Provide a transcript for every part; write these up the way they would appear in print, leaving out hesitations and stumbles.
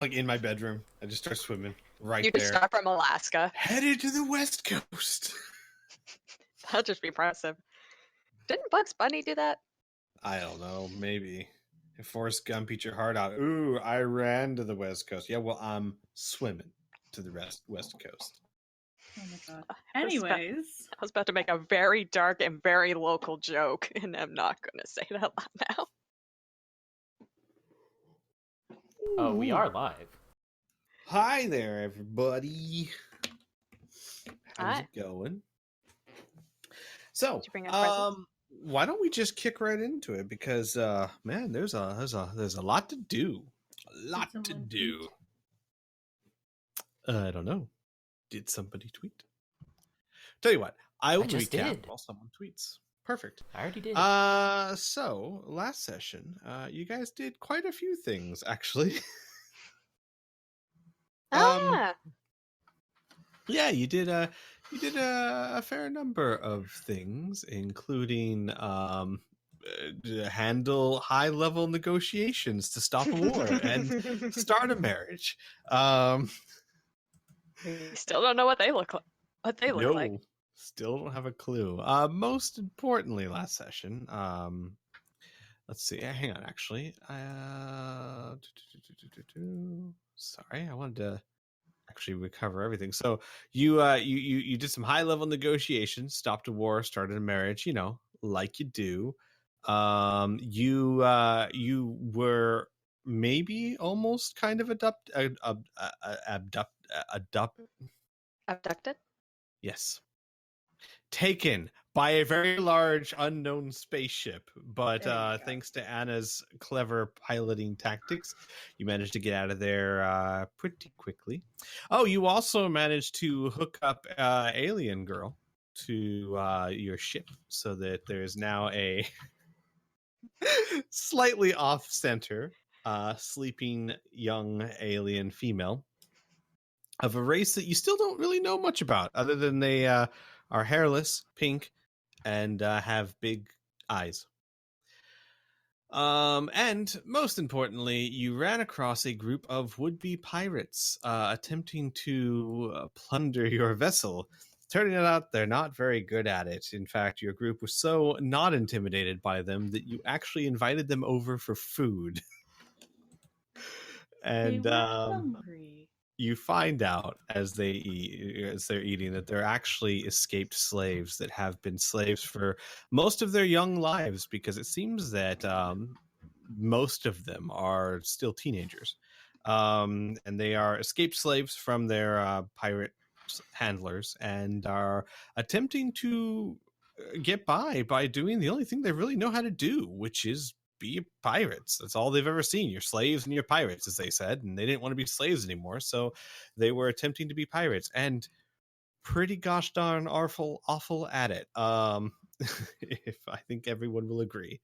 like in my bedroom. I just start swimming right You there. just start from Alaska. Headed to the West Coast. That'll just be impressive. Didn't Bugs Bunny do that? I don't know. Maybe. If Forrest Gump eat your heart out. Ooh, I ran to the West Coast. Yeah, well, I'm swimming to the West Coast. Oh my god. Anyways. I was about to make a very dark and very local joke, and I'm not going to say that loud now. Oh, we are live. Hi there, everybody. How's Hi. it going? So, Did you bring us presents? why don't we just kick right into it? Because, man, there's a lot to do. A lot to do. I don't know. Did somebody tweet? Tell you what, I will recap while someone tweets. Perfect. I already did. So last session, you guys did quite a few things, actually. Yeah, you did a fair number of things, including handle high-level negotiations to stop a war and start a marriage. We still don't know what they look like. Still don't have a clue. Most importantly, last session, let's see. Hang on, actually. Sorry, I wanted to actually recover everything. So you did some high level negotiations, stopped a war, started a marriage. You know, like you do. You were maybe almost kind of Abducted? Yes. Taken by a very large unknown spaceship, but thanks to Anna's clever piloting tactics, you managed to get out of there pretty quickly. Oh, you also managed to hook up Alien Girl to your ship so that there is now a slightly off-center sleeping young alien female of a race that you still don't really know much about, other than they are hairless, pink, and have big eyes. And most importantly, you ran across a group of would-be pirates attempting to plunder your vessel. Turning it out, they're not very good at it. In fact, your group was so not intimidated by them that you actually invited them over for food. And they were hungry. You find out as they're eating that they're actually escaped slaves that have been slaves for most of their young lives, because it seems that most of them are still teenagers, and they are escaped slaves from their pirate handlers and are attempting to get by doing the only thing they really know how to do, which is be pirates. That's all they've ever seen. You're slaves and you're pirates, as they said, and they didn't want to be slaves anymore, so they were attempting to be pirates, and pretty gosh darn awful at it. If I think everyone will agree.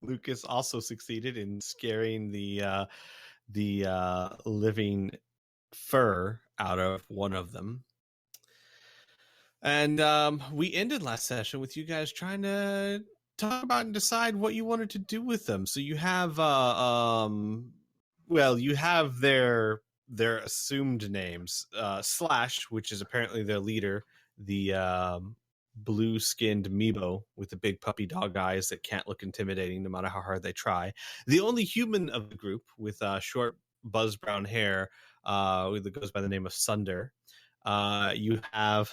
Lucas also succeeded in scaring the living fur out of one of them. And we ended last session with you guys trying to talk about and decide what you wanted to do with them. So you have, you have their assumed names. Slash, which is apparently their leader, the blue-skinned Meebo with the big puppy dog eyes that can't look intimidating no matter how hard they try. The only human of the group with short buzz brown hair that goes by the name of Sunder. You have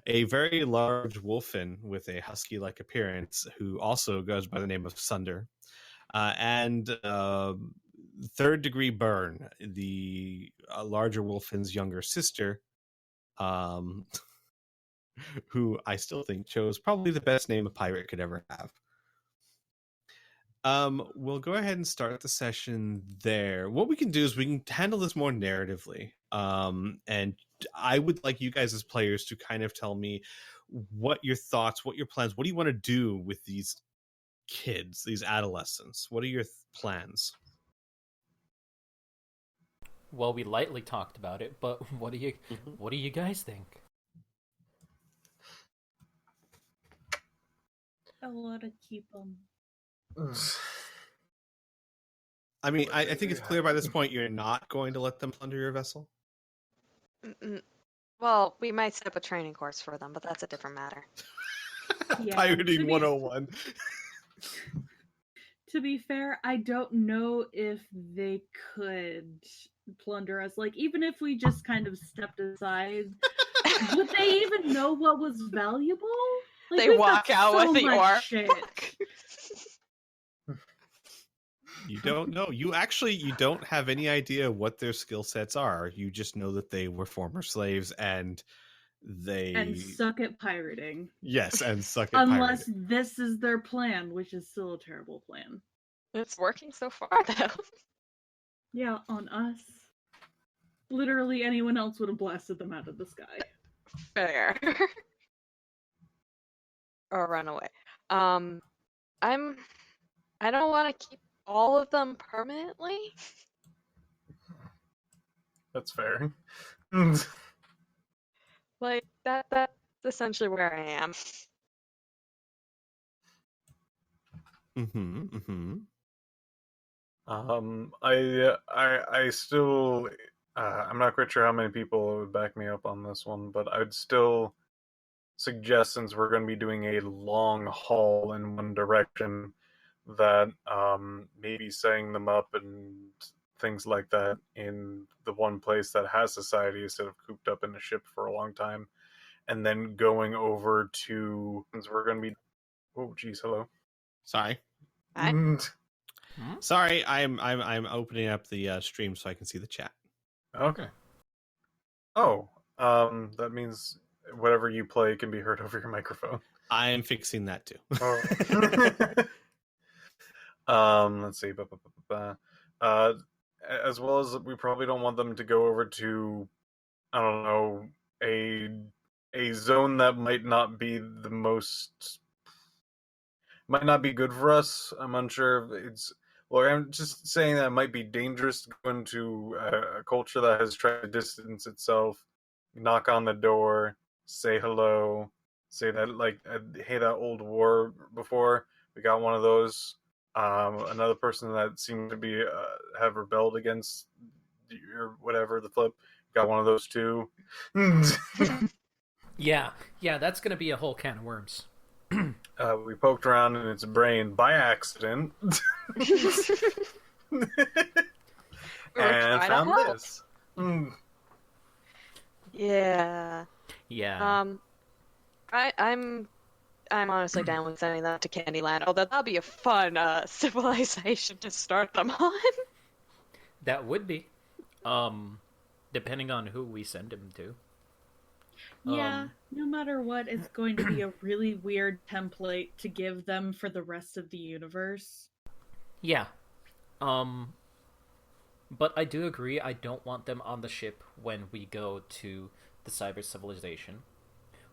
a very large wolfen with a husky-like appearance who also goes by the name of Sunder. And Third Degree Burn, the larger wolfen's younger sister, who I still think chose probably the best name a pirate could ever have. We'll go ahead and start the session there. What we can do is we can handle this more narratively. And I would like you guys as players to kind of tell me what your thoughts, what your plans, what do you want to do with these kids, these adolescents? What are your plans? Well, we lightly talked about it, but what do you guys think? I want to keep them. I mean, I think it's clear by this point you're not going to let them plunder your vessel. Mm-mm. Well, we might set up a training course for them, but that's a different matter. Yeah, Pirating to be- 101. To be fair, I don't know if they could plunder us. Like, even if we just kind of stepped aside, would they even know what was valuable? Like, They we've walk got out so with the much ore. shit. You don't know. You don't have any idea what their skill sets are. You just know that they were former slaves and they And suck at pirating. yes, and suck at Unless pirating. this is their plan, which is still a terrible plan. It's working so far, though. Yeah, on us. Literally anyone else would have blasted them out of the sky. Fair. Or run away. I don't want to keep all of them permanently. That's fair. Like that's essentially where I am. Mm-hmm. Mm-hmm. I still, I'm not quite sure how many people would back me up on this one, but I'd still suggest, since we're going to be doing a long haul in one direction, that maybe setting them up and things like that in the one place that has society instead of cooped up in a ship for a long time, and then going over to, since we're going to be, oh geez, hello. Sorry. I- Sorry, I'm opening up the stream so I can see the chat. Okay. Oh, that means whatever you play can be heard over your microphone. I am fixing that too. Let's see. As well as we probably don't want them to go over to, I don't know, a zone that might not be the most, might not be good for us. I'm unsure if it's. Well, I'm just saying that it might be dangerous to go into a culture that has tried to distance itself, knock on the door, say hello, say that, like, hey, that old war before, we got one of those. Another person that seemed to be have rebelled against or whatever the flip, got one of those too. Yeah, that's gonna be a whole can of worms. We poked around in its brain by accident. We were And trying to found help. this. Mm. Yeah. Yeah. I'm honestly down with sending that to Candyland. Although that'll be a fun civilization to start them on. That would be. Depending on who we send him to. Yeah, no matter what, it's going to be a really weird template to give them for the rest of the universe. Yeah. But I do agree, I don't want them on the ship when we go to the cyber civilization.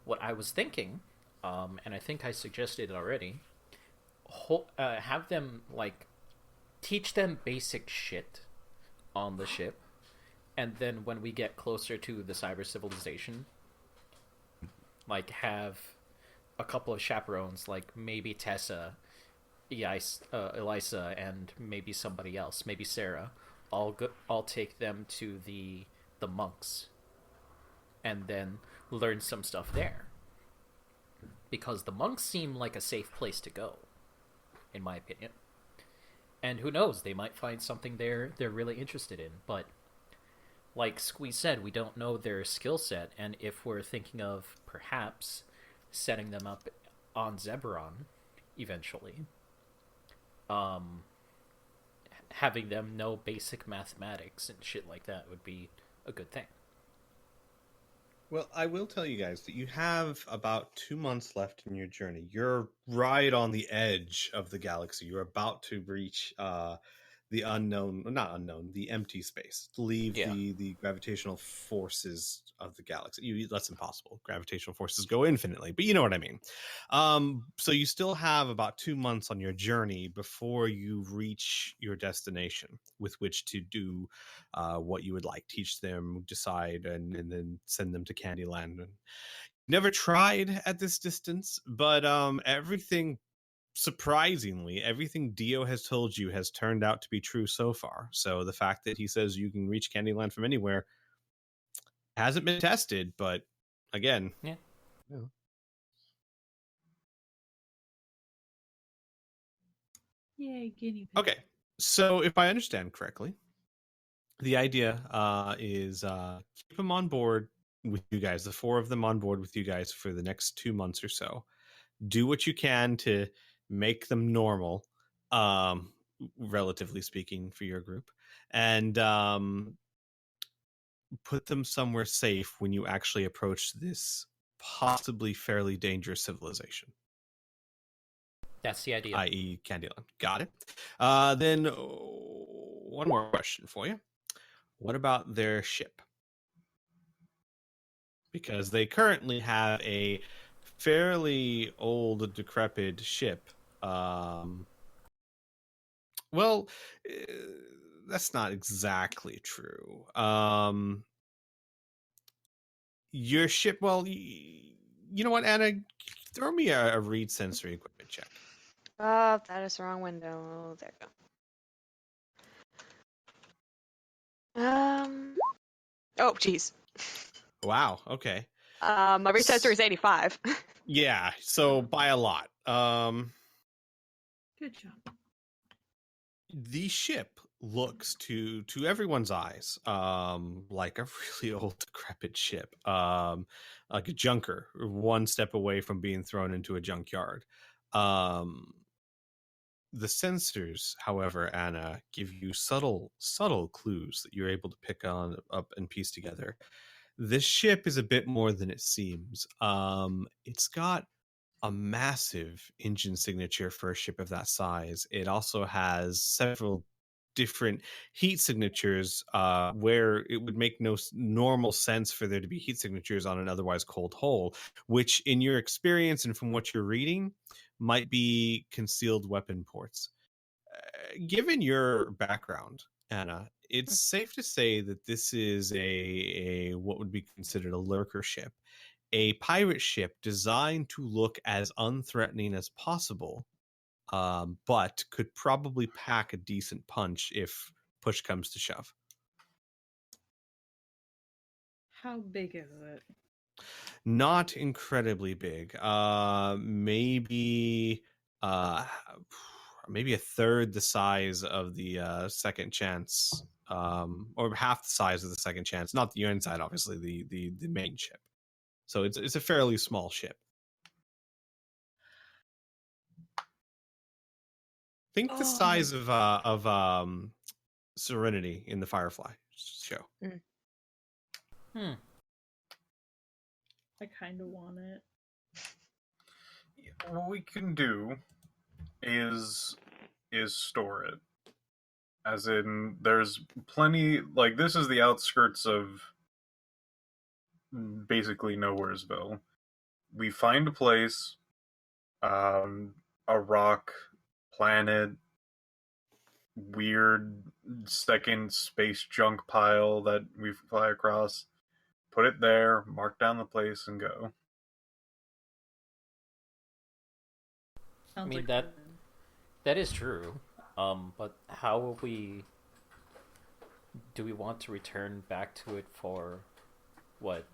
What I was thinking, and I think I suggested it already, have them, like, teach them basic shit on the ship, and then when we get closer to the cyber civilization, like, have a couple of chaperones, like maybe Tessa, Elisa, and maybe somebody else, maybe Sarah. I'll take them to the monks, and then learn some stuff there. Because the monks seem like a safe place to go, in my opinion. And who knows, they might find something there they're really interested in. But like Squeeze said, we don't know their skill set, and if we're thinking of perhaps setting them up on Zeberon eventually, having them know basic mathematics and shit like that would be a good thing. Well, I will tell you guys that you have about 2 months left in your journey. You're right on the edge of the galaxy. You're about to reach the unknown, not unknown, the empty space. Leave the gravitational forces of the galaxy. That's impossible. Gravitational forces go infinitely, but you know what I mean. So you still have about 2 months on your journey before you reach your destination with which to do what you would like. Teach them, decide, and then send them to Candyland. And never tried at this distance, but everything surprisingly, everything Dio has told you has turned out to be true so far. So the fact that he says you can reach Candyland from anywhere hasn't been tested, but again, Yeah. Yay, guinea pig. Okay, so if I understand correctly, the idea is keep them on board with you guys, the four of them on board with you guys for the next 2 months or so. Do what you can to make them normal, relatively speaking, for your group, and put them somewhere safe when you actually approach this possibly fairly dangerous civilization. That's the idea. I.e. Candyland. Got it. Then one more question for you. What about their ship? Because they currently have a fairly old, decrepit ship. Well, that's not exactly true. Your ship, well, you know what, Anna? Throw me a read sensory equipment check. Oh, that is the wrong window. There we go. Oh, jeez. Wow, okay. My read sensor is 85. Yeah, so by a lot. Good job. The ship looks to everyone's eyes like a really old decrepit ship, like a junker, one step away from being thrown into a junkyard. The sensors, however, Anna, give you subtle clues that you're able to pick up and piece together. This ship is a bit more than it seems. It's got a massive engine signature for a ship of that size. It also has several different heat signatures where it would make no normal sense for there to be heat signatures on an otherwise cold hull, which in your experience and from what you're reading might be concealed weapon ports. Given your background, Anna, it's safe to say that this is a what would be considered a lurker ship, a pirate ship designed to look as unthreatening as possible, but could probably pack a decent punch if push comes to shove. How big is it? Not incredibly big. Maybe a third the size of the second chance, or half the size of the second chance. Not the inside, obviously, the main ship. So it's a fairly small ship. Think the size of Serenity in the Firefly show. I kind of want it. What we can do is store it. As in, there's plenty, like, this is the outskirts of basically Nowheresville. We find a place, a rock, planet, weird second space junk pile that we fly across, put it there, mark down the place, and go. Sounds mean, like that is true. But how will we... Do we want to return back to it for what?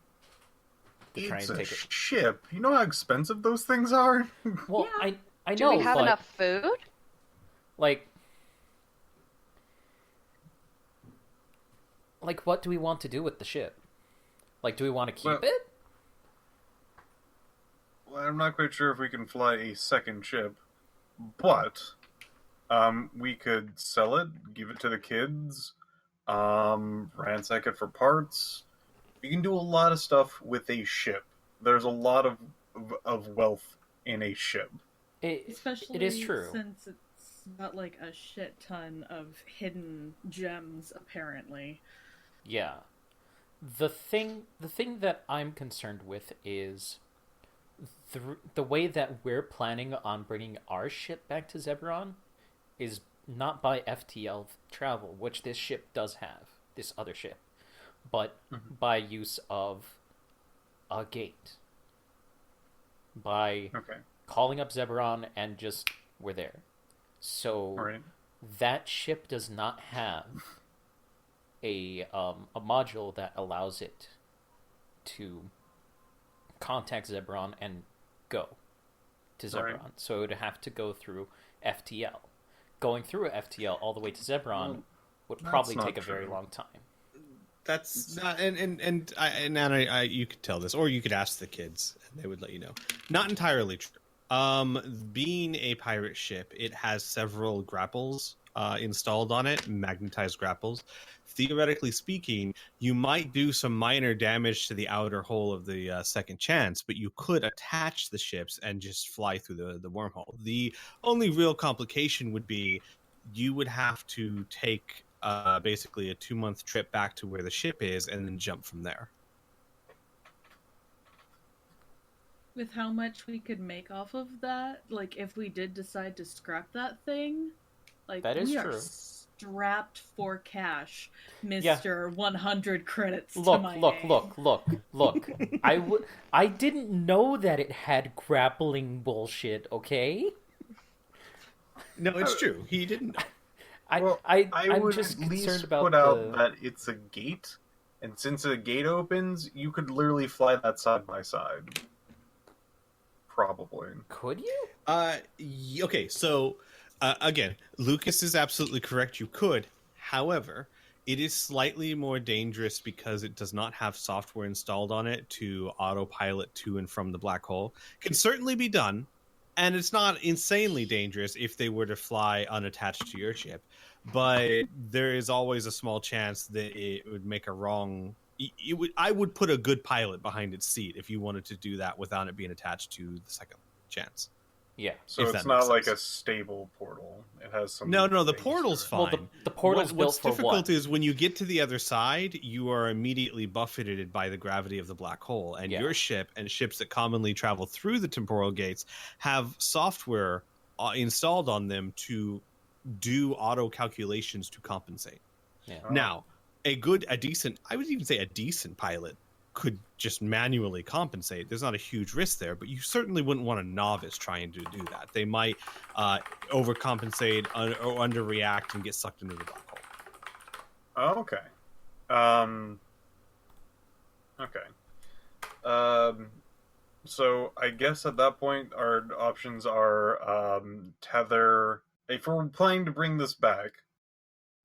To try It's and a take it. ship. You know how expensive those things are? Well, Yeah. I Do know, we have but enough food? like what do we want to do with the ship? Like, do we want to keep Well- it? Well, I'm not quite sure if we can fly a second ship, but we could sell it, give it to the kids, ransack it for parts. You can do a lot of stuff with a ship. There's a lot of wealth in a ship. Especially It is true. since it's got like a shit ton of hidden gems, apparently. Yeah. The thing that I'm concerned with is the way that we're planning on bringing our ship back to Zebron is not by FTL travel, which this ship does have, this other ship, but by use of a gate. By Okay. calling up Zebron and just were there. So Right. that ship does not have a module that allows it to contact Zebron and go to Zebron. Right. So it would have to go through FTL. Going through a FTL all the way to Zebron Well, would that's probably not take a very true. long time. That's not, and I you could tell this, or you could ask the kids, and they would let you know. Not entirely true. Being a pirate ship, it has several grapples installed on it, magnetized grapples. Theoretically speaking, you might do some minor damage to the outer hull of the second chance, but you could attach the ships and just fly through the wormhole. The only real complication would be you would have to take basically a 2-month trip back to where the ship is and then jump from there. With how much we could make off of that, like if we did decide to scrap that thing, like That is we are true. strapped for cash, Yeah. Mr. 100 credits to Look, my look, name. look. I didn't know that it had grappling bullshit, okay? No, it's true. He didn't. I'm would just at least concerned about put out that it's a gate, and since a gate opens, you could literally fly that side by side. Probably. Could you? Okay, so again, Lucas is absolutely correct. You could. However, it is slightly more dangerous because it does not have software installed on it to autopilot to and from the black hole. Can certainly be done, and it's not insanely dangerous if they were to fly unattached to your ship. But there is always a small chance that it would make a wrong. I would put a good pilot behind its seat if you wanted to do that without it being attached to the second chance. Yeah. So If it's that not makes like sense. a stable portal. It has some. No, the things portal's to it. fine. Well, the portal's built What's for difficult what? is when you get to the other side, you are immediately buffeted by the gravity of the black hole, and Yeah. your ship and ships that commonly travel through the temporal gates have software installed on them to do auto calculations to compensate. Yeah. Now, I would even say a decent pilot could just manually compensate. There's not a huge risk there, but you certainly wouldn't want a novice trying to do that. They might overcompensate or underreact and get sucked into the black hole. Oh, okay. Okay. So I guess at that point our options are tether. If we're planning to bring this back,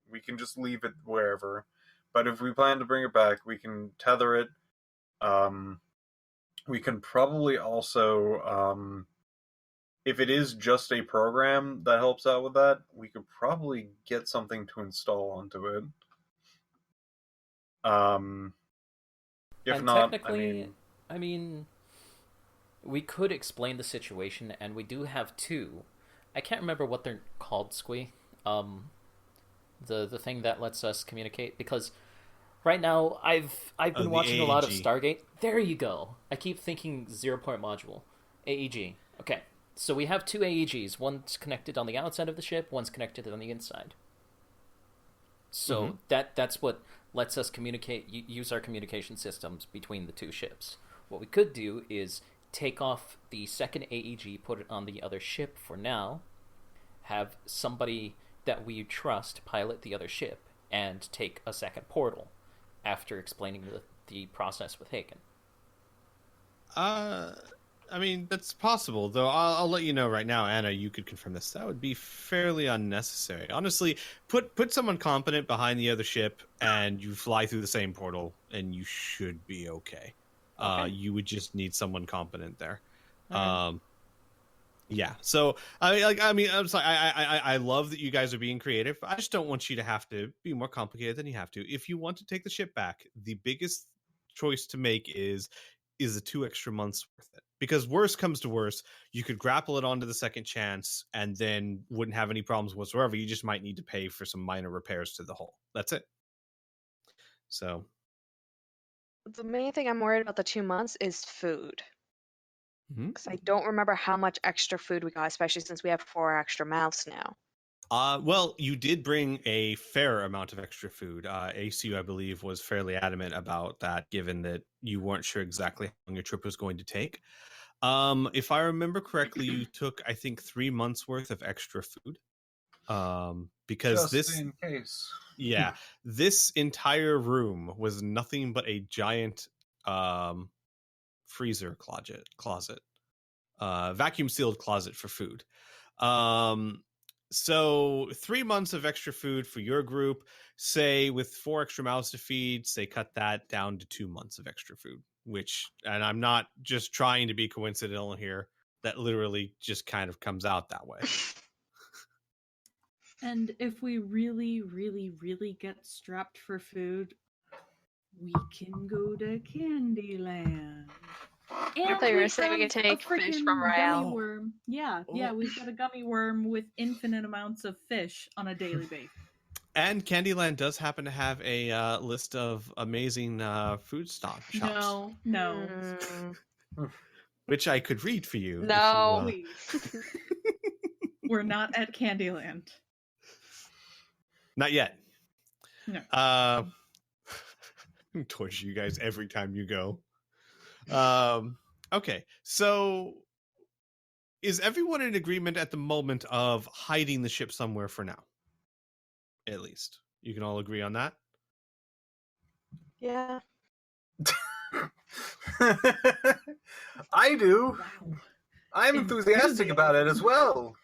we can just leave it wherever. But if we plan to bring it back, we can tether it. We can probably also, if it is just a program that helps out with that, we could probably get something to install onto it. If And not, technically, I mean, we could explain the situation, and we do have two. I can't remember what they're called, Squee. The thing that lets us communicate, because right now I've been watching a lot of AEG. Stargate. There you go. I keep thinking 0-point module. AEG. Okay. So we have two AEGs. One's connected on the outside of the ship, one's connected on the inside. So that's what lets us communicate, use our communication systems between the two ships. What we could do is take off the second AEG, put it on the other ship for now, have somebody that we trust pilot the other ship, and take a second portal after explaining the process with Haken. I mean, that's possible, though. I'll let you know right now, Anna. You could confirm this. That would be fairly unnecessary. Honestly, put someone competent behind the other ship, and you fly through the same portal, and you should be okay. You would just need someone competent there. Okay. Yeah. So I'm sorry. I love that you guys are being creative. I just don't want you to have to be more complicated than you have to. If you want to take the ship back, the biggest choice to make is the 2 extra months worth it? Because worst comes to worst, you could grapple it onto the second chance and then wouldn't have any problems whatsoever. You just might need to pay for some minor repairs to the hull. That's it. So The main thing I'm worried about the 2 months is food. Mhm. Because I don't remember how much extra food we got, especially since we have 4 extra mouths now. Well, you did bring a fair amount of extra food. ACU, I believe, was fairly adamant about that, given that you weren't sure exactly how long your trip was going to take. If I remember correctly, you took, I think, 3 months worth of extra food. Because Just in case. Yeah, this entire room was nothing but a giant freezer closet, vacuum sealed closet for food. So 3 months of extra food for your group. Say with 4 extra mouths to feed, say cut that down to 2 months of extra food. Which, and I'm not just trying to be coincidental here. That literally just kind of comes out that way. And if we really, really, really get strapped for food, we can go to Candyland. And I thought you were we saying we have could take a fish freaking from Royale. gummy worm. Yeah, we've got a gummy worm with infinite amounts of fish on a daily basis. And Candyland does happen to have a list of amazing food shops. No. Which I could read for you. No. Please. We're not at Candyland. Not yet. No. I'm torture you guys every time you go. Okay, so is everyone in agreement at the moment of hiding the ship somewhere for now? At least. You can all agree on that? Yeah. I do. Wow. I'm enthusiastic about it as well.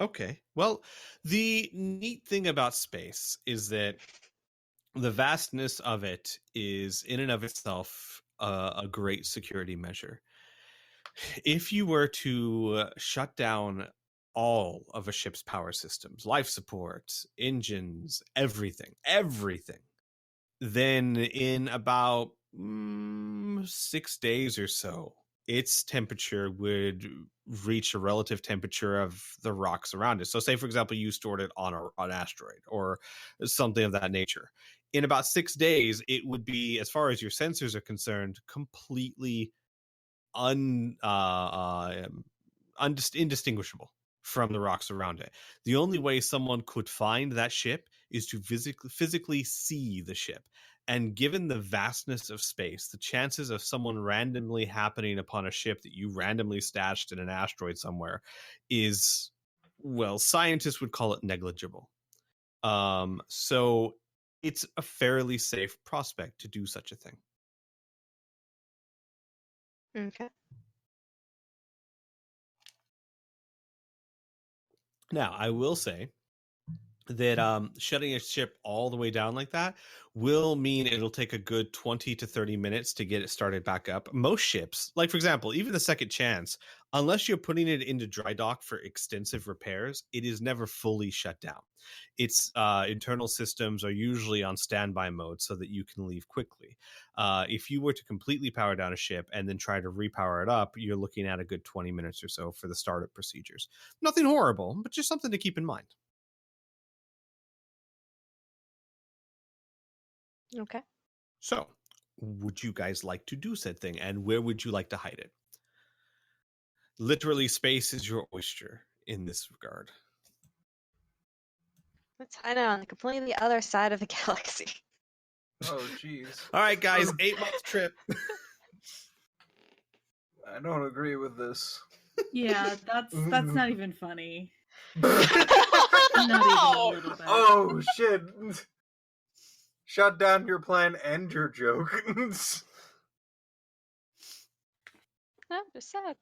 Okay. Well, the neat thing about space is that the vastness of it is in and of itself a great security measure. If you were to shut down all of a ship's power systems, life support, engines, everything, then in about 6 days or so, its temperature would reach a relative temperature of the rocks around it. So say, for example, you stored it on an asteroid or something of that nature. In about 6 days, it would be, as far as your sensors are concerned, completely indistinguishable from the rocks around it. The only way someone could find that ship is to physically see the ship. And given the vastness of space, the chances of someone randomly happening upon a ship that you randomly stashed in an asteroid somewhere is, well, scientists would call it negligible. So it's a fairly safe prospect to do such a thing. Okay. Now, I will say that shutting a ship all the way down like that will mean it'll take a good 20 to 30 minutes to get it started back up. Most ships, like for example, even the Second Chance, unless you're putting it into dry dock for extensive repairs, it is never fully shut down. Its internal systems are usually on standby mode so that you can leave quickly. If you were to completely power down a ship and then try to repower it up, you're looking at a good 20 minutes or so for the startup procedures. Nothing horrible, but just something to keep in mind. Okay. So, would you guys like to do said thing, and where would you like to hide it? Literally, space is your oyster in this regard. Let's hide it on the completely other side of the galaxy. Oh, jeez. All right, guys, 8-month trip. I don't agree with this. Yeah, that's not even funny. Not Not even a little bit. Oh, shit. Shut down your plan and your joke. I'm just sad.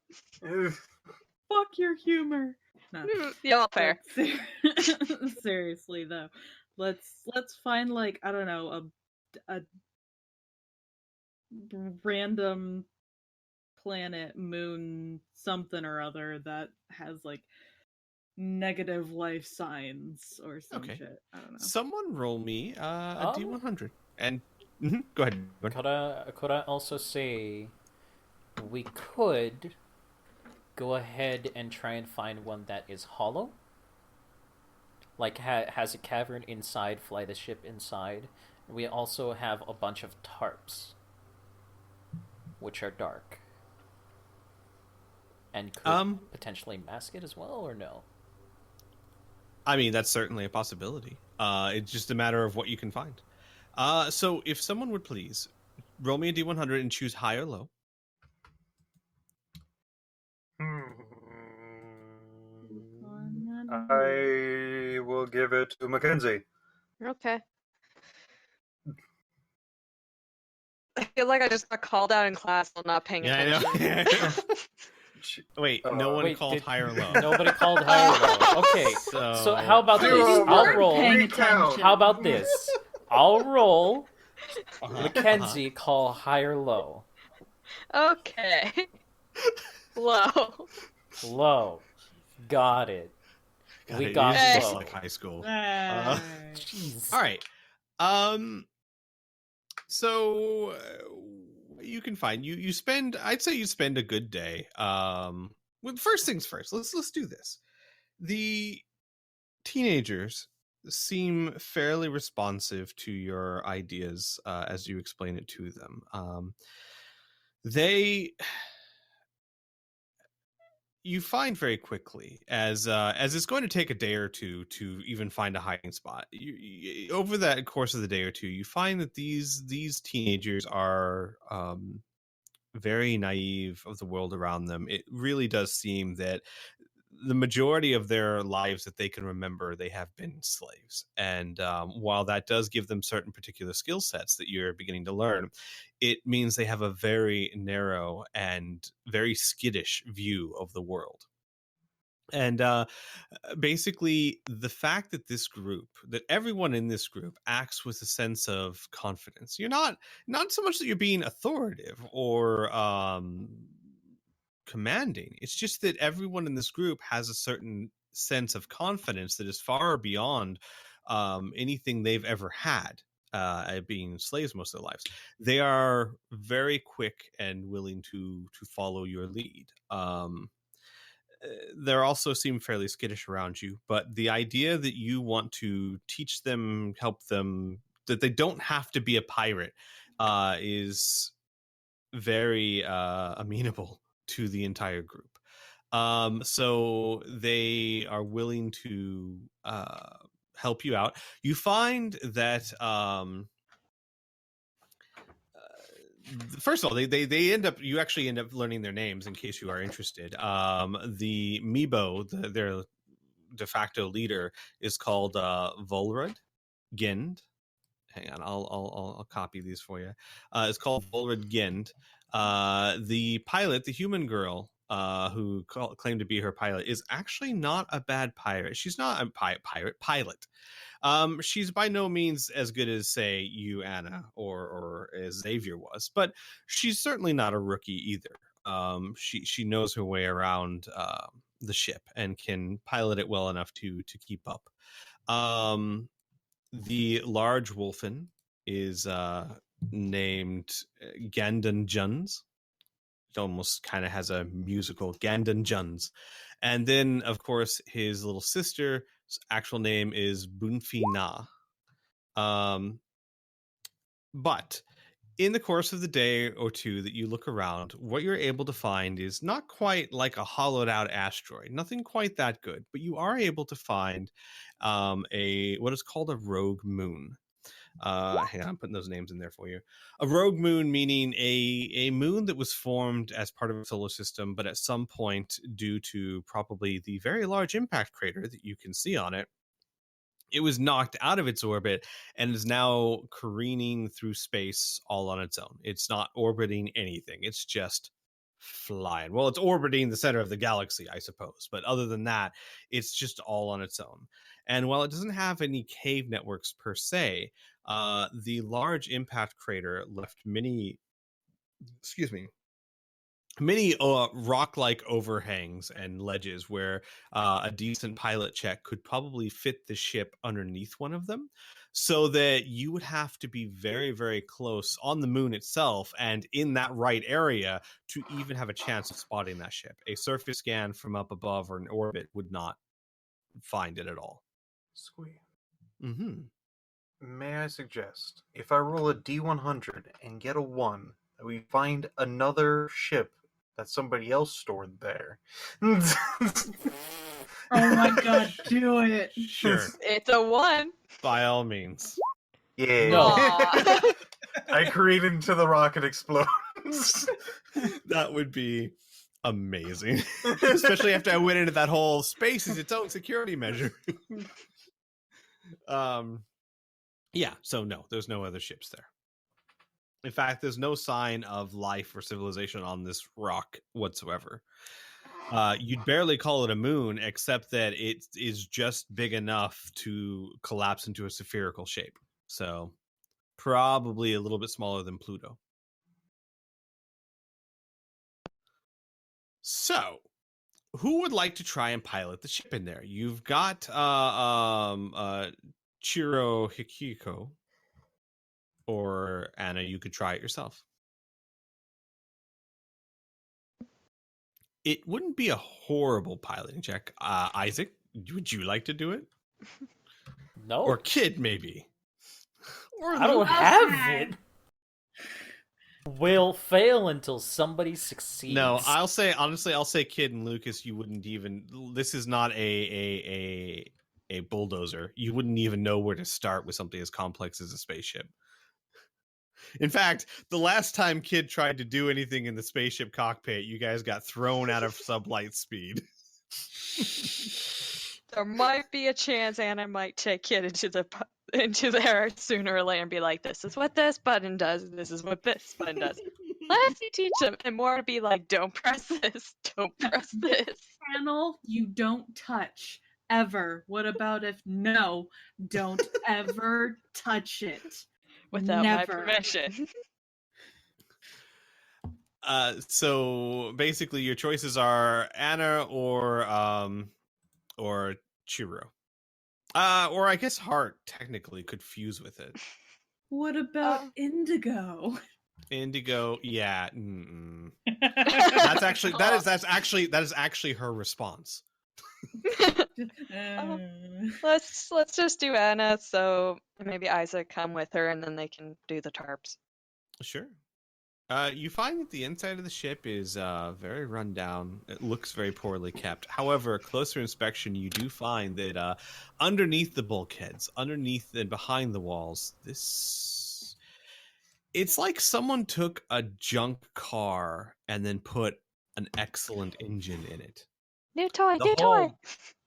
Fuck your humor. No. Y'all fair. Seriously though, let's find, like, I don't know, a random planet, moon, something or other that has like negative life signs or some Okay. shit. I don't know. Someone roll me a Oh. D100. And go ahead. Could I also say we could go ahead and try and find one that is hollow? Like has a cavern inside, fly the ship inside. We also have a bunch of tarps, which are dark. And could potentially mask it as well, or no? I mean, that's certainly a possibility. It's just a matter of what you can find. So if someone would please roll me a D100 and choose high or low. I will give it to Mackenzie. Okay. I feel like I just got called out in class while not paying Yeah, I attention. know. Wait, no one Wait, called high or low. Nobody called high or low. Okay, so how about Do this? a I'll weren't roll. paying recount. attention. How about this? I'll roll. Uh-huh, Mackenzie, call high or low. Okay. Low. Low. Got it. God, We it got is just low. like high school. Jeez. All right. So you can find you spend. I'd say you spend a good day. Well, first things first. Let's do this. The teenagers seem fairly responsive to your ideas as you explain it to them. They you find very quickly as it's going to take a day or two to even find a hiding spot. Over that course of the day or two, you find that these teenagers are very naive of the world around them. It really does seem that the majority of their lives that they can remember, they have been slaves. And while that does give them certain particular skill sets that you're beginning to learn, it means they have a very narrow and very skittish view of the world. And basically, the fact that that everyone in this group acts with a sense of confidence. You're not so much that you're being authoritative or commanding. It's just that everyone in this group has a certain sense of confidence that is far beyond anything they've ever had. Being slaves most of their lives, they are very quick and willing to follow your lead. They also seem fairly skittish around you, but the idea that you want to teach them, help them, that they don't have to be a pirate, is very amenable to the entire group. So they are willing to help you out. You find that first of all, they end up, you actually end up learning their names in case you are interested. The Meebo, their de facto leader, is called Volrud Gind. Hang on, I'll copy these for you. It's called Volrud Gind. The pilot, the human girl, who claimed to be her pilot, is actually not a bad pirate. She's not a pilot. She's by no means as good as, say, you, Anna, or as Xavier was, but she's certainly not a rookie either. She knows her way around the ship and can pilot it well enough to keep up. The large wolfen is named Gandan Juns. It almost kind of has a musical Gandan Juns. And then, of course, his little sister's actual name is Bunfi Na. But in the course of the day or two that you look around, what you're able to find is not quite like a hollowed out asteroid, nothing quite that good, but you are able to find what is called a rogue moon. Hang on, I'm putting those names in there for you. A rogue moon meaning a moon that was formed as part of a solar system, but at some point, due to probably the very large impact crater that you can see on it, it was knocked out of its orbit and is now careening through space all on its own. It's not orbiting anything. It's just flying. Well, it's orbiting the center of the galaxy, I suppose. But other than that, it's just all on its own. And while it doesn't have any cave networks per se, the large impact crater left many rock-like overhangs and ledges where a decent pilot check could probably fit the ship underneath one of them, so that you would have to be very, very close on the moon itself and in that right area to even have a chance of spotting that ship. A surface scan from up above or an orbit would not find it at all. Sweet. Mm-hmm. May I suggest, if I roll a D100 and get a 1, that we find another ship that somebody else stored there? Oh my god, do it. Sure. It's a 1. By all means. Yeah. No. Aw. I create into the rocket explodes. That would be Amazing. Especially after I went into that whole space is its own security measure. Yeah, so no, there's no other ships there. In fact, there's no sign of life or civilization on this rock whatsoever. You'd barely call it a moon, except that it is just big enough to collapse into a spherical shape. So probably a little bit smaller than Pluto. So, who would like to try and pilot the ship in there? You've got Chiro Hikiko, or Anna, you could try it yourself. It wouldn't be a horrible piloting check. Isaac, would you like to do it? No, Or Kid, maybe? Or I don't Luke? have it. Will fail until somebody succeeds. No, I'll say Kid and Lucas, you wouldn't even. This is not a bulldozer. You wouldn't even know where to start with something as complex as a spaceship. In fact, the last time Kid tried to do anything in the spaceship cockpit, you guys got thrown out of sublight speed. There might be a chance Anna might take Kid into there sooner or later and be like, "This is what this button does. This is what this button does." Let's teach them, and more to be like, "Don't press this. Don't press this." Panel you don't touch ever. What about if no? Don't ever touch it. Without Never. my permission. So basically, your choices are Anna or Chiro. Or I guess Heart technically could fuse with it. What about Indigo? Indigo, yeah. That is actually her response. Let's just do Anna, so maybe Isaac come with her, and then they can do the tarps. Sure. You find that the inside of the ship is very run down. It looks very poorly kept. However, closer inspection, you do find that underneath the bulkheads, underneath and behind the walls, it's like someone took a junk car and then put an excellent engine in it. New toy.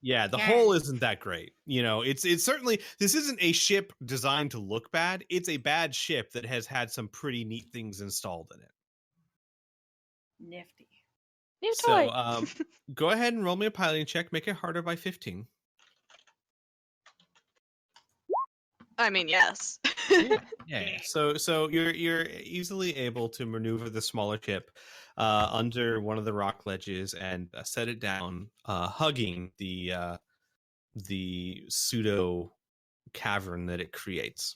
Yeah, the hull isn't that great. You know, it's certainly, this isn't a ship designed to look bad. It's a bad ship that has had some pretty neat things installed in it. Nifty. New toy. So, go ahead and roll me a piloting check. Make it harder by 15. I mean, yes. Yeah. So you're easily able to maneuver the smaller ship under one of the rock ledges and set it down, hugging the pseudo cavern that it creates.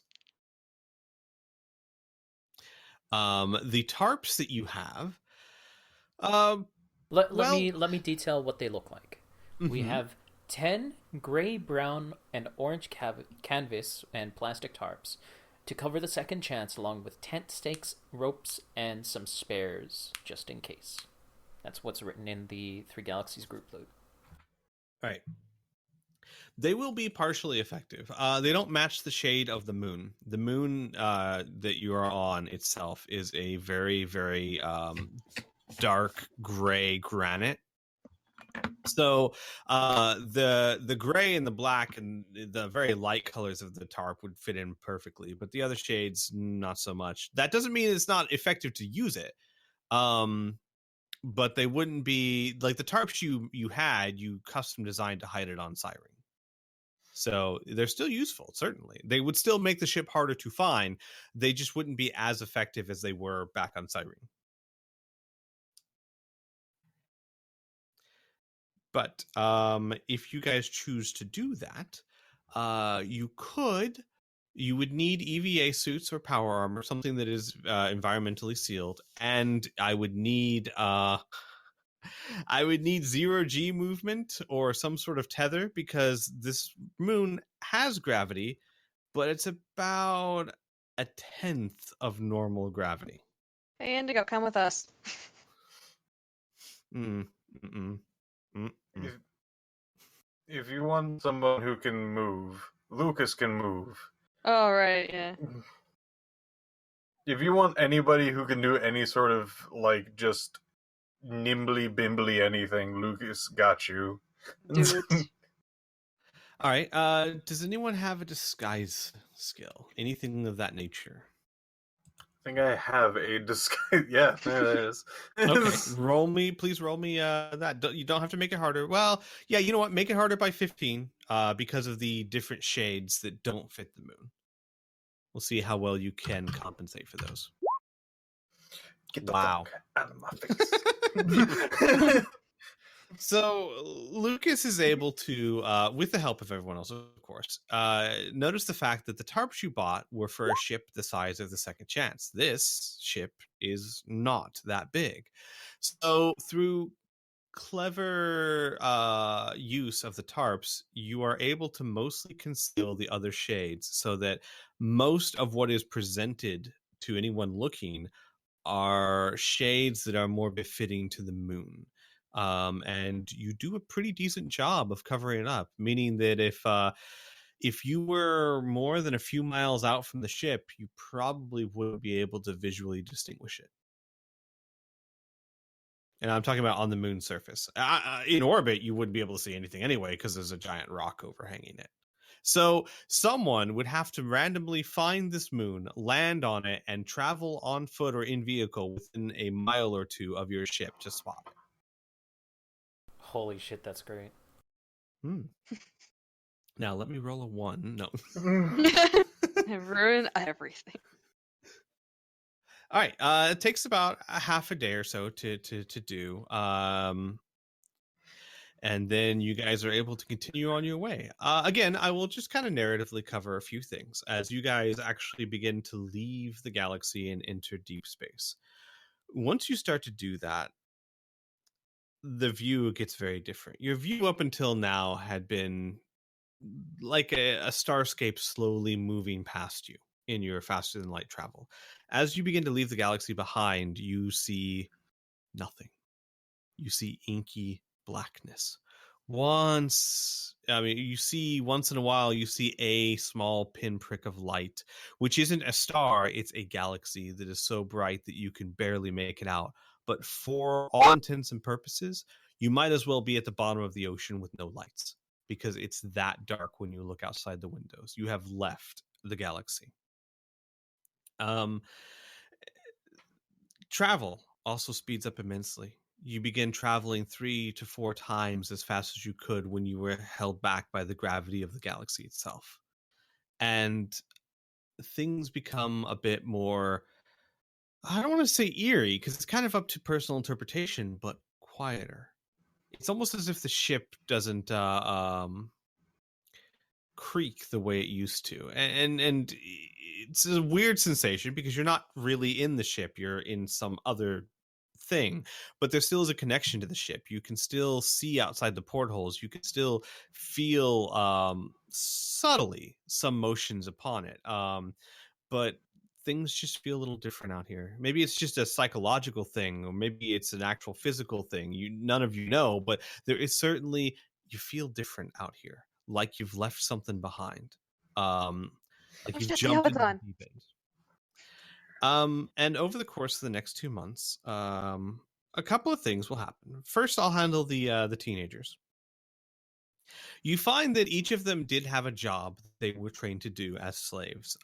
The tarps that you have. Let me detail what they look like. Mm-hmm. We have 10 gray, brown, and orange canvas and plastic tarps to cover the second chance, along with tent stakes, ropes, and some spares, just in case. That's what's written in the 3 Galaxies group loot. Right. They will be partially effective. They don't match the shade of the moon. The moon that you are on itself is a very, very dark gray granite. So the gray and the black and the very light colors of the tarp would fit in perfectly, but the other shades not so much. That doesn't mean it's not effective to use it, but they wouldn't be like the tarps you custom designed to hide it on Siren. So they're still useful, certainly. They would still make the ship harder to find. They just wouldn't be as effective as they were back on Siren. But if you guys choose to do that, you would need EVA suits or power armor, something that is environmentally sealed, and I would need 0G movement or some sort of tether, because this moon has gravity, but it's about 1/10 of normal gravity. Hey, Indigo, come with us. If you want someone who can move, Lucas can move. Oh, right, yeah. If you want anybody who can do any sort of, like, just nimbly bimbly anything, Lucas got you. Do it. All right. Does anyone have a disguise skill? Anything of that nature? I think I have a disguise. Yeah, there it is. Okay. Please roll me that. You don't have to make it harder. Well, yeah, you know what? Make it harder by 15 because of the different shades that don't fit the moon. We'll see how well you can compensate for those. Get the Wow. fuck out of my face. So Lucas is able to, with the help of everyone else, of course, notice the fact that the tarps you bought were for a ship the size of the Second Chance. This ship is not that big. So through clever use of the tarps, you are able to mostly conceal the other shades so that most of what is presented to anyone looking are shades that are more befitting to the moon. And you do a pretty decent job of covering it up, meaning that if you were more than a few miles out from the ship, you probably would be able to visually distinguish it. And I'm talking about on the moon's surface. In orbit, you wouldn't be able to see anything anyway because there's a giant rock overhanging it. So someone would have to randomly find this moon, land on it, and travel on foot or in vehicle within a mile or two of your ship to spot it. Holy shit, that's great. Now let me roll a 1. No. Ruin everything. All right. It takes about a half a day or so to do. And then you guys are able to continue on your way. Again, I will just kind of narratively cover a few things as you guys actually begin to leave the galaxy and enter deep space. Once you start to do that, the view gets very different. Your view up until now had been like a starscape slowly moving past you in your faster than light travel. As you begin to leave the galaxy behind, you see nothing. You see inky blackness. You see once in a while, you see a small pinprick of light, which isn't a star, it's a galaxy that is so bright that you can barely make it out. But for all intents and purposes, you might as well be at the bottom of the ocean with no lights because it's that dark when you look outside the windows. You have left the galaxy. Travel also speeds up immensely. You begin traveling 3 to 4 times as fast as you could when you were held back by the gravity of the galaxy itself. And things become a bit more, I don't want to say eerie, because it's kind of up to personal interpretation, but quieter. It's almost as if the ship doesn't creak the way it used to. And it's a weird sensation because you're not really in the ship, you're in some other thing, but there still is a connection to the ship. You can still see outside the portholes, you can still feel subtly some motions upon it, but things just feel a little different out here. Maybe it's just a psychological thing, or maybe it's an actual physical thing. None of you know, but there is certainly, you feel different out here, like you've left something behind, like you've jumped into the deep end. And over the course of the next 2 months, a couple of things will happen. First, I'll handle the teenagers. You find that each of them did have a job they were trained to do as slaves.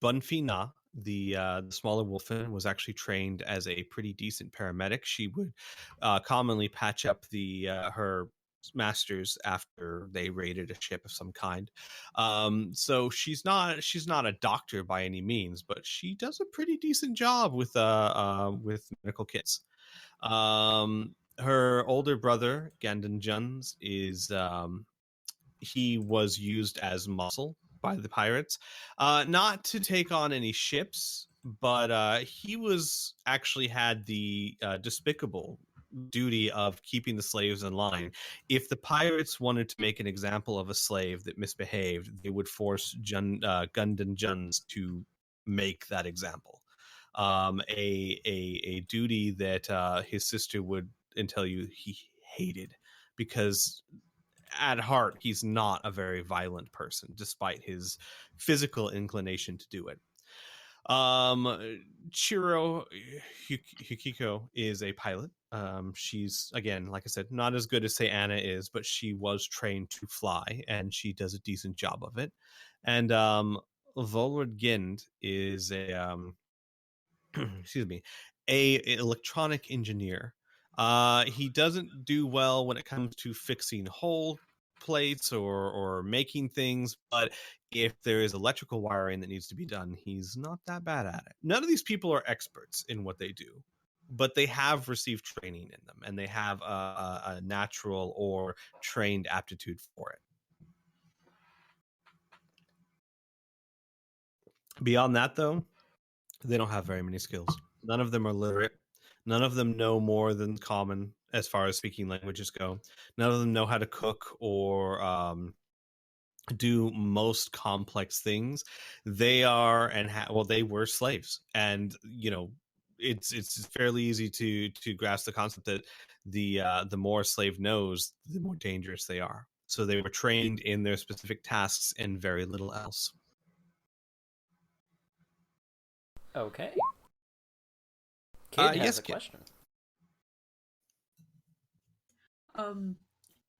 Bunfina, the smaller wolfen, was actually trained as a pretty decent paramedic. She would commonly patch up her masters after they raided a ship of some kind. So she's not a doctor by any means, but she does a pretty decent job with medical kits. Her older brother, Gandon Juns, he was used as muscle by the pirates, not to take on any ships, but he was actually had the despicable duty of keeping the slaves in line. If the pirates wanted to make an example of a slave that misbehaved, they would force Gundam Juns to make that example. A duty that his sister would tell you he hated, because at heart he's not a very violent person despite his physical inclination to do it. Chiro Hikiko is a pilot. She's, again, like I said, not as good as say Anna is, but she was trained to fly, and she does a decent job of it. And Volrud Gind is a excuse me, a electronic engineer. He doesn't do well when it comes to fixing hull plates or making things, but if there is electrical wiring that needs to be done, he's not that bad at it. None of these people are experts in what they do, but they have received training in them, and they have a natural or trained aptitude for it. Beyond that, though, they don't have very many skills. None of them are literate. None of them know more than common as far as speaking languages go. None of them know how to cook or do most complex things. They are they were slaves, and it's fairly easy to grasp the concept that the more a slave knows, the more dangerous they are. So they were trained in their specific tasks and very little else. Okay. Kid has yes, a Kid. question.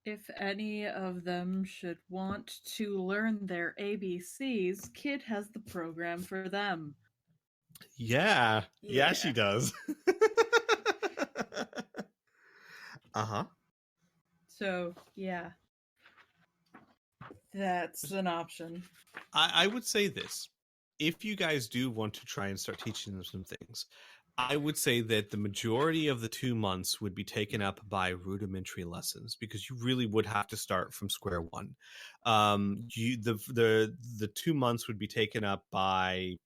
If any of them should want to learn their ABCs, Kid has the program for them. Yeah, Yeah. she does. Uh-huh. So, yeah. That's an option. I would say this. If you guys do want to try and start teaching them some things, I would say that the majority of the 2 months would be taken up by rudimentary lessons, because you really would have to start from square one. The 2 months would be taken up by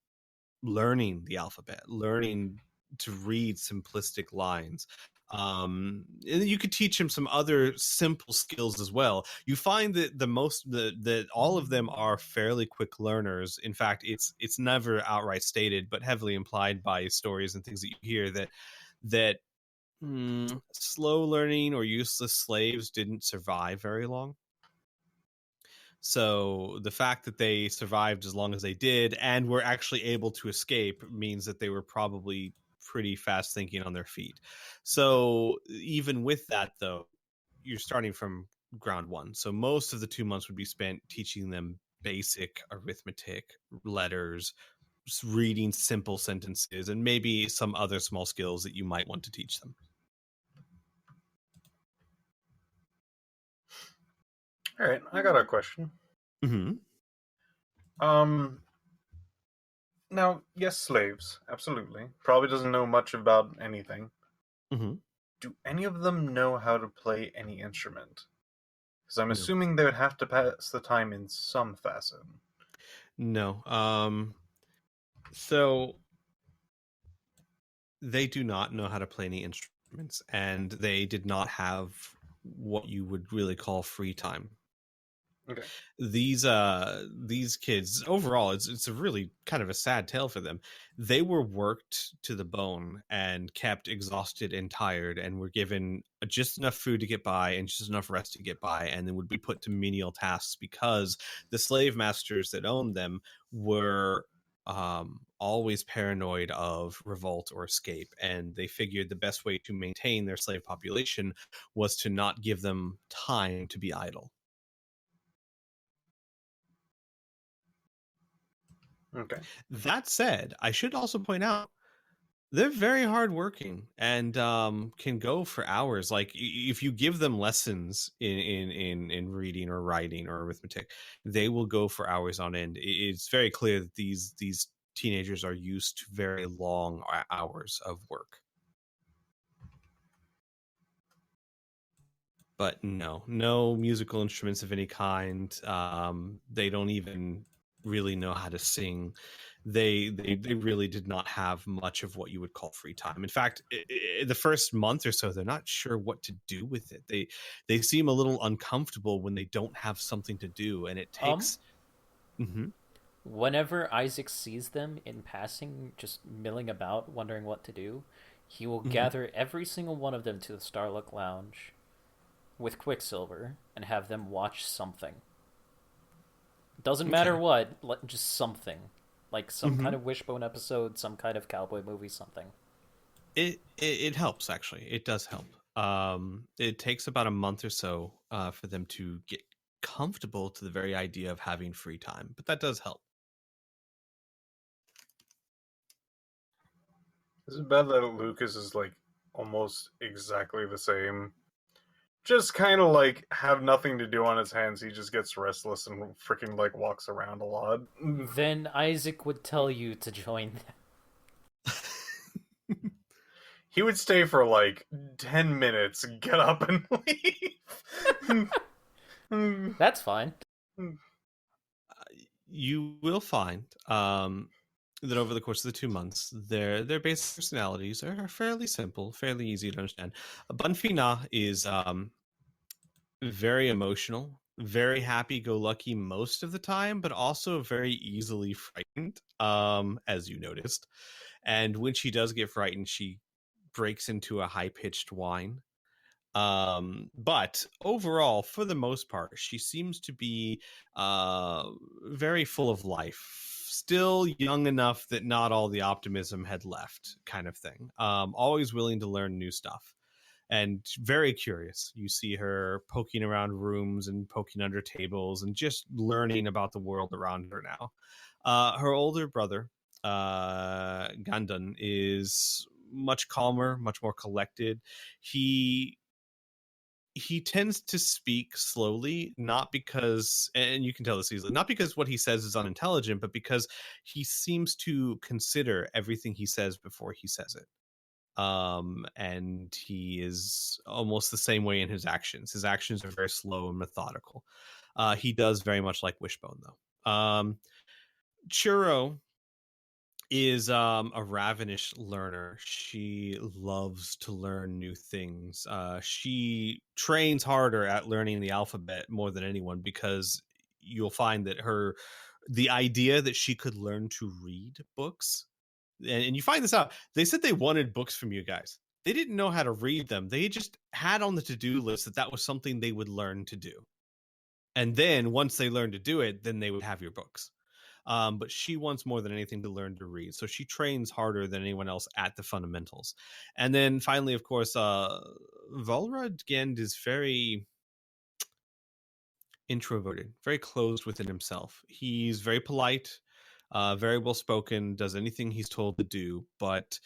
learning the alphabet, learning to read simplistic lines. And you could teach him some other simple skills as well. You find that that all of them are fairly quick learners. In fact, it's never outright stated, but heavily implied by stories and things that you hear that slow learning or useless slaves didn't survive very long. So the fact that they survived as long as they did and were actually able to escape means that they were probably pretty fast thinking on their feet. So even with that, though, you're starting from ground one. So most of the 2 months would be spent teaching them basic arithmetic, letters, reading simple sentences, and maybe some other small skills that you might want to teach them. All right, I got a question. Mm-hmm. Now, yes, slaves, absolutely. Probably doesn't know much about anything. Mm-hmm. Do any of them know how to play any instrument? Because I'm No. assuming they would have to pass the time in some facet. No. So they do not know how to play any instruments, and they did not have what you would really call free time. Okay. These kids, overall, it's a really kind of a sad tale for them. They were worked to the bone and kept exhausted and tired, and were given just enough food to get by and just enough rest to get by, and then would be put to menial tasks because the slave masters that owned them were always paranoid of revolt or escape, and they figured the best way to maintain their slave population was to not give them time to be idle. Okay. That said, I should also point out they're very hardworking and can go for hours. Like if you give them lessons in reading or writing or arithmetic, they will go for hours on end. It's very clear that these teenagers are used to very long hours of work. But no musical instruments of any kind. They don't even really know how to sing. They really did not have much of what you would call free time. In fact, the first month or so, they're not sure what to do with it. They seem a little uncomfortable when they don't have something to do, and it takes. Whenever Isaac sees them in passing, just milling about, wondering what to do, he will gather every single one of them to the Starlock Lounge with Quicksilver and have them watch something. Doesn't matter what, just something. Like some kind of Wishbone episode, some kind of cowboy movie, something. It helps, actually. It does help. It takes about a month or so for them to get comfortable to the very idea of having free time, but that does help. Is it bad that Lucas is like almost exactly the same? Just kind of like have nothing to do on his hands. He just gets restless and freaking like walks around a lot. Then Isaac would tell you to join them. He would stay for like 10 minutes, get up and leave. That's fine. You will find that over the course of the 2 months, their basic personalities are fairly simple, fairly easy to understand. Bunfina is very emotional, very happy-go-lucky most of the time, but also very easily frightened, as you noticed. And when she does get frightened, she breaks into a high-pitched whine. But overall, for the most part, she seems to be very full of life. Still young enough that not all the optimism had left, kind of thing. Always willing to learn new stuff. And very curious. You see her poking around rooms and poking under tables and just learning about the world around her now. Her older brother, Gandun, is much calmer, much more collected. He tends to speak slowly, not because, and you can tell this easily, not because what he says is unintelligent, but because he seems to consider everything he says before he says it. And he is almost the same way in his actions. His actions are very slow and methodical. He does very much like Wishbone, though. Churro is a ravenous learner. She loves to learn new things. She trains harder at learning the alphabet more than anyone, because you'll find that the idea that she could learn to read books, and you find this out, they said they wanted books from you guys. They didn't know how to read them. They just had on the to-do list that was something they would learn to do. And then once they learned to do it, then they would have your books. But she wants more than anything to learn to read, so she trains harder than anyone else at the fundamentals. And then finally, of course, Volrad Gend is very introverted, very closed within himself. He's very polite, very well spoken, does anything he's told to do, but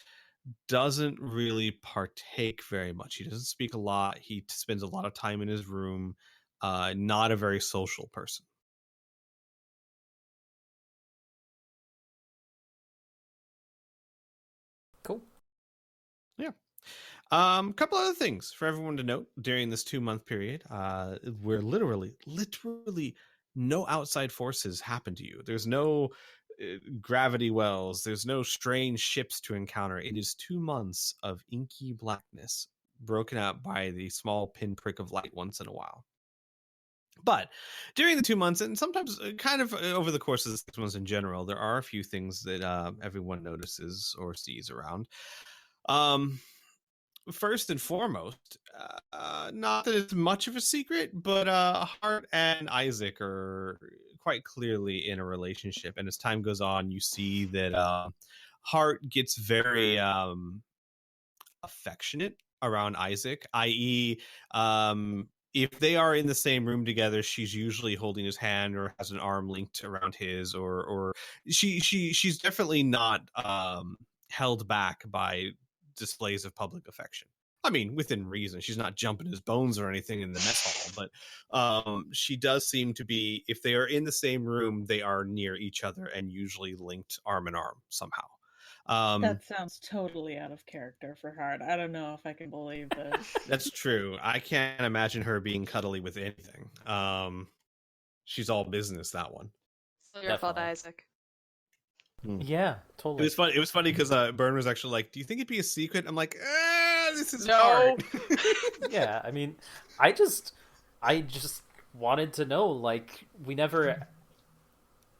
doesn't really partake very much. He doesn't speak a lot. He spends a lot of time in his room. Not a very social person. Cool. Yeah. Couple other things for everyone to note during this 2-month period. Where literally no outside forces happen to you. There's no gravity wells. There's no strange ships to encounter. It is 2 months of inky blackness, broken out by the small pinprick of light once in a while. But during the 2 months, and sometimes kind of over the course of the 6 months in general, there are a few things that everyone notices or sees around. First and foremost, not that it's much of a secret, but Hart and Isaac are quite clearly in a relationship. And as time goes on, you see that Hart gets very affectionate around Isaac, i.e., if they are in the same room together, she's usually holding his hand or has an arm linked around his, or she's definitely not held back by displays of public affection. I mean, within reason. She's not jumping his bones or anything in the mess hall, but she does seem to be, if they are in the same room, they are near each other and usually linked arm in arm somehow. That sounds totally out of character for Hart. I don't know if I can believe this. That's true. I can't imagine her being cuddly with anything. She's all business, that one. So your fault, Isaac. Yeah, totally. It was funny because Byrne was actually like, "Do you think it'd be a secret?" I'm like, "This is No." hard." Yeah, I mean, I just wanted to know. Like,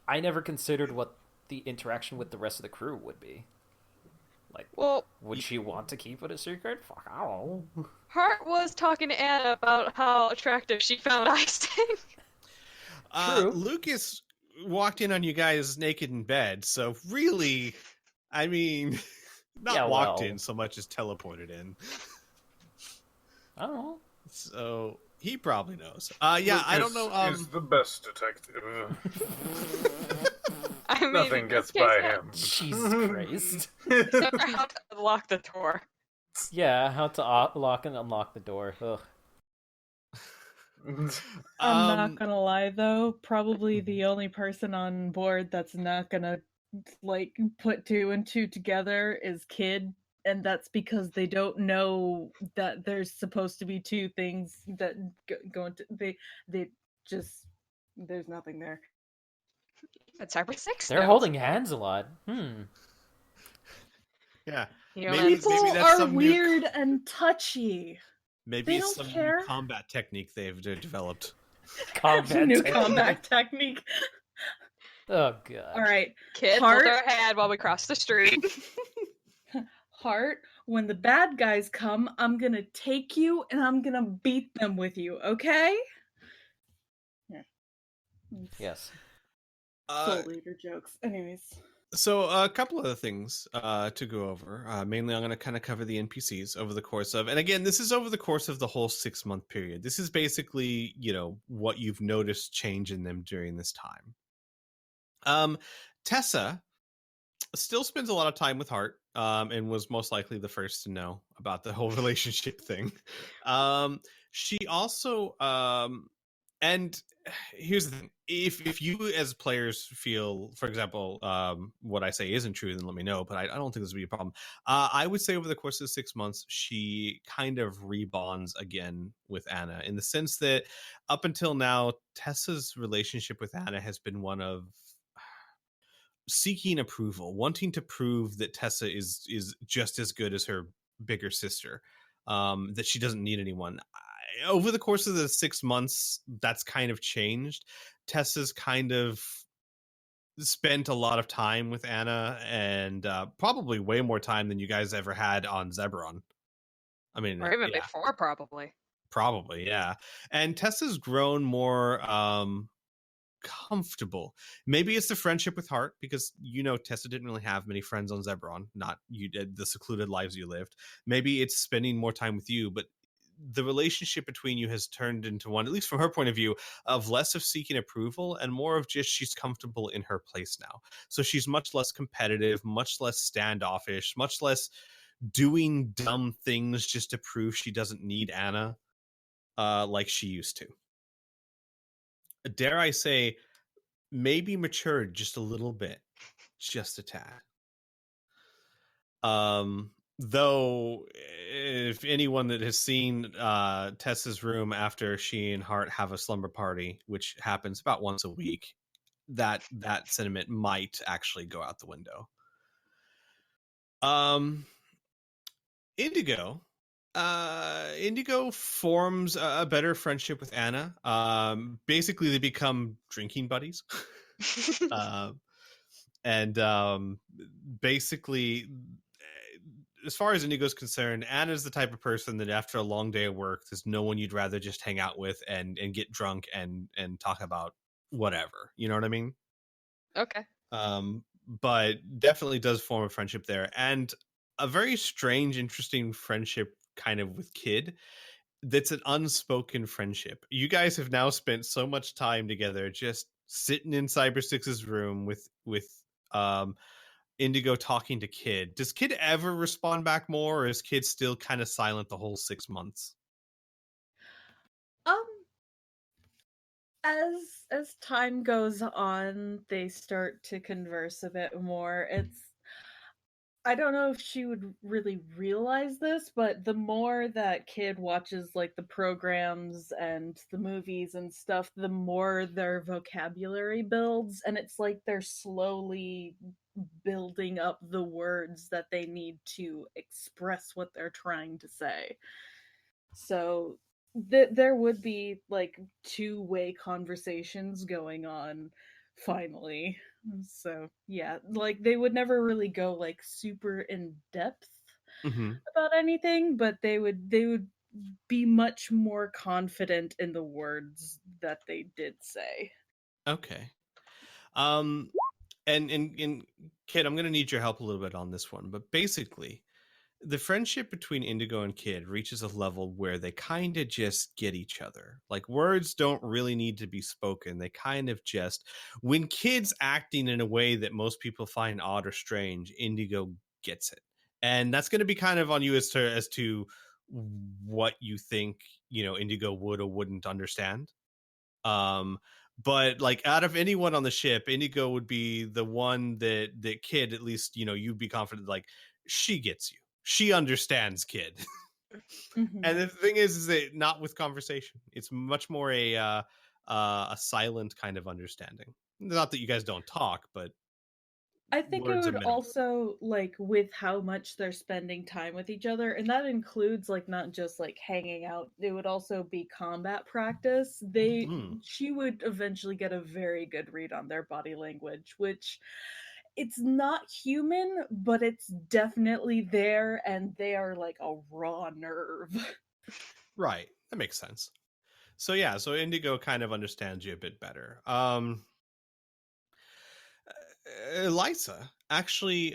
I never considered what the interaction with the rest of the crew would be. Like, Well, would she want to keep it a secret? Fuck, I don't know. Hart was talking to Anna about how attractive she found Isaac. Lucas walked in on you guys naked in bed. So really, I mean, not Yeah, walked well. in so much as teleported in. I don't know. So he probably knows. Yeah, I don't know. is the best detective. I mean, Nothing in gets this case, by yeah. him. Jesus Christ. Except for how to unlock the door. Yeah, how to lock and unlock the door. Ugh. I'm not gonna lie though, probably the only person on board that's not gonna like put two and two together is Kid, and that's because they don't know that there's supposed to be two things that go into they just there's nothing there. It's Cyber 6 They're notes. holding hands a lot. Yeah, You know, maybe People maybe that's are some weird and touchy. Maybe They it's don't some care. new combat technique they've developed. Combat New technique. combat technique. Oh god. All right, Kid, Heart. hold our hand while we cross the street. Heart, when the bad guys come, I'm gonna take you and I'm gonna beat them with you, okay? Yeah. Yes. Soul Reader jokes. Anyways. So a couple other things to go over. Mainly, I'm going to kind of cover the NPCs over the course of, and again, this is over the course of the whole 6-month period. This is basically, what you've noticed change in them during this time. Tessa still spends a lot of time with Hart, and was most likely the first to know about the whole relationship thing. She also, and here's the thing: if you as players feel, for example, what I say isn't true, then let me know. But I don't think this would be a problem. I would say over the course of 6 months, she kind of rebonds again with Anna, in the sense that up until now, Tessa's relationship with Anna has been one of seeking approval, wanting to prove that Tessa is just as good as her bigger sister, that she doesn't need anyone. Over the course of the 6 months, that's kind of changed. Tessa's kind of spent a lot of time with Anna, and probably way more time than you guys ever had on Zebron. I mean, Or even yeah, before, probably. probably, yeah. And Tessa's grown more comfortable. Maybe it's the friendship with Hart, because Tessa didn't really have many friends on Zebron, not you did the secluded lives you lived. Maybe it's spending more time with you, but the relationship between you has turned into one, at least from her point of view, of less of seeking approval and more of just she's comfortable in her place now. So she's much less competitive, much less standoffish, much less doing dumb things just to prove she doesn't need Anna, like she used to. Dare I say, maybe matured just a little bit, just a tad. Though if anyone that has seen Tessa's room after she and Hart have a slumber party, which happens about once a week, that sentiment might actually go out the window. Indigo forms a better friendship with Anna. Basically they become drinking buddies. And basically, as far as Indigo's concerned, Anna's the type of person that after a long day of work, there's no one you'd rather just hang out with and get drunk and talk about whatever. You know what I mean? Okay. But definitely does form a friendship there, and a very strange, interesting friendship kind of with Kid. That's an unspoken friendship. You guys have now spent so much time together, just sitting in Cyber Six's room with Indigo talking to Kid. Does Kid ever respond back more, or is Kid still kind of silent the whole 6 months? As time goes on, they start to converse a bit more. I don't know if she would really realize this, but the more that Kid watches like the programs and the movies and stuff, the more their vocabulary builds, and it's like they're slowly building up the words that they need to express what they're trying to say. So there would be like two-way conversations going on finally. So yeah, like they would never really go like super in depth about anything, but they would be much more confident in the words that they did say. Okay. Um, and Kid, I'm going to need your help a little bit on this one, but basically, the friendship between Indigo and Kid reaches a level where they kind of just get each other. Like words don't really need to be spoken. They kind of just, when Kid's acting in a way that most people find odd or strange, Indigo gets it. And that's going to be kind of on you as to what you think, Indigo would or wouldn't understand. But like out of anyone on the ship, Indigo would be the one that Kid, at least, you'd be confident like she gets you. She understands Kid. Mhm. And the thing is that not with conversation. It's much more a silent kind of understanding. Not that you guys don't talk, but I think it words are would minimal. also, like, with how much they're spending time with each other, and that includes, like, not just, like, hanging out, it would also be combat practice. She would eventually get a very good read on their body language, which it's not human, but it's definitely there, and they are like a raw nerve. Right. That makes sense. So yeah, so Indigo kind of understands you a bit better. Eliza actually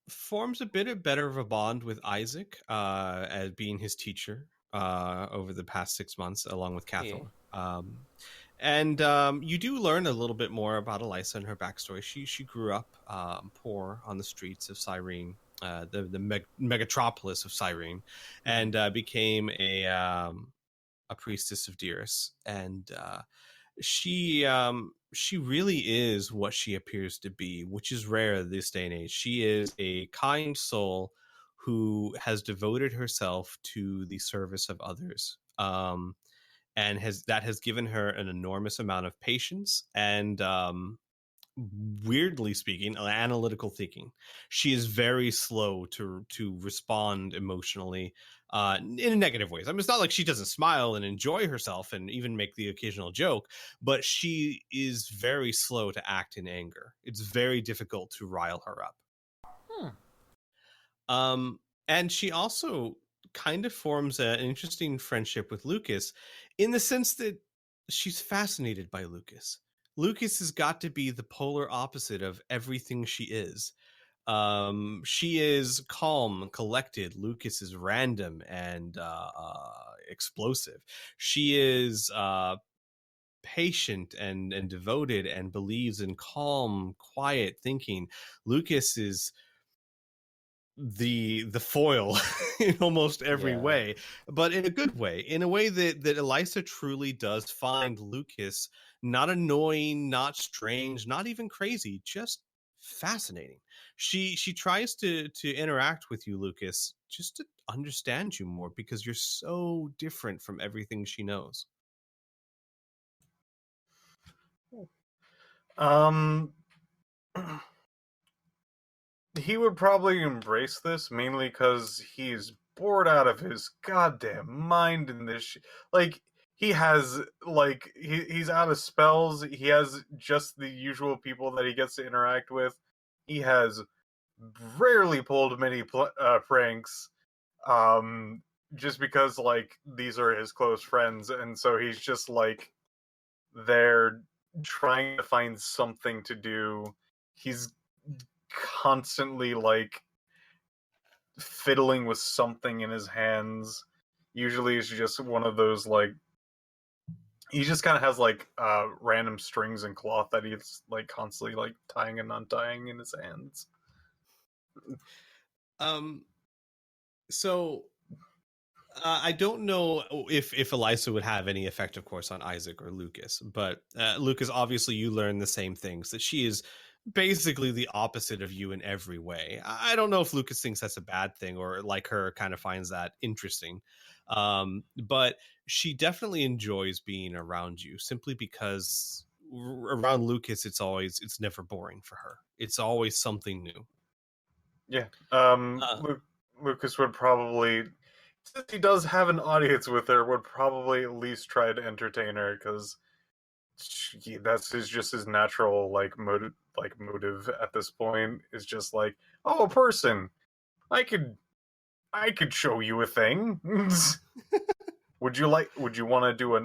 forms a bit better of a bond with Isaac as being his teacher over the past 6 months, along with Cathal. Yeah. And you do learn a little bit more about Eliza and her backstory. She grew up poor on the streets of Cyrene, the megatropolis of Cyrene, and became a priestess of Dearest. And she really is what she appears to be, which is rare this day and age. She is a kind soul who has devoted herself to the service of others, and has given her an enormous amount of patience and weirdly speaking, analytical thinking. She is very slow to respond emotionally in negative ways. I mean, it's not like she doesn't smile and enjoy herself and even make the occasional joke, but she is very slow to act in anger. It's very difficult to rile her up. And she also kind of forms an interesting friendship with Lucas in the sense that she's fascinated by Lucas. Lucas has got to be the polar opposite of everything she is. She is calm, collected. Lucas is random and explosive. She is patient and devoted and believes in calm, quiet thinking. Lucas is the foil in almost every way, but in a good way, in a way that Eliza truly does find Lucas not annoying, not strange, not even crazy, just fascinating. She tries to interact with you, Lucas, just to understand you more because you're so different from everything she knows. He would probably embrace this mainly because he's bored out of his goddamn mind in this. Like he has, he's out of spells. He has just the usual people that he gets to interact with. He has rarely pulled many pranks, just because these are his close friends, and so he's just they're trying to find something to do. He's constantly fiddling with something in his hands. Usually it's just one of those he just kind of has random strings and cloth that he's constantly tying and untying in his hands. So I don't know if Eliza would have any effect, of course, on Isaac or Lucas, but Lucas, obviously you learn the same things, that she is basically the opposite of you in every way. I don't know if Lucas thinks that's a bad thing or like her kind of finds that interesting. But she definitely enjoys being around you simply because around Lucas, it's never boring for her. It's always something new. Yeah. Lucas would probably, since he does have an audience with her, would probably at least try to entertain her because that's just his natural motive at this point is just oh, a person, I could show you a thing. Would you want to do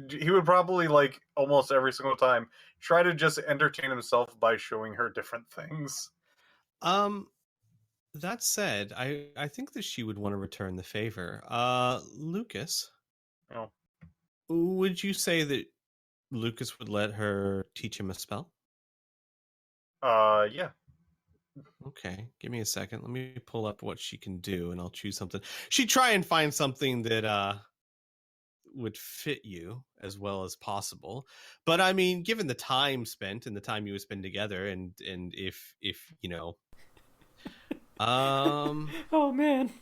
he would probably, like, almost every single time try to just entertain himself by showing her different things. That said, I think that she would want to return the favor. Lucas, Oh. would you say that Lucas would let her teach him a spell? Yeah. Okay, give me a second. Let me pull up what she can do, and I'll choose something. She'd try and find something that would fit you as well as possible. But I mean, given the time spent and the time you would spend together, and if you know, Oh man.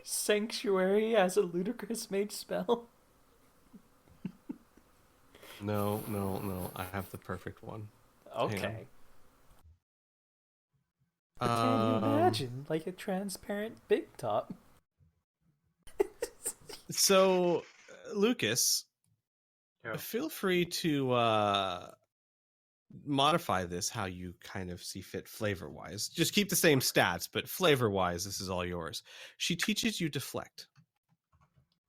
Sanctuary as a ludicrous mage spell. no, I have the perfect one. Okay. But can you imagine, like, a transparent big top? So, Lucas, Yeah. feel free to modify this how you kind of see fit flavor wise. Just keep the same stats, but flavor wise, this is all yours. She teaches you deflect.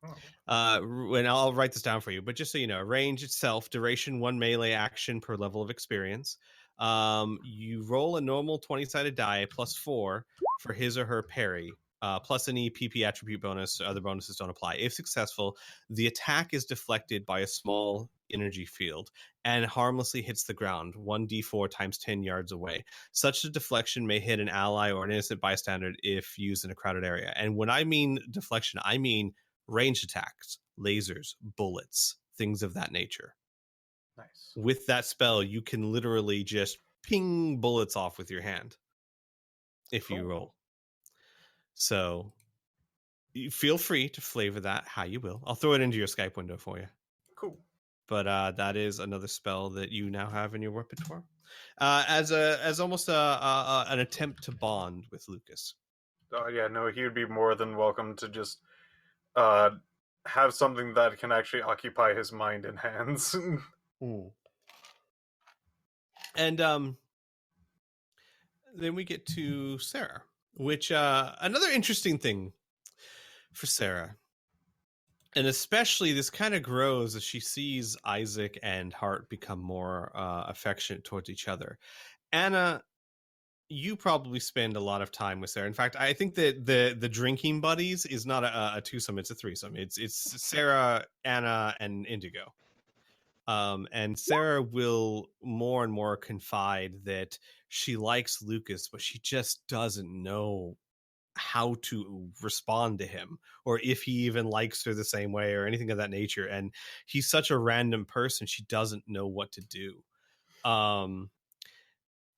And I'll write this down for you, but just so you know, range itself, duration 1 melee action per level of experience. You roll a normal 20-sided die +4 for his or her parry, plus any PP attribute bonus. Other bonuses don't apply. If successful, the attack is deflected by a small energy field and harmlessly hits the ground 1d4 times 10 yards away. Such a deflection may hit an ally or an innocent bystander if used in a crowded area. And when I mean deflection, I mean ranged attacks, lasers, bullets, things of that nature. Nice. With that spell, you can literally just ping bullets off with your hand if you roll. So feel free to flavor that how you will. I'll throw it into your Skype window for you. Cool. But that is another spell that you now have in your repertoire, as almost an attempt to bond with Lucas. Yeah, no, he would be more than welcome to just have something that can actually occupy his mind and hands. And then we get to Sarah, which another interesting thing for Sarah, and especially this kind of grows as she sees Isaac and Hart become more affectionate towards each other. Anna, you probably spend a lot of time with Sarah. In fact, I think that the drinking buddies is not a twosome; it's a threesome. It's Sarah, Anna, and Indigo. And Sarah will more and more confide that she likes Lucas, but she just doesn't know how to respond to him, or if he even likes her the same way, or anything of that nature. And he's such a random person; she doesn't know what to do.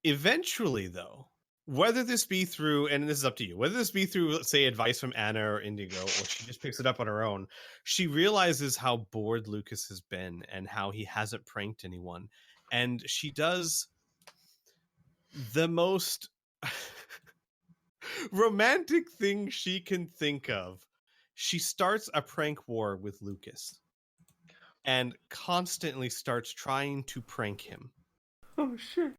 Eventually, though, whether this be through, and this is up to you, whether this be through, let's say, advice from Anna or Indigo, or she just picks it up on her own, she realizes how bored Lucas has been and how he hasn't pranked anyone. And she does the most romantic thing she can think of. She starts a prank war with Lucas and constantly starts trying to prank him. Oh, shit.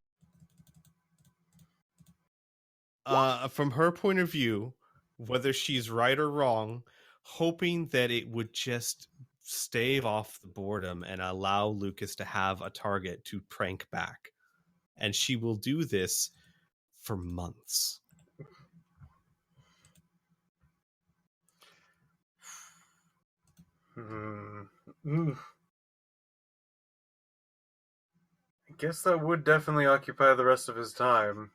From her point of view, whether she's right or wrong, hoping that it would just stave off the boredom and allow Lucas to have a target to prank back. And she will do this for months. I guess that would definitely occupy the rest of his time.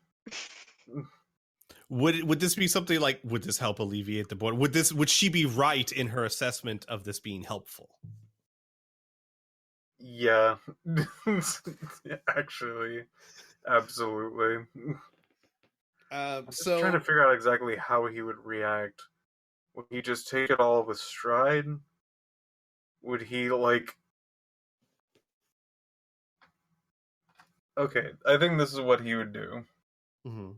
Would this be something like, would this help alleviate the boredom? Would she be right in her assessment of this being helpful? Yeah. Actually, absolutely. I'm just trying to figure out exactly how he would react. Would he just take it all with stride? Would he, like... Okay, I think this is what he would do. Mm-hmm.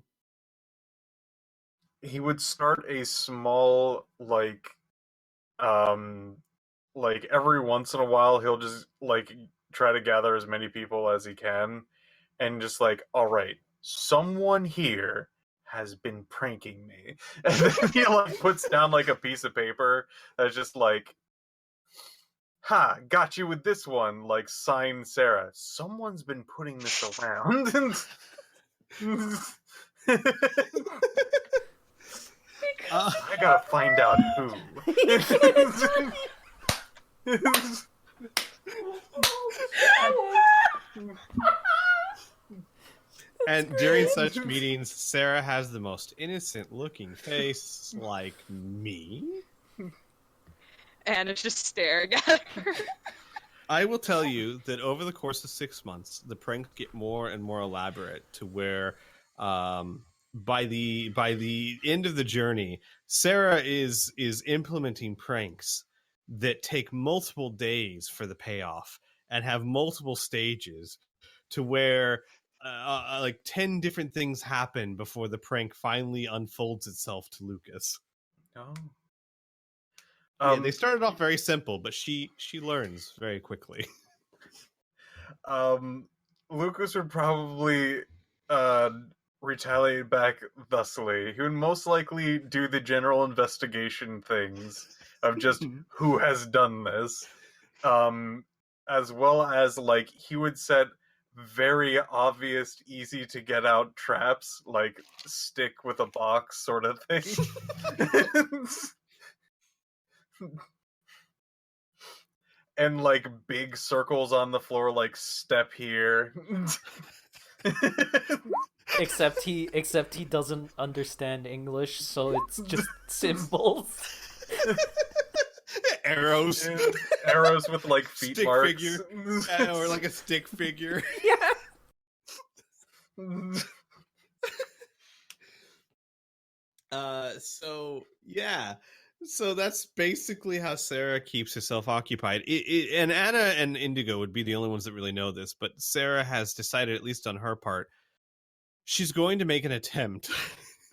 He would start a small, like every once in a while he'll just, like, try to gather as many people as he can, and just like, alright, someone here has been pranking me. And then he like puts down like a piece of paper that's just like, ha, got you with this one, like sign Sarah. Someone's been putting this around. I gotta find out who. And during such meetings, Sarah has the most innocent-looking face, like me. Anna's just staring at her. I will tell you that over the course of 6 months, the pranks get more and more elaborate to where, by the end of the journey, Sarah is implementing pranks that take multiple days for the payoff and have multiple stages, to where like 10 different things happen before the prank finally unfolds itself to Lucas. Oh. Yeah, they started off very simple, but she learns very quickly. Lucas would probably retaliate back thusly. He would most likely do the general investigation things of just who has done this. As well as, like, he would set very obvious, easy to get out traps, like stick with a box sort of thing. And like big circles on the floor, like step here. Except he doesn't understand English, so it's just symbols. Arrows. Arrows with like feet stick marks. figure. Or like a stick figure. Yeah. So yeah. So that's basically how Sarah keeps herself occupied. And Anna and Indigo would be the only ones that really know this, but Sarah has decided, at least on her part, she's going to make an attempt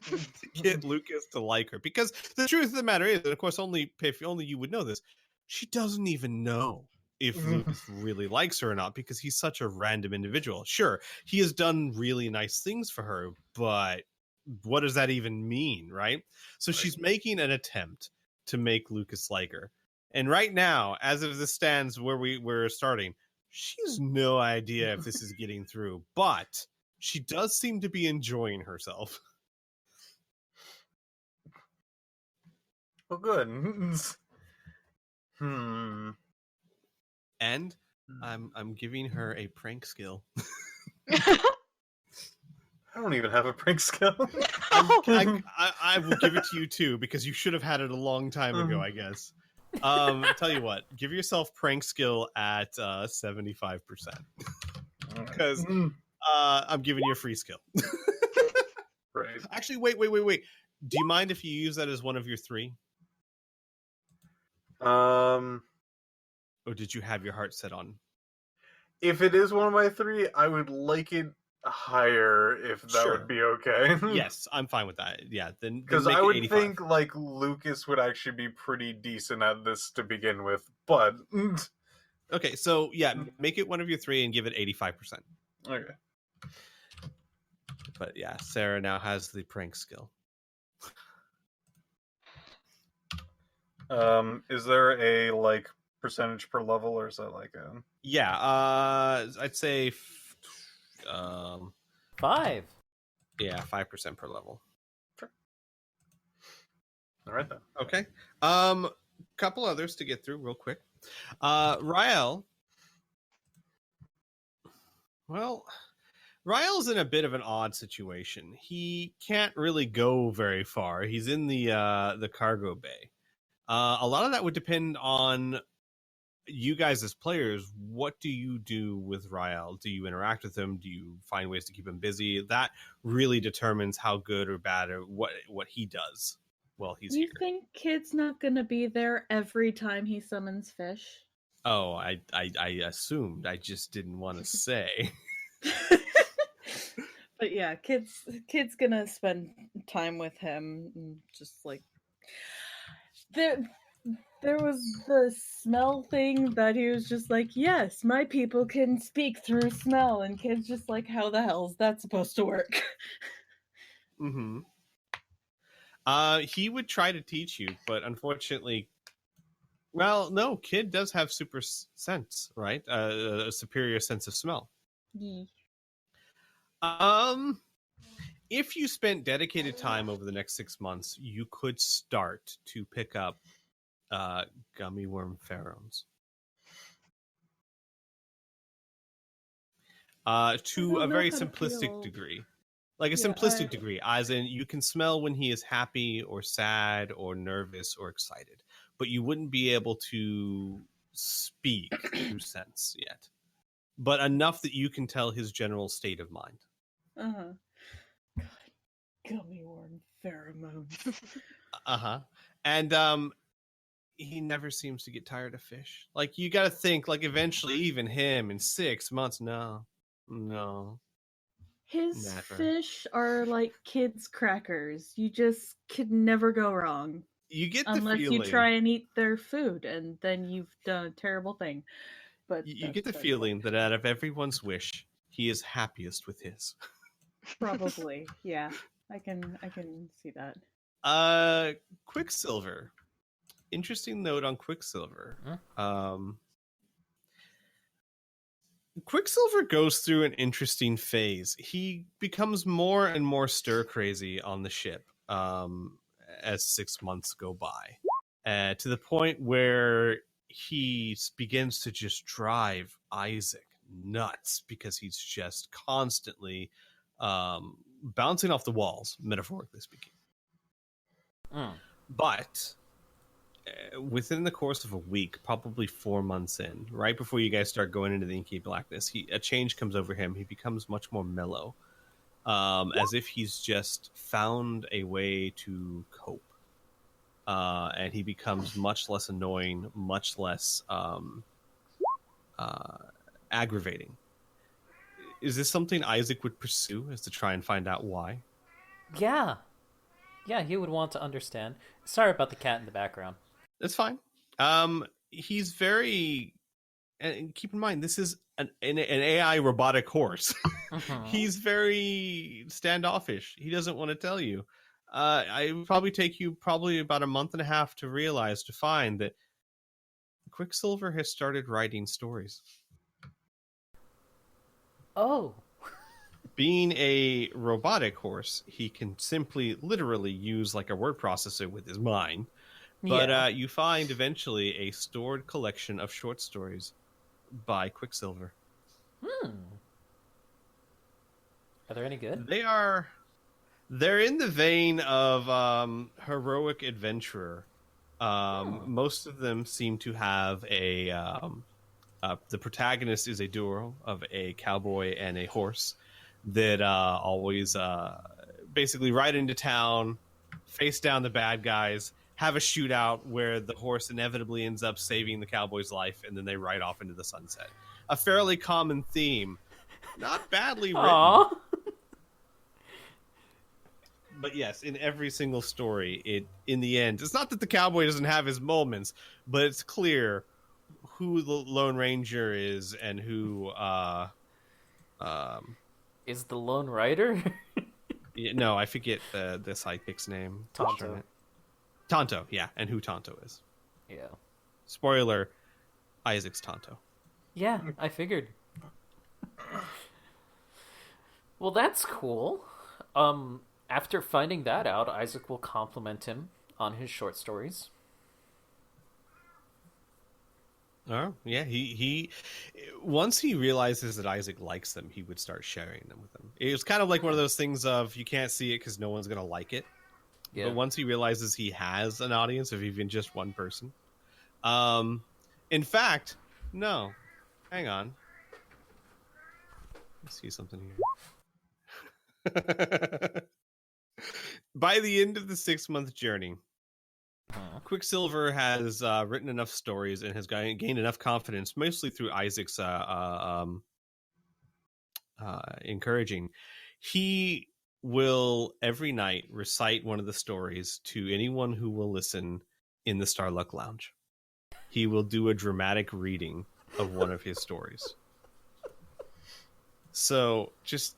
to get Lucas to like her. Because the truth of the matter is, and of course, if only you would know this, she doesn't even know if Lucas really likes her or not, because he's such a random individual. Sure, he has done really nice things for her, but what does that even mean, right? So she's making an attempt to make Lucas like her. And right now, as of this stands where we're starting, she has no idea if this is getting through, but she does seem to be enjoying herself. Well, good. And I'm giving her a prank skill. I don't even have a prank skill. I will give it to you too, because you should have had it a long time ago, I guess. Tell you what, give yourself prank skill at 75%, because I'm giving you a free skill. Right. Actually, wait. Do you mind if you use that as one of your 3? Or did you have your heart set on? If it is one of my 3, I would like it higher, if that would be okay. Yes, I'm fine with that. Yeah, then because I would think like Lucas would actually be pretty decent at this to begin with, but okay, so yeah, make it one of your 3 and give it 85%. Okay. But yeah, Sarah now has the prank skill. Is there a like percentage per level, or is that like a? Yeah, I'd say 5. Yeah, 5% per level. Sure. All right then. Okay. Couple others to get through real quick. Rael. Well, Rael's in a bit of an odd situation. He can't really go very far. He's in the cargo bay. A lot of that would depend on you guys as players. What do you do with Rael? Do you interact with him? Do you find ways to keep him busy? That really determines how good or bad or what he does while he's here. You think Kid's not gonna be there every time he summons fish? Oh, I assumed. I just didn't want to say. But yeah, Kid's gonna spend time with him, and just like there was the smell thing that he was just like, yes, my people can speak through smell, and Kid's just like, how the hell is that supposed to work? Mm-hmm. He would try to teach you, but unfortunately, well, no, Kid does have super sense, right? A superior sense of smell. Yee. If you spent dedicated time over the next 6 months, you could start to pick up gummy worm pheromones. To a very simplistic degree. Like a simplistic degree, as in you can smell when he is happy or sad or nervous or excited, but you wouldn't be able to speak through sense yet. But enough that you can tell his general state of mind. Uh-huh. God, gummy worm pheromones. Uh-huh. And he never seems to get tired of fish. Like, you gotta think, like, eventually even him in 6 months, no. His Never. fish are like kids' crackers. You just could never go wrong. You get the Unless feeling, you try and eat their food, and then you've done a terrible thing. But you get the feeling that out of everyone's wish, he is happiest with his. Probably, yeah. I can see that. Quicksilver. Interesting note on Quicksilver. Quicksilver goes through an interesting phase. He becomes more and more stir crazy on the ship as 6 months go by, to the point where he begins to just drive Isaac nuts because he's just constantly bouncing off the walls, metaphorically speaking. But within the course of a week, probably 4 months in, right before you guys start going into the inky blackness, a change comes over him. He becomes much more mellow, as if he's just found a way to cope, and he becomes much less annoying, much less aggravating. Is this something Isaac would pursue, is to try and find out why? Yeah, he would want to understand. Sorry about the cat in the background. That's fine. He's very, and keep in mind, this is an AI robotic horse. He's very standoffish. He doesn't want to tell you. It would probably take you about a month and a half to find that Quicksilver has started writing stories. Oh. Being a robotic horse, he can simply, literally use like a word processor with his mind. But you find eventually a stored collection of short stories by Quicksilver. Are there any good? They're in the vein of heroic adventurer. Most of them seem to have the protagonist is a duo of a cowboy and a horse that always basically ride into town, face down the bad guys, have a shootout where the horse inevitably ends up saving the cowboy's life, and then they ride off into the sunset. A fairly common theme. Not badly written. Aww. But yes, in every single story, in the end, it's not that the cowboy doesn't have his moments, but it's clear who the Lone Ranger is and who is the Lone Rider? No, I forget the sidekick's name. Tonto, yeah, and who Tonto is. Yeah. Spoiler, Isaac's Tonto. Yeah, I figured. Well, that's cool. After finding that out, Isaac will compliment him on his short stories. Oh, yeah, he once he realizes that Isaac likes them, he would start sharing them with him. It was kind of like one of those things of you can't see it because no one's going to like it. Yeah. But once he realizes he has an audience of even just one person. In fact, no. Hang on. Let's see something here. By the end of the 6-month journey, Quicksilver has written enough stories and has gained enough confidence, mostly through Isaac's encouraging. He will every night recite one of the stories to anyone who will listen in the Starluck Lounge. He will do a dramatic reading of one of his stories. So just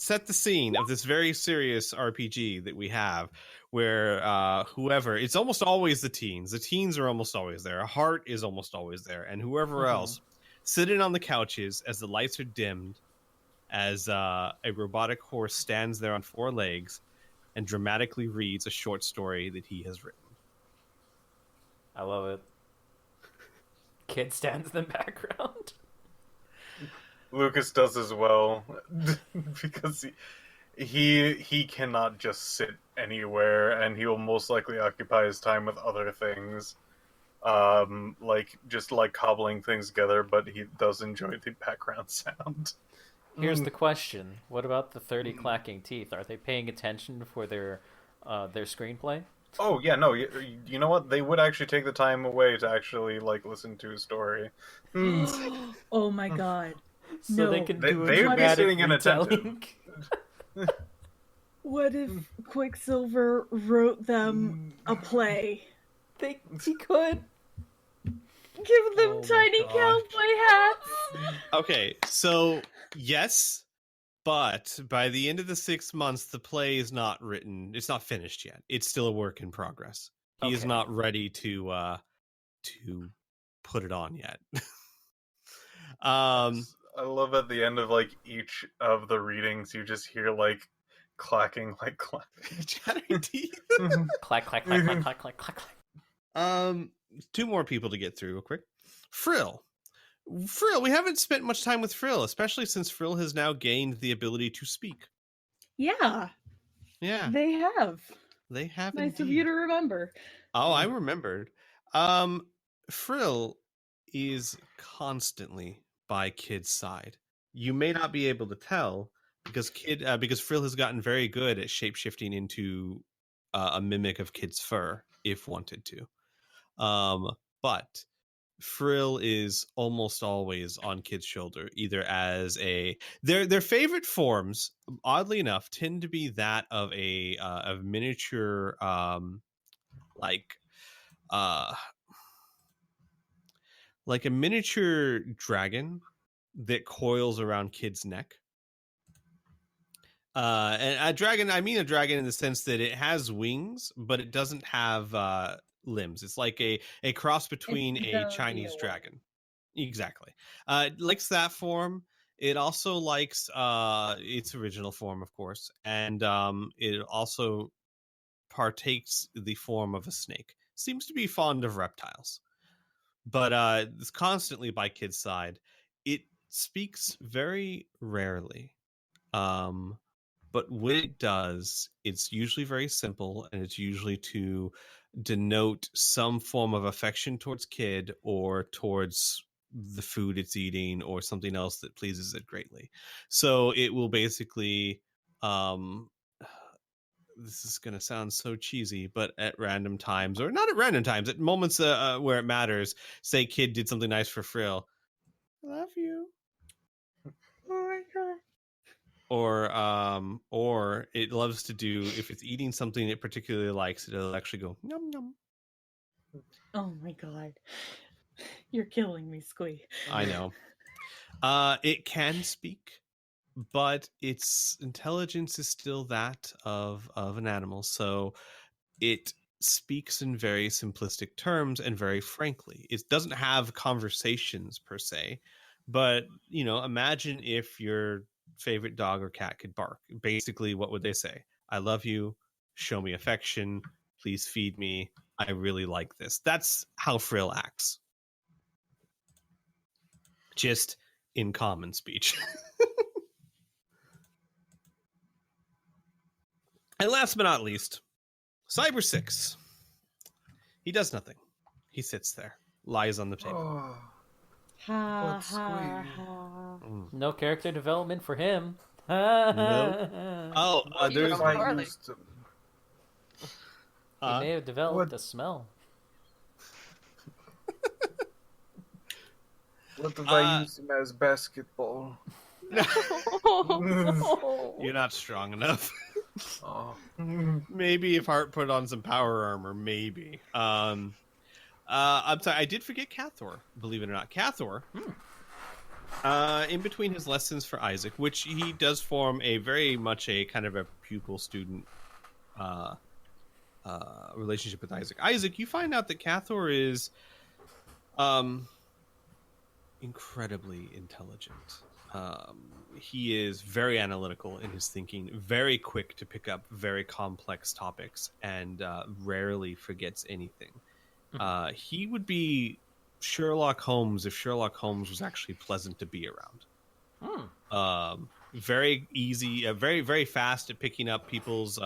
set the scene of this very serious RPG that we have, where whoever, it's almost always the teens. The teens are almost always there. Heart is almost always there, and whoever else sitting on the couches as the lights are dimmed, as a robotic horse stands there on 4 legs and dramatically reads a short story that he has written. I love it. Kid stands in the background. Lucas does as well because he cannot just sit anywhere, and he will most likely occupy his time with other things, like cobbling things together. But he does enjoy the background sound. Here's the question: what about the 30 clacking teeth? Are they paying attention for their screenplay? Oh yeah, no, you know what? They would actually take the time away to actually listen to his story. Oh my god. So No. they can They- do a they would be dramatic sitting inattentive. retelling. What if Quicksilver wrote them a play? He could. Give them Oh my tiny gosh. cowboy hats. Okay, so yes, but by the end of the 6 months, the play is not written. It's not finished yet. It's still a work in progress. He is Okay. not ready to put it on yet. I love at the end of each of the readings, you just hear clacking, chattering teeth. Clack, clack, clack, clack, clack, clack, clack, clack. 2 more people to get through real quick. Frill, we haven't spent much time with Frill, especially since Frill has now gained the ability to speak. Yeah, Yeah, they have. they have. Nice of indeed. you to remember. Oh, I remembered. Frill is constantly by Kid's side. You may not be able to tell because Frill has gotten very good at shapeshifting into a mimic of Kid's fur if wanted to. But Frill is almost always on Kid's shoulder, either as their favorite forms, oddly enough, tend to be that of a miniature like a miniature dragon that coils around Kid's neck. And a dragon, I mean a dragon in the sense that it has wings, but it doesn't have limbs. It's like a cross between It's a the Chinese real dragon. Exactly. It likes that form. It also likes its original form, of course, and it also partakes the form of a snake. Seems to be fond of reptiles, but it's constantly by Kid's side. It speaks very rarely. But when it does, it's usually very simple, and it's usually to denote some form of affection towards Kid or towards the food it's eating or something else that pleases it greatly. So it will basically, this is going to sound so cheesy, but at random times, or not at random times, at moments where it matters, say Kid did something nice for Frill. I love you. Oh my god. Or it loves to do, if it's eating something it particularly likes, it'll actually go yum yum. Oh my god. You're killing me, Squee. I know. It can speak, but its intelligence is still that of an animal, so it speaks in very simplistic terms and very frankly. It doesn't have conversations per se, but imagine if your favorite dog or cat could bark. Basically, what would they say? I love you, show me affection, please feed me, I really like this. That's how Frill acts, just in common speech. And last but not least, Cyber 6. He does nothing. He sits there, lies on the table. Ha That's ha sweet. ha. No character development for him. Oh, Well, there's If I Barley. He may have developed what- a smell. What if I use him as basketball? You're not strong enough. Oh. Maybe if Hart put on some power armor, maybe. I'm sorry, I did forget Cathor, believe it or not. Cathor In between his lessons for Isaac, which he does form a very much a kind of a pupil-student relationship with Isaac. Isaac, you find out that Cathor is incredibly intelligent. He is very analytical in his thinking, very quick to pick up very complex topics, and rarely forgets anything. He would be Sherlock Holmes if Sherlock Holmes was actually pleasant to be around. Very easy, very, very fast at picking up people's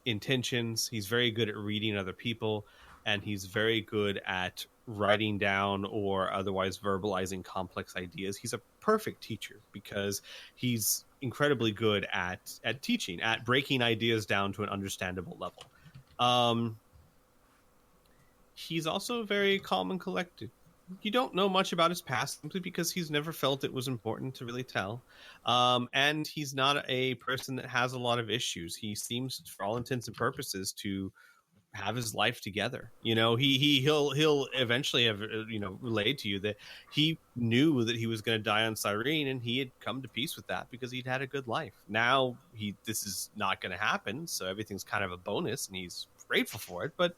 intentions. He's very good at reading other people, and he's very good at writing down or otherwise verbalizing complex ideas. He's a perfect teacher because he's incredibly good at teaching, at breaking ideas down to an understandable level. He's also very calm and collected. You don't know much about his past simply because he's never felt it was important to really tell. And he's not a person that has a lot of issues. He seems, for all intents and purposes, to have his life together. He'll eventually have relayed to you that he knew that he was going to die on Cyrene, and he had come to peace with that because he'd had a good life. Now this is not going to happen, so everything's kind of a bonus, and he's grateful for it. But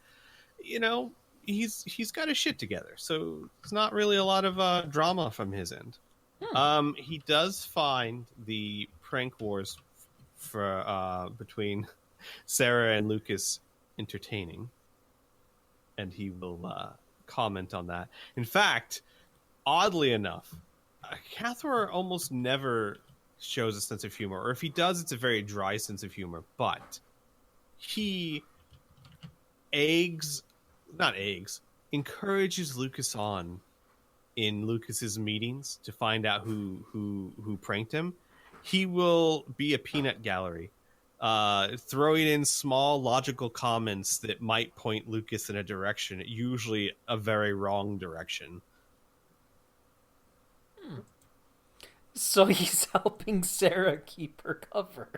he's got his shit together, so it's not really a lot of drama from his end. He does find the prank wars for between Sarah and Lucas entertaining, and he will comment on that. In fact, oddly enough, Cathor almost never shows a sense of humor, or if he does, it's a very dry sense of humor. But he encourages Lucas on in Lucas's meetings to find out who pranked him. He will be a peanut gallery, throwing in small logical comments that might point Lucas in a direction, usually a very wrong direction. So he's helping Sarah keep her cover.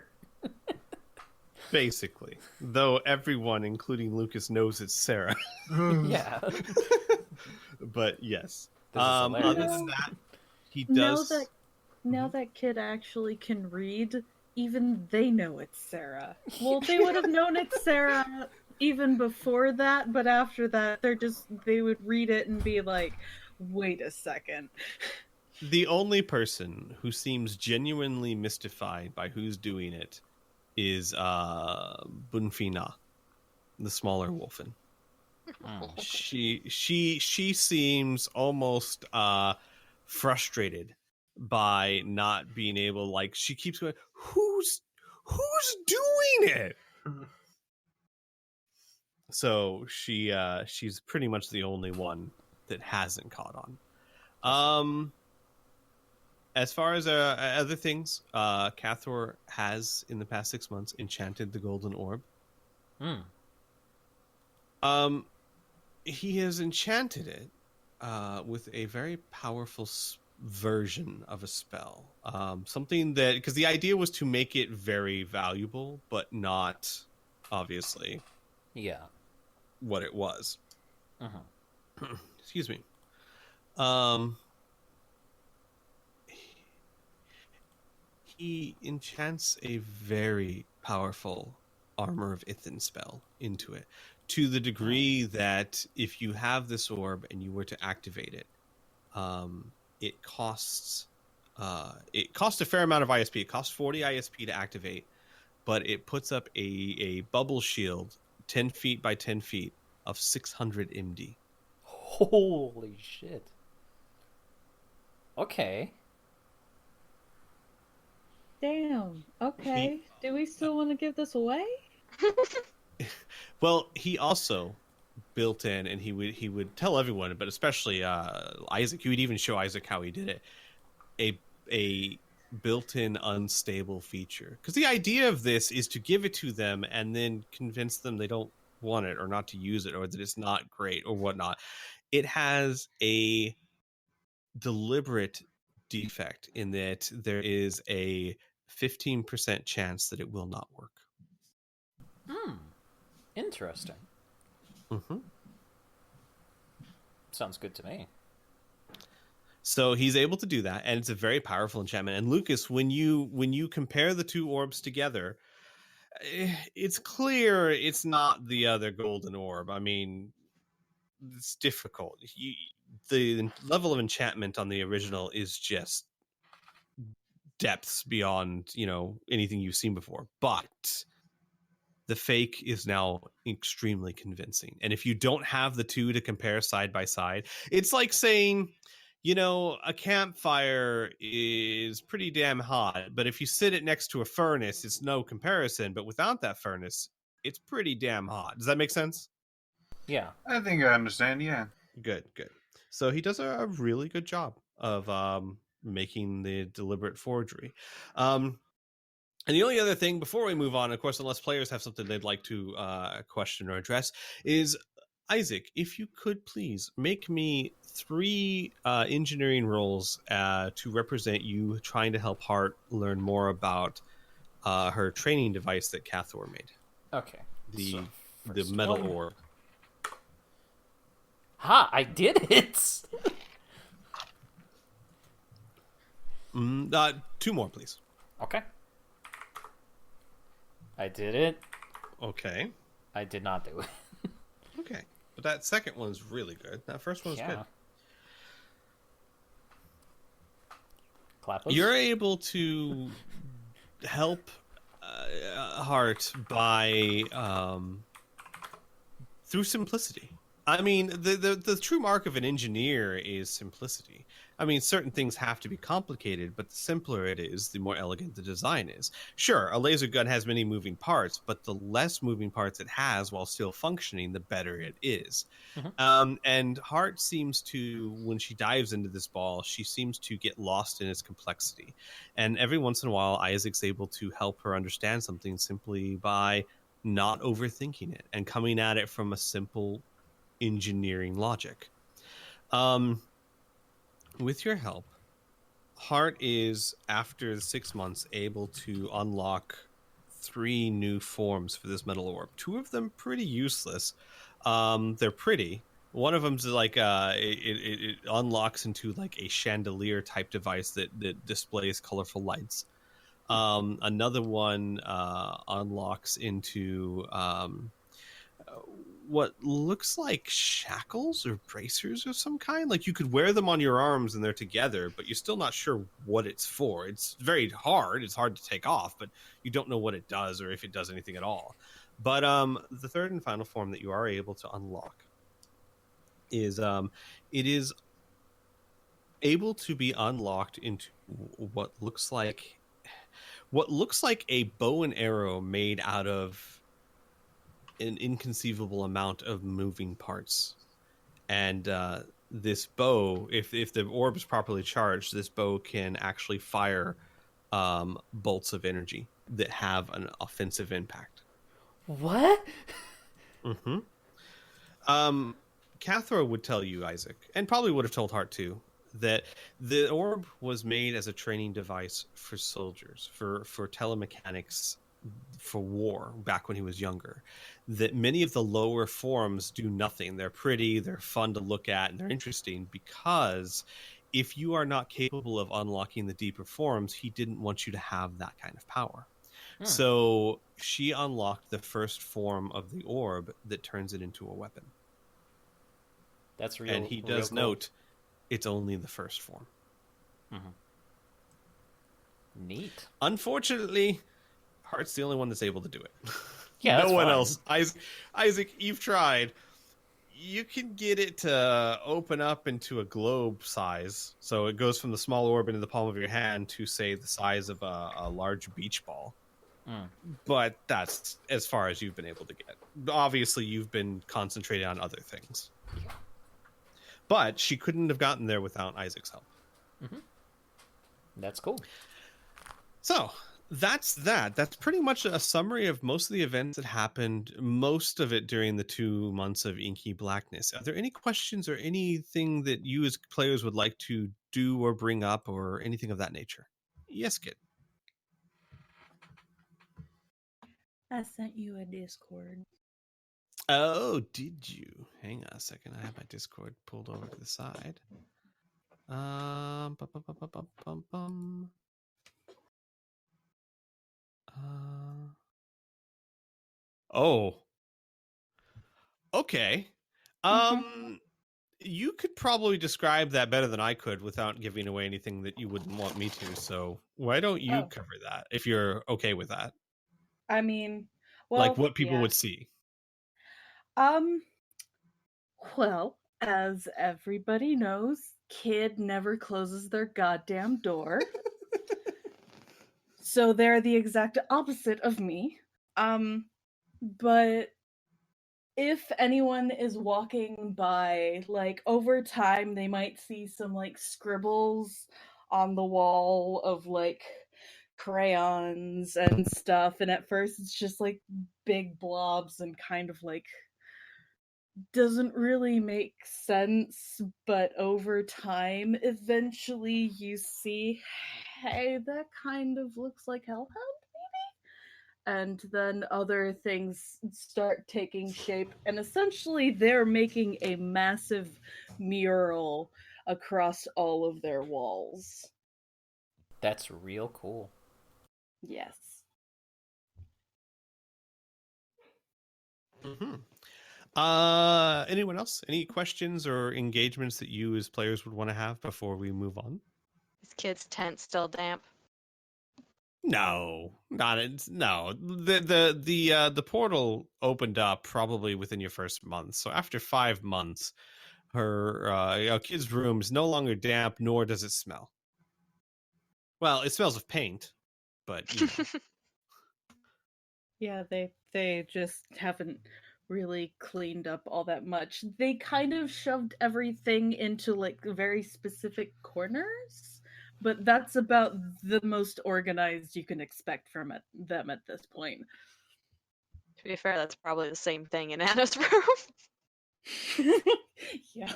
Basically. Though everyone, including Lucas, knows it's Sarah. Yeah. But yes. This is hilarious. Other than that, he does... Now that kid actually can read, even they know it's Sarah. Well, they would have known it's Sarah even before that, but after that, they would read it and be like, wait a second. The only person who seems genuinely mystified by who's doing it is Bunfina, the smaller wolfen. She seems almost frustrated by not being able, like, she keeps going, who's doing it? So she's pretty much the only one that hasn't caught on. As far as other things, Cathor has in the past 6 months enchanted the golden orb. He has enchanted it with a very powerful version of a spell. Something that, because the idea was to make it very valuable, but not obviously what it was. Excuse me. He enchants a very powerful Armor of Ithin spell into it, to the degree that if you have this orb and you were to activate it, it costs a fair amount of ISP. It costs 40 ISP to activate, but it puts up a bubble shield 10 feet by 10 feet of 600 MD. Holy shit. Okay. Damn. Okay. Do we still want to give this away? Well, he also built in, and he would tell everyone, but especially Isaac. He would even show Isaac how he did it. A built-in unstable feature, because the idea of this is to give it to them and then convince them they don't want it or not to use it or that it's not great or whatnot. It has a deliberate defect in that there is a 15% chance that it will not work. Interesting. Mm-hmm. Sounds good to me. So he's able to do that, and it's a very powerful enchantment. And Lucas, when you compare the two orbs together, it's clear it's not the other golden orb. I mean, it's difficult. The level of enchantment on the original is just depths beyond anything you've seen before. But the fake is now extremely convincing. And if you don't have the two to compare side by side, it's like saying, a campfire is pretty damn hot, but if you sit it next to a furnace, it's no comparison. But without that furnace, it's pretty damn hot. Does that make sense? Yeah. I think I understand, yeah. Good. So he does a really good job of making the deliberate forgery. And the only other thing before we move on, of course, unless players have something they'd like to question or address, is Isaac, if you could please make me 3 engineering rolls to represent you trying to help Hart learn more about her training device that Cathor made. Okay. The first metal one. orb. Ha! I did it! 2 more, please. Okay. I did it. Okay. I did not do it. Okay. But that second one's really good. That first one's good. Clappers? You're able to help Hart by through simplicity. I mean, the true mark of an engineer is simplicity. I mean, certain things have to be complicated, but the simpler it is, the more elegant the design is. Sure, a laser gun has many moving parts, but the less moving parts it has while still functioning, the better it is. Mm-hmm. And Hart seems to, when she dives into this ball, she seems to get lost in its complexity. And every once in a while, Isaac's able to help her understand something simply by not overthinking it and coming at it from a simple engineering logic. With your help, Hart is, after the 6 months, able to unlock 3 new forms for this metal orb. 2 of them pretty useless. They're pretty. One of them's like it unlocks into like a chandelier type device that displays colorful lights. Another one unlocks into what looks like shackles or bracers of some kind. Like you could wear them on your arms and they're together, but you're still not sure what it's for. It's very hard. It's hard to take off, but you don't know what it does or if it does anything at all. But the third and final form that you are able to unlock is it is able to be unlocked into what looks like a bow and arrow made out of an inconceivable amount of moving parts. And this bow, if the orb is properly charged, this bow can actually fire bolts of energy that have an offensive impact. What? Mm-hmm. Cathro would tell you, Isaac, and probably would have told Hart too, that the orb was made as a training device for soldiers, for telemechanics, for war back when he was younger. That many of the lower forms do nothing. They're pretty, they're fun to look at, and they're interesting because if you are not capable of unlocking the deeper forms, he didn't want you to have that kind of power. So she unlocked the first form of the orb that turns it into a weapon. That's real. And he does cool. note it's only the first form. Mm-hmm. Neat. Unfortunately, Hart's the only one that's able to do it. Yeah, no that's one fine. else. Isaac, you've tried. You can get it to open up into a globe size. So it goes from the small orb into the palm of your hand to, say, the size of a large beach ball. But that's as far as you've been able to get. Obviously, you've been concentrating on other things. But she couldn't have gotten there without Isaac's help. Mm-hmm. That's cool. So that's that. That's pretty much a summary of most of the events that happened, most of it during the 2 months of Inky Blackness. Are there any questions or anything that you as players would like to do or bring up or anything of that nature? Yes, kid. I sent you a Discord. Oh, did you? Hang on a second. I have my Discord pulled over to the side. Bum, bum, bum, bum, bum, bum, bum. Oh, okay. You could probably describe that better than I could without giving away anything that you wouldn't want me to. So why don't you Oh. cover that if you're okay with that? I mean, Like well, what people yeah. would see. Um, well, as everybody knows, Kid never closes their goddamn door. So they're the exact opposite of me. But if anyone is walking by, like over time, they might see some like scribbles on the wall of like crayons and stuff. And at first, it's just like big blobs and kind of like doesn't really make sense. But over time, eventually, you see, hey, that kind of looks like Hellhound. And then other things start taking shape, and essentially they're making a massive mural across all of their walls. That's real cool. Yes. Mm-hmm. Anyone else? Any questions or engagements that you as players would want to have before we move on? This kid's tent still damp. No, not it. No, the portal opened up probably within your first month. So after 5 months, her kid's room is no longer damp, nor does it smell. Well, it smells of paint, but you know. Yeah, they just haven't really cleaned up all that much. They kind of shoved everything into like very specific corners, but that's about the most organized you can expect from them at this point. To be fair, that's probably the same thing in Anna's room. Yeah.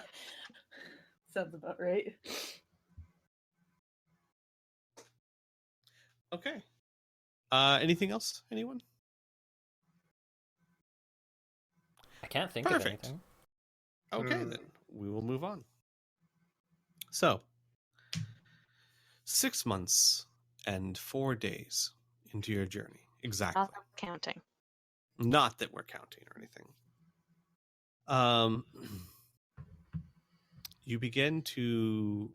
Sounds about right. Okay. Anything else? Anyone? I can't think Perfect. of anything. Okay, then we will move on. So, 6 months and 4 days into your journey. Exactly. I'll stop counting. Not that we're counting or anything. You begin to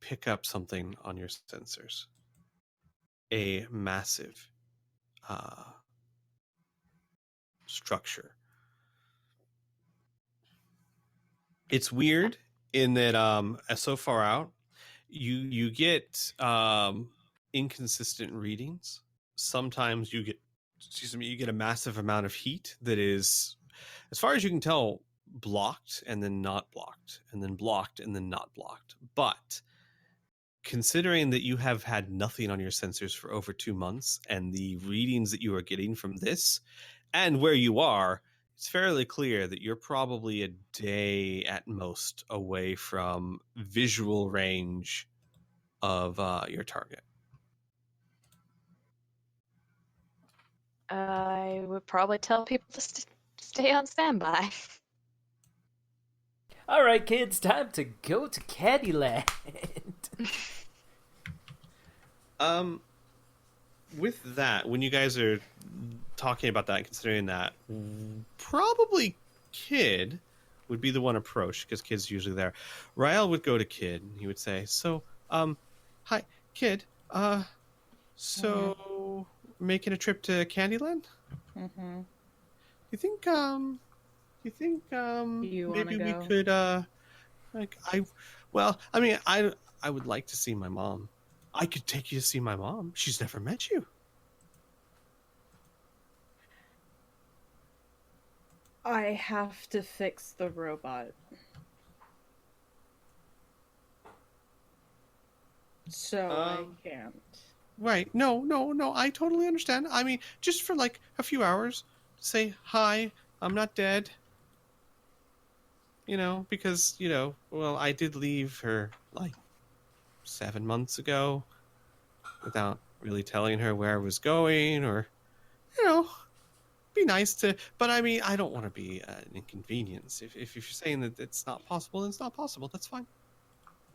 pick up something on your sensors. A massive structure. It's weird in that so far out, you get inconsistent readings. Sometimes you get a massive amount of heat that is, as far as you can tell, blocked and then not blocked and then blocked and then not blocked. But considering that you have had nothing on your sensors for over 2 months and the readings that you are getting from this and where you are, it's fairly clear that you're probably a day at most away from visual range of your target. I would probably tell people to stay on standby. All right, kids, time to go to Candyland. With that, when you guys are talking about that, considering that, probably Kid would be the one approached because Kid's usually there. Rael would go to Kid and he would say, "So, hi, Kid. So making a trip to Candyland? Mm-hmm. You think, You maybe wanna we go? could, like, I would like to see my mom. I could take you to see my mom. She's never met you." I have to fix the robot. So I can't. Right. No. I totally understand. I mean, just for like a few hours, say hi. I'm not dead. Because well, I did leave her like 7 months ago without really telling her where I was going, or be nice to. But I mean, I don't want to be an inconvenience. If you're saying that it's not possible, then it's not possible. That's fine.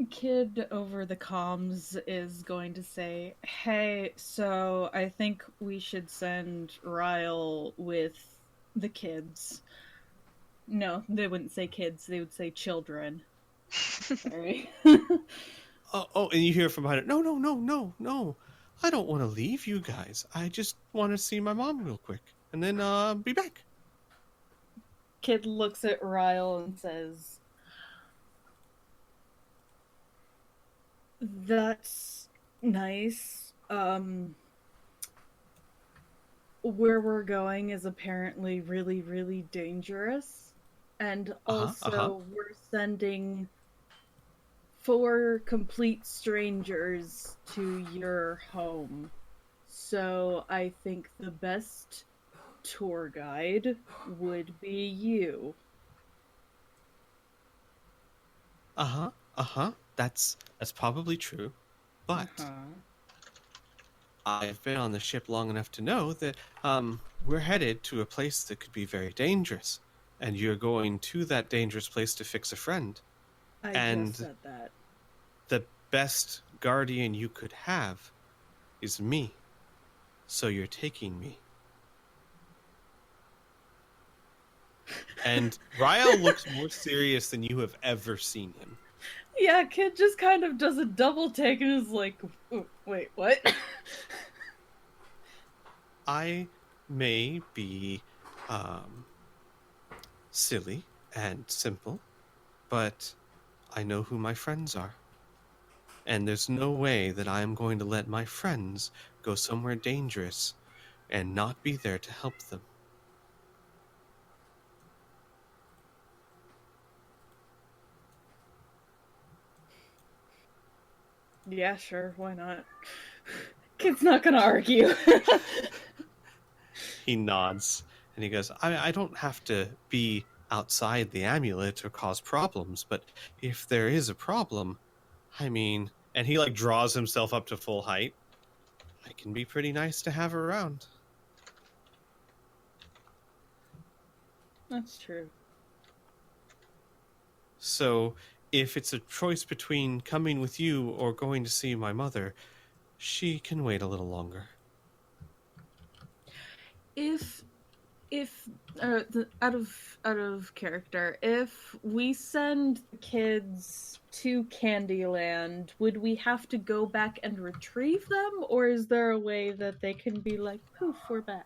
Kid over the comms is going to say, "Hey, so I think we should send Ryle with the kids." No, they wouldn't say kids, they would say children. Sorry. Oh, and you hear from behind it, no, no, no, no, no. I don't want to leave you guys. I just want to see my mom real quick. And then be back. Kid looks at Ryle and says, "That's nice. Where we're going is apparently really, really dangerous. And also, we're sending 4 complete strangers to your home. So I think the best tour guide would be you." That's probably true. But I've been on the ship long enough to know that we're headed to a place that could be very dangerous. And you're going to that dangerous place to fix a friend. I And just said that. the best guardian you could have is me. So you're taking me. And Ryle looks more serious than you have ever seen him. Yeah, Kid just kind of does a double take and is like, "Wait, what?" I may be silly and simple, but I know who my friends are. And there's no way that I am going to let my friends go somewhere dangerous and not be there to help them. Yeah, sure, why not? Kid's not gonna argue. He nods and he goes, I don't have to be outside the amulet or cause problems, but if there is a problem, I mean, and he like draws himself up to full height, I can be pretty nice to have around. That's true. So if it's a choice between coming with you or going to see my mother, she can wait a little longer. If out of character, if we send the kids to Candyland, would we have to go back and retrieve them, or is there a way that they can be like, "Poof, we're back"?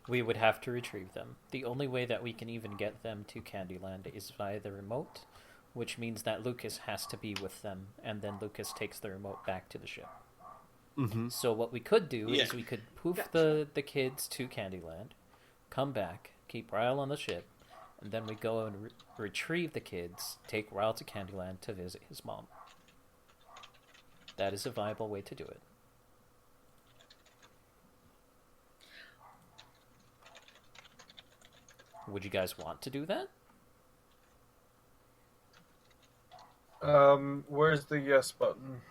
We would have to retrieve them. The only way that we can even get them to Candyland is via the remote, which means that Lucas has to be with them, and then Lucas takes the remote back to the ship. Mm-hmm. So what we could do is we could poof the kids to Candyland, come back, keep Ryle on the ship, and then we go and retrieve the kids, take Ryle to Candyland to visit his mom. That is a viable way to do it. Would you guys want to do that? Where's the yes button?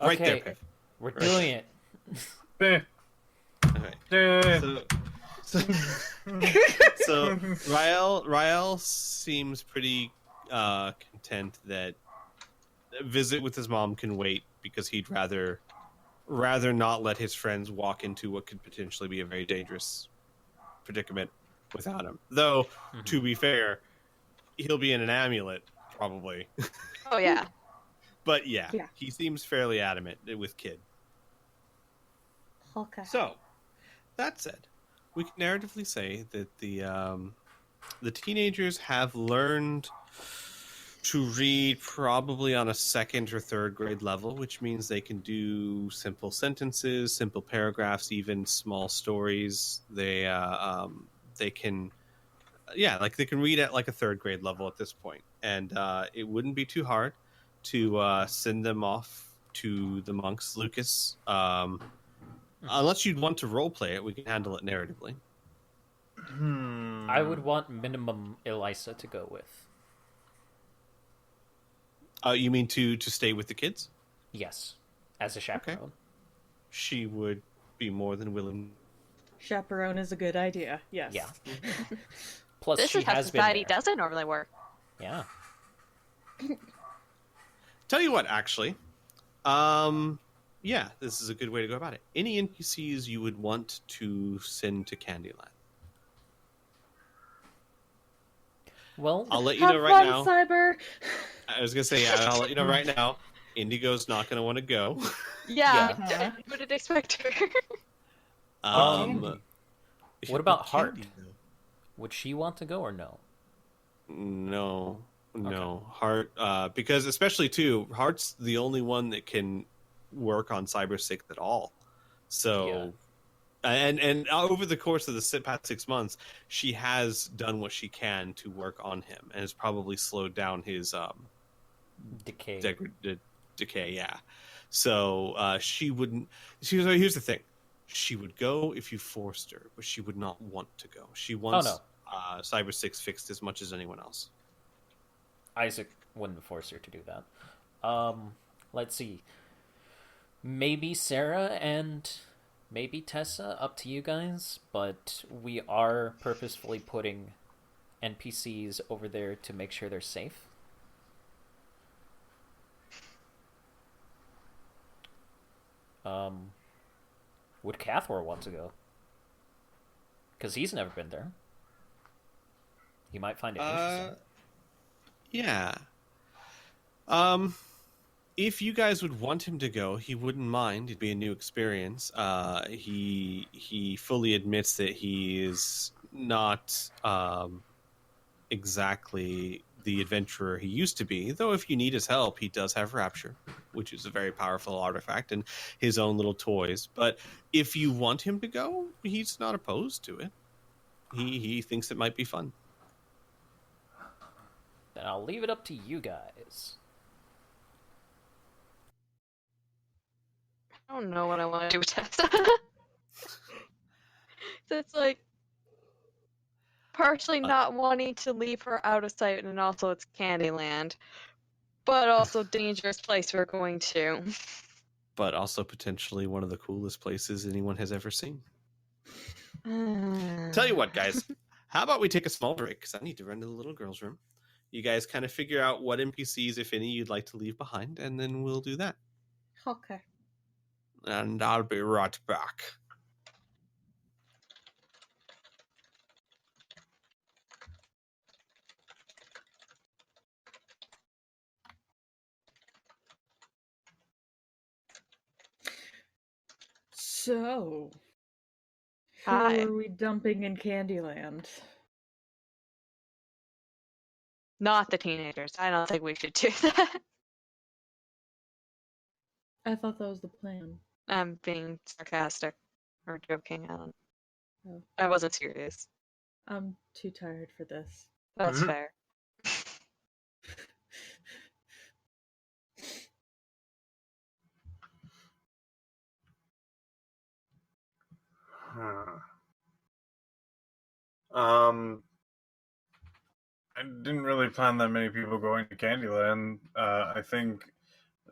Right Okay, there. we're doing it. Eh. Okay. So Ryle seems pretty content that a visit with his mom can wait because he'd rather not let his friends walk into what could potentially be a very dangerous predicament without him. Though, to be fair, he'll be in an amulet probably. Oh yeah. But yeah, he seems fairly adamant with Kid. Okay. So, that said, we can narratively say that the teenagers have learned to read probably on a 2nd or 3rd grade level, which means they can do simple sentences, simple paragraphs, even small stories. They can, they can read at like a 3rd grade level at this point, and it wouldn't be too hard to send them off to the monks. Lucas, unless you'd want to roleplay it, we can handle it narratively. I would want minimum Elisa to go with. You mean to stay with the kids? Yes, as a chaperone. Okay. She would be more than willing. Chaperone is a good idea. Yes. Yeah. Plus, This she is how has society been there. doesn't normally work. Yeah. Tell you what, actually. Yeah, this is a good way to go about it. Any NPCs you would want to send to Candyland? Well, I'll let you Have know right fun, now. Cyber. I was gonna say, yeah, I'll let you know right now. Indigo's not gonna want to go. Yeah, Yeah. I wouldn't expect her. What about Heart? Candy, though? would she want to go or no? No, Heart, because especially too, Heart's the only one that can work on Cyber 6 at all. So, and over the course of the past 6 months, she has done what she can to work on him, and has probably slowed down his Decay. decay. Yeah. So she wouldn't. Here's the thing: she would go if you forced her, but she would not want to go. She wants Cyber 6 fixed as much as anyone else. Isaac wouldn't force her to do that. Let's see. Maybe Sarah and maybe Tessa, up to you guys, but we are purposefully putting NPCs over there to make sure they're safe. Would Cathor want to go? Because he's never been there. He might find it interesting. Yeah. If you guys would want him to go, he wouldn't mind. It'd be a new experience. He fully admits that he is not exactly the adventurer he used to be. Though if you need his help, he does have Rapture, which is a very powerful artifact, and his own little toys. But if you want him to go, he's not opposed to it. He thinks it might be fun. Then I'll leave it up to you guys. I don't know what I want to do with Tessa. That's like partially not wanting to leave her out of sight, and also it's Candyland, but also dangerous place we're going to. But also potentially one of the coolest places anyone has ever seen. Tell you what, guys, how about we take a small break, because I need to run to the little girl's room. You guys kind of figure out what NPCs, if any, you'd like to leave behind, and then we'll do that. Okay. And I'll be right back. So, who Hi. are we dumping in Candyland? Not the teenagers. I don't think we should do that. I thought that was the plan. I'm being sarcastic or joking. I don't. Oh. I wasn't serious. I'm too tired for this. That's fair. I didn't really plan that many people going to Candyland. I think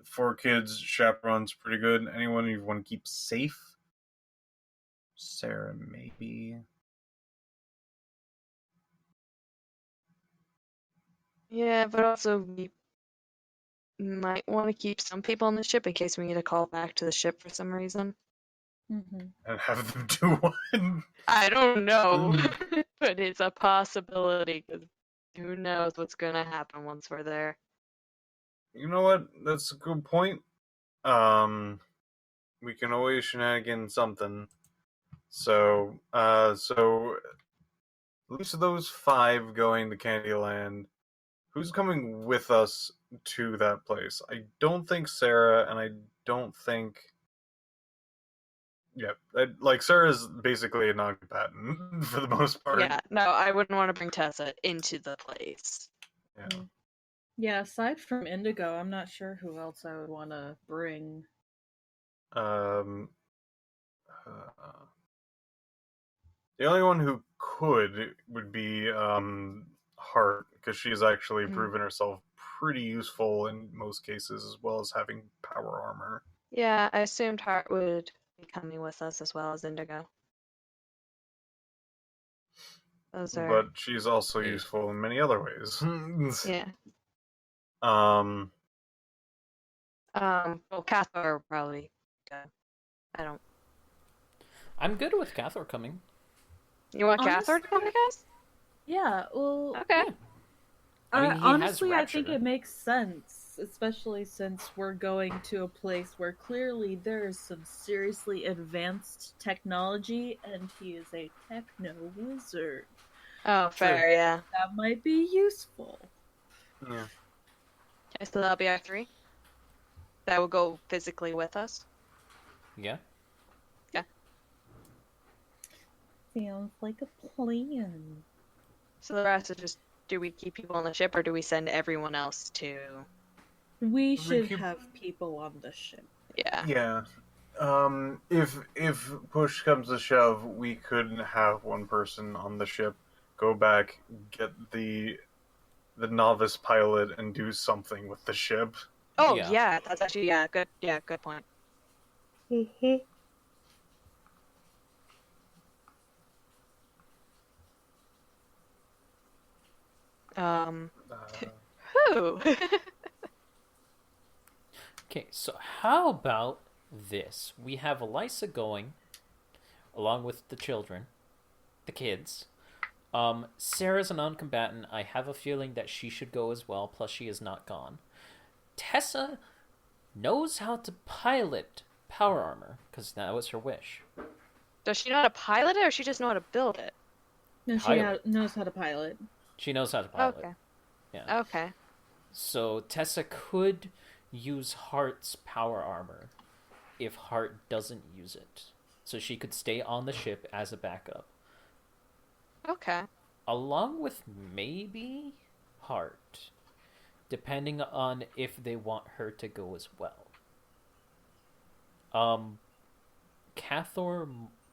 4 kids, chaperone's pretty good. Anyone you want to keep safe? Sarah, maybe. Yeah, but also we might want to keep some people on the ship in case we need to call back to the ship for some reason. Mm-hmm. And have them do one. I don't know, but it's a possibility because who knows what's gonna happen once we're there. You know what? That's a good point. We can always shenanigan something. So at least of those 5 going to Candyland, who's coming with us to that place? I don't think Sarah, and I don't think. Yeah, like Sarah's basically a non-combatant for the most part. Yeah, no, I wouldn't want to bring Tessa into the place. Yeah. Yeah, aside from Indigo, I'm not sure who else I would want to bring. The only one who could would be Hart, because she's actually proven herself pretty useful in most cases, as well as having power armor. Yeah, I assumed Hart would be coming with us as well as Indigo. But she's also useful in many other ways. Yeah. Well, Cathar probably. I don't. I'm good with Cathar coming. You want Cathar to come with us? Yeah, well, Okay. Yeah. I mean, he honestly, has I think Rapture. it makes sense, especially since we're going to a place where clearly there is some seriously advanced technology, and he is a techno wizard. Oh, fair, True. yeah. That might be useful. Yeah. Okay, so that'll be our 3. That will go physically with us. Yeah. Sounds like a plan. So the rest is just, do we keep people on the ship or do we send everyone else to? We We should keep- have people on the ship. Yeah. Yeah. If push comes to shove, we could have one person on the ship go back, get the novice pilot, and do something with the ship. Oh, Yeah. yeah, that's actually, good point. Um, who? Okay, so how about this? We have Elisa going, along with the children, the kids. Sarah's a non-combatant. I have a feeling that she should go as well, plus she is not gone. Tessa knows how to pilot power armor, because that was her wish. Does she know how to pilot it or she just know how to build it? No, she Pilot. knows how to pilot. She knows how to pilot. Okay. Yeah. Okay. So Tessa could use Heart's power armor if Heart doesn't use it. So she could stay on the ship as a backup. Okay. Along with maybe Heart, depending on if they want her to go as well. Cathor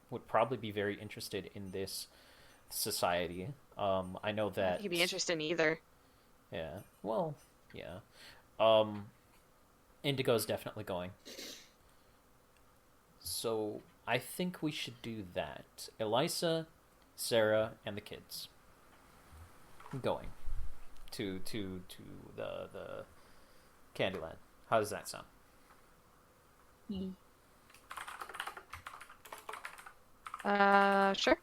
would probably be very interested in this society. I know that You'd be interested in either. Yeah. Well, yeah. Indigo's definitely going. So I think we should do that. Elisa, Sarah, and the kids going to the Candyland. How does that sound? Sure.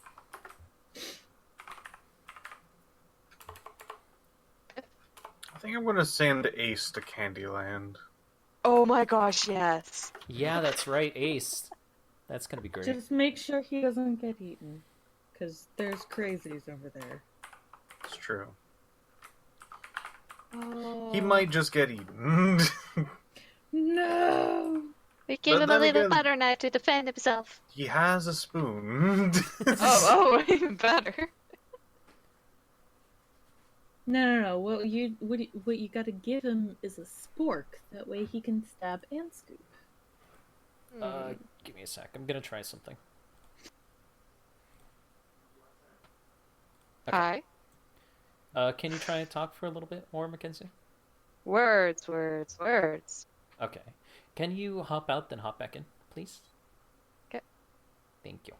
I think I'm gonna send Ace to Candyland. Oh my gosh, yes. Yeah, that's right, Ace. That's gonna be great. Just make sure he doesn't get eaten, because there's crazies over there. It's true. Oh. He might just get eaten. No! We gave But him a then little again- butter knife to defend himself. He has a spoon. Oh, even better. No. What you gotta give him is a spork. That way he can stab and scoop. Give me a sec. I'm gonna try something. Okay. Hi. Can you try and talk for a little bit more, Mackenzie? Words. Okay. Can you hop out, then hop back in, please? Okay. Thank you.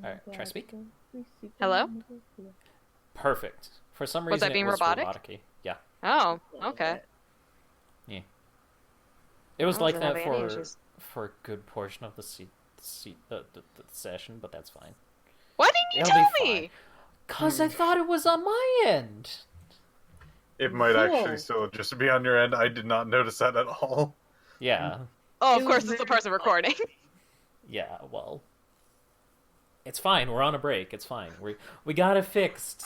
Alright, try speak. Hello? Perfect. For some reason, Was that being it was robotic? robotic-y. Yeah. Oh, okay. It was I like wasn't that having any for issues. a good portion of the session, but that's fine. Why didn't you It'll tell be me? fine. Cause I thought it was on my end. It might actually Cool. still just be on your end. I did not notice that at all. Yeah. Oh, It of was course it's the very person recording. Yeah. Well, it's fine. We're on a break. It's fine. We got it fixed.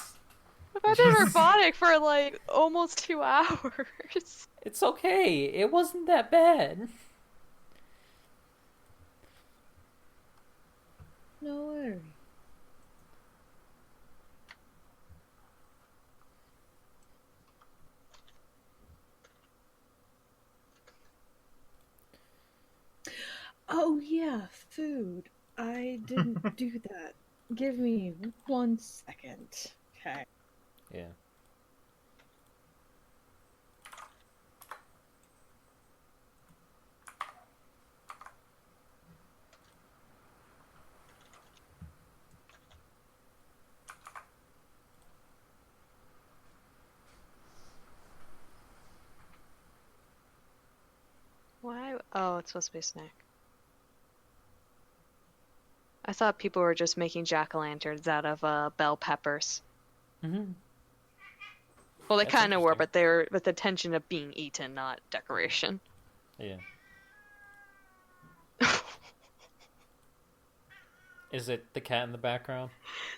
I've been robotic for like almost 2 hours. It's okay. It wasn't that bad. No worry. Oh yeah, food. I didn't do that. Give me 1 second. Okay. Yeah. It's supposed to be a snack. I thought people were just making jack-o'-lanterns out of bell peppers. Mm-hmm. Well, they That's kind of were, interesting. but they're with the intention of being eaten, not decoration. Yeah. Is it the cat in the background?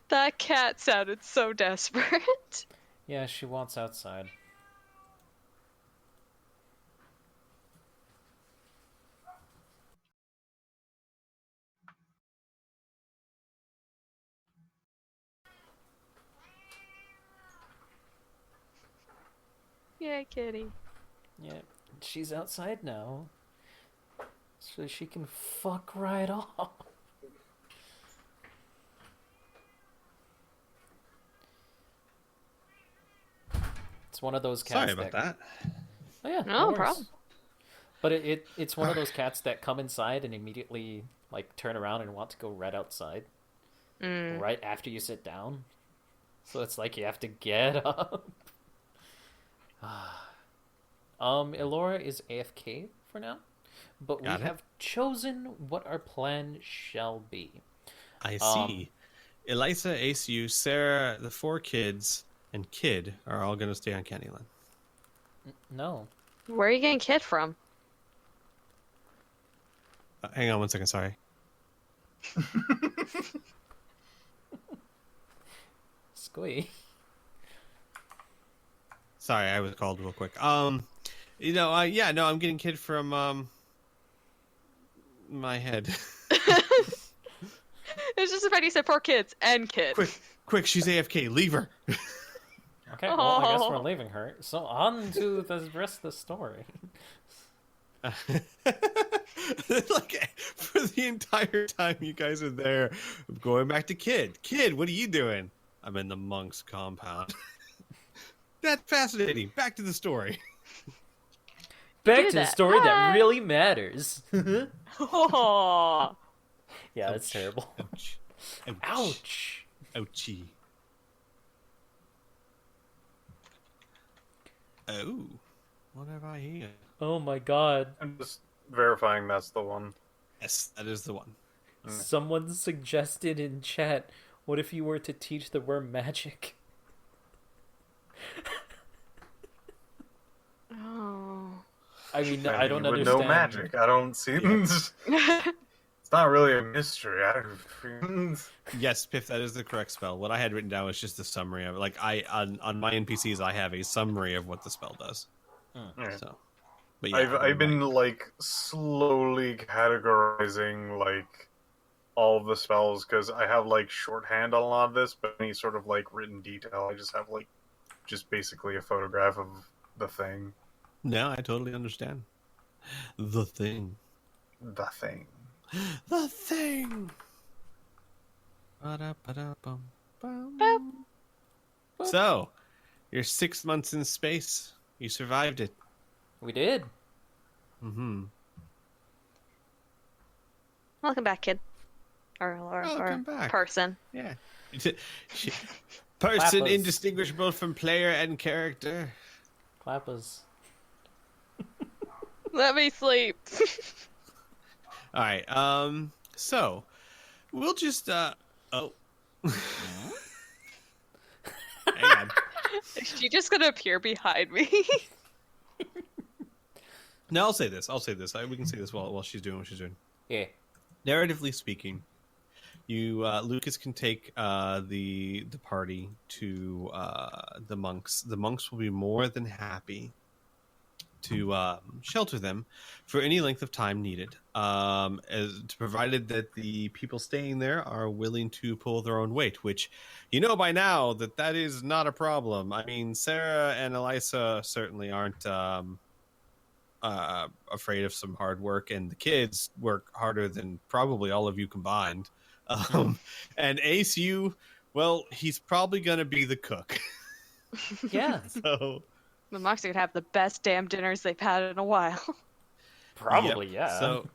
That cat sounded so desperate. Yeah, she wants outside. Yeah, kitty. Yeah, she's outside now. So she can fuck right off. It's one of those cats Sorry about that. Oh yeah, No worries. problem. But it's one of those cats that come inside and immediately like turn around and want to go right outside. Right after you sit down. So it's like you have to get up. Elora is AFK for now, but Got we it. have chosen what our plan shall be. I see. Elisa, ACU, Sarah, the 4 kids, and Kid are all going to stay on Candyland. No. Where are you getting Kid from? Hang on one second, sorry. Squee. Sorry, I was called real quick. I'm getting Kid from my head. It's just the fact you said 4 kids and Kid. Quick, she's AFK. Leave her. Okay, well, I guess we're Oh. leaving her. So on to the rest of the story. Like for the entire time you guys are there, I'm going back to Kid. Kid, what are you doing? I'm in the monk's compound. That's fascinating. Back to the story. Back do to the that. story that Hi. really matters. Oh. Yeah, that's terrible. Ouch. Ouch. Ouchie. Oh, what have I here? Oh my god. I'm just verifying that's the one. Yes, that is the one. Someone suggested in chat, what if you were to teach the worm magic? Oh. I mean, I don't you would understand. know magic. I don't see. It's not really a mystery. Yes, Piff, that is the correct spell. What I had written down was just a summary of it. Like on my NPCs, I have a summary of what the spell does. Yeah. So, but yeah, I've been like slowly categorizing like all of the spells because I have like shorthand on a lot of this, but any sort of like written detail, I just have like just basically a photograph of the thing. No, I totally understand. The thing. The thing. The thing. Ba-da-ba-da-bum, bum. Boop. So, you're 6 months in space. You survived it. We did. Mm-hmm. Welcome back, Kid. Or Welcome back. person. Yeah. Person Clappers. indistinguishable from player and character. Clappers. Let me sleep. All right. So we'll just oh. Hang on. Is she just gonna appear behind me? No, I'll say this. We can say this while she's doing what she's doing. Yeah. Narratively speaking, you Lucas can take the party to the monks. The monks will be more than happy to shelter them for any length of time needed, provided that the people staying there are willing to pull their own weight, which you know by now that is not a problem. I mean, Sarah and Elisa certainly aren't afraid of some hard work, and the kids work harder than probably all of you combined. And Ace, well, he's probably going to be the cook. Yeah. So The monks are gonna have the best damn dinners they've had in a while. Probably, Yep. yeah. So,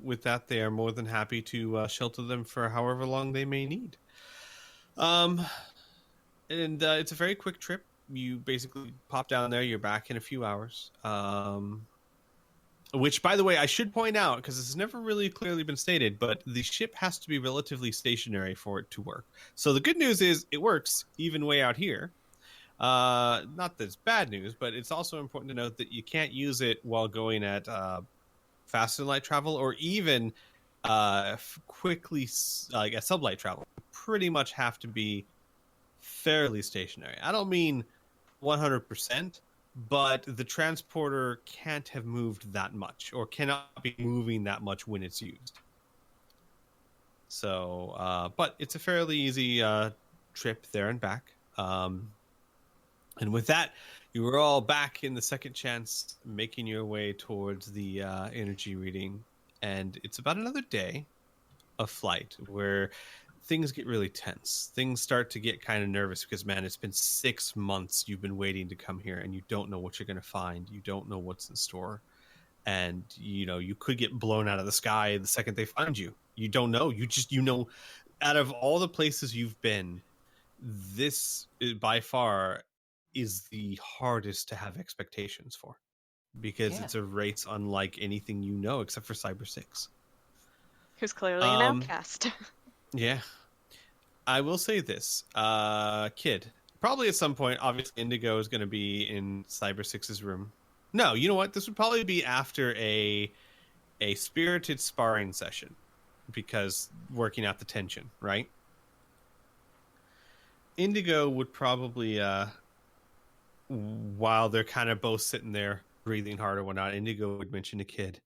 with that, they are more than happy to shelter them for however long they may need. And it's a very quick trip. You basically pop down there. You're back in a few hours. Which, by the way, I should point out, because this has never really clearly been stated, but the ship has to be relatively stationary for it to work. So the good news is it works even way out here. Not that it's bad news, but it's also important to note that you can't use it while going at faster than light travel, or even quickly, like at sublight travel. You pretty much have to be fairly stationary. I don't mean 100%, but the transporter can't have moved that much, or cannot be moving that much when it's used. So, but it's a fairly easy trip there and back. And with that, you are all back in the second chance, making your way towards the energy reading. And it's about another day of flight where things get really tense. Things start to get kind of nervous because, man, it's been 6 months you've been waiting to come here, and you don't know what you're going to find. You don't know what's in store. And, you could get blown out of the sky the second they find you. You don't know. You know, out of all the places you've been, this by far is the hardest to have expectations for, because it's a race unlike anything you know except for Cyber 6. Who's clearly an outcast. Yeah. I will say this, Kid. Probably at some point, obviously Indigo is going to be in Cyber 6's room. No, you know what? This would probably be after a spirited sparring session, because working out the tension, right? Indigo would probably, while they're kind of both sitting there breathing hard or whatnot, Indigo would mention to Kid,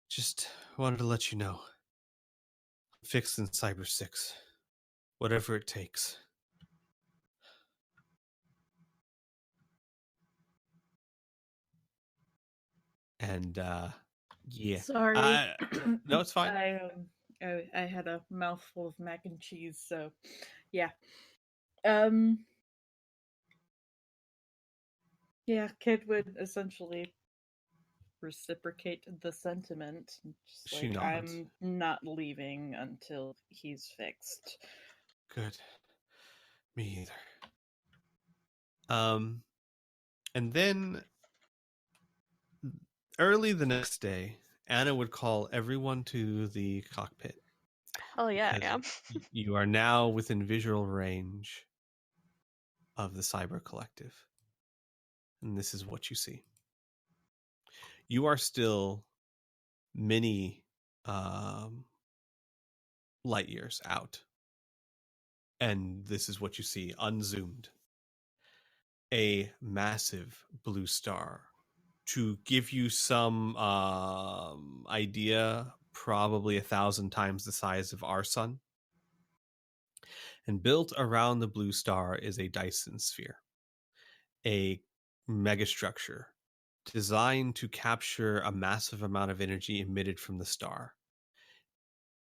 just wanted to let you know, I'm fixing Cyber 6. Whatever it takes. And, yeah. Sorry. No, it's fine. I had a mouthful of mac and cheese, so yeah. Yeah, Kid would essentially reciprocate the sentiment. Just She like, nods. I'm not leaving until he's fixed. Good. Me either. And then early the next day, Anna would call everyone to the cockpit. Oh yeah, I am. You are now within visual range of the Cyber Collective. And this is what you see. You are still many light years out. And this is what you see, unzoomed. A massive blue star. To give you some idea, probably 1,000 times the size of our sun. And built around the blue star is a Dyson sphere, a megastructure designed to capture a massive amount of energy emitted from the star.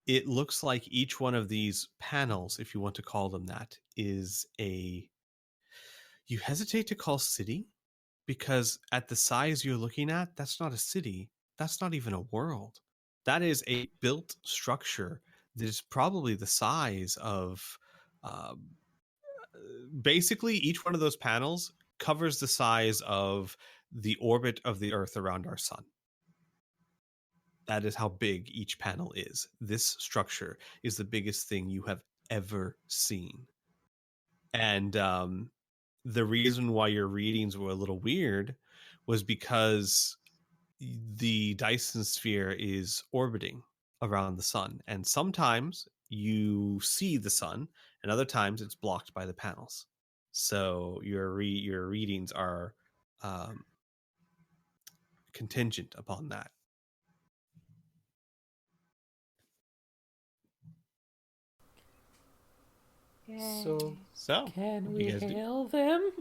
It looks like each one of these panels, if you want to call them that, is a, you hesitate to call city, because at the size you're looking at, that's not a city. That's not even a world. That is a built structure that is probably the size of, basically each one of those panels covers the size of the orbit of the Earth around our sun. That is how big each panel is. This structure is the biggest thing you have ever seen. And the reason why your readings were a little weird was because the Dyson sphere is orbiting around the sun. And sometimes you see the sun, and other times it's blocked by the panels. So your readings are contingent upon that. So can we hail them?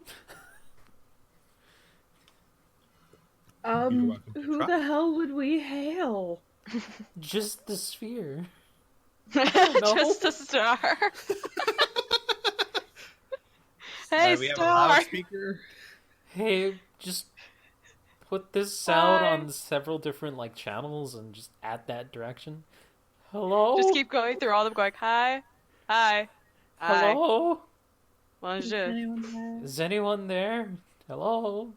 Who the hell would we hail? Just the sphere. Just a star. Hey, we have a star. loudspeaker. Hey, just put this out on several different channels and just add that direction. Hello? Just keep going through all of them, going, hi, hi, hi. Hello? Bonjour. Is anyone there? Hello?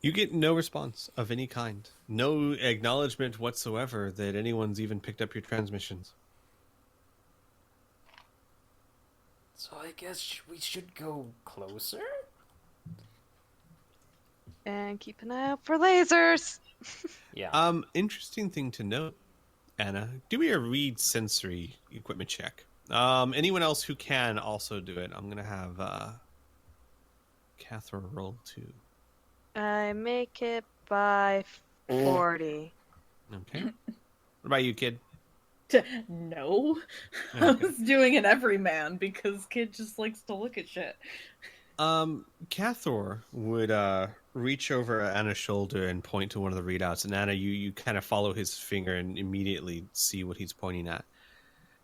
You get no response of any kind. No acknowledgement whatsoever that anyone's even picked up your transmissions. So I guess we should go closer? And keep an eye out for lasers. Yeah. Interesting thing to note, Anna. Do me a read sensory equipment check. Anyone else who can also do it. I'm gonna have Catherine roll too. I make it by 40. Okay. What about you, kid? No. I Okay. was doing an everyman because kid just likes to look at shit. Cathor would reach over Anna's shoulder and point to one of the readouts, and Anna, you kind of follow his finger and immediately see what he's pointing at.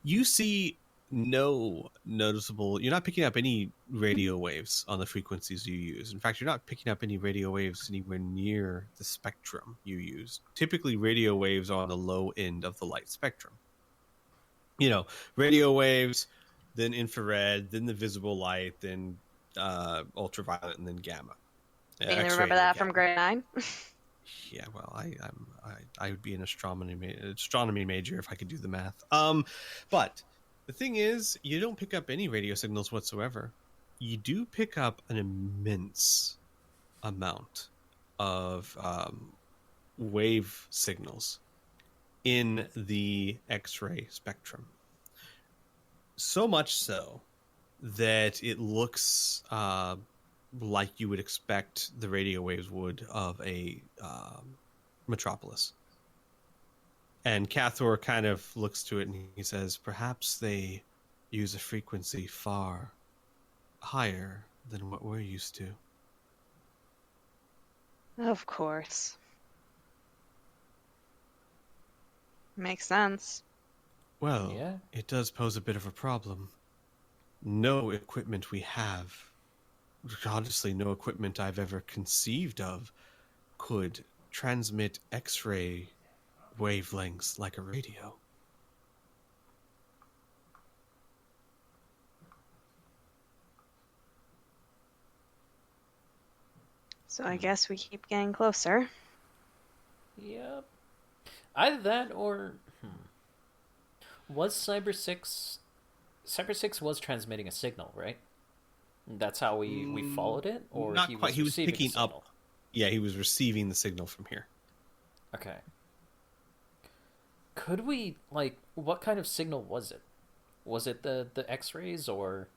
You see no noticeable. You're not picking up any radio waves on the frequencies you use. In fact, you're not picking up any radio waves anywhere near the spectrum you use. Typically, radio waves are on the low end of the light spectrum. You know, radio waves, then infrared, then the visible light, then ultraviolet, and then gamma. You X-ray, remember and then that from gamma. grade 9? Yeah, well, I would be an astronomy major if I could do the math. But the thing is, you don't pick up any radio signals whatsoever. You do pick up an immense amount of wave signals in the X-ray spectrum. So much so that it looks like you would expect the radio waves would of a metropolis. And Cathor kind of looks to it and he says, perhaps they use a frequency far higher than what we're used to. Of course. Makes sense. Well, Yeah. it does pose a bit of a problem. No equipment we have, honestly, no equipment I've ever conceived of could transmit X-ray wavelengths like a radio. So I guess we keep getting closer. Yep. Either that or was Cyber 6 was transmitting a signal, right? That's how we followed it, or Not he quite. was He was receiving picking a signal? up. Yeah, he was receiving the signal from here. Okay. Could we, like, what kind of signal was it? Was it the X-rays, or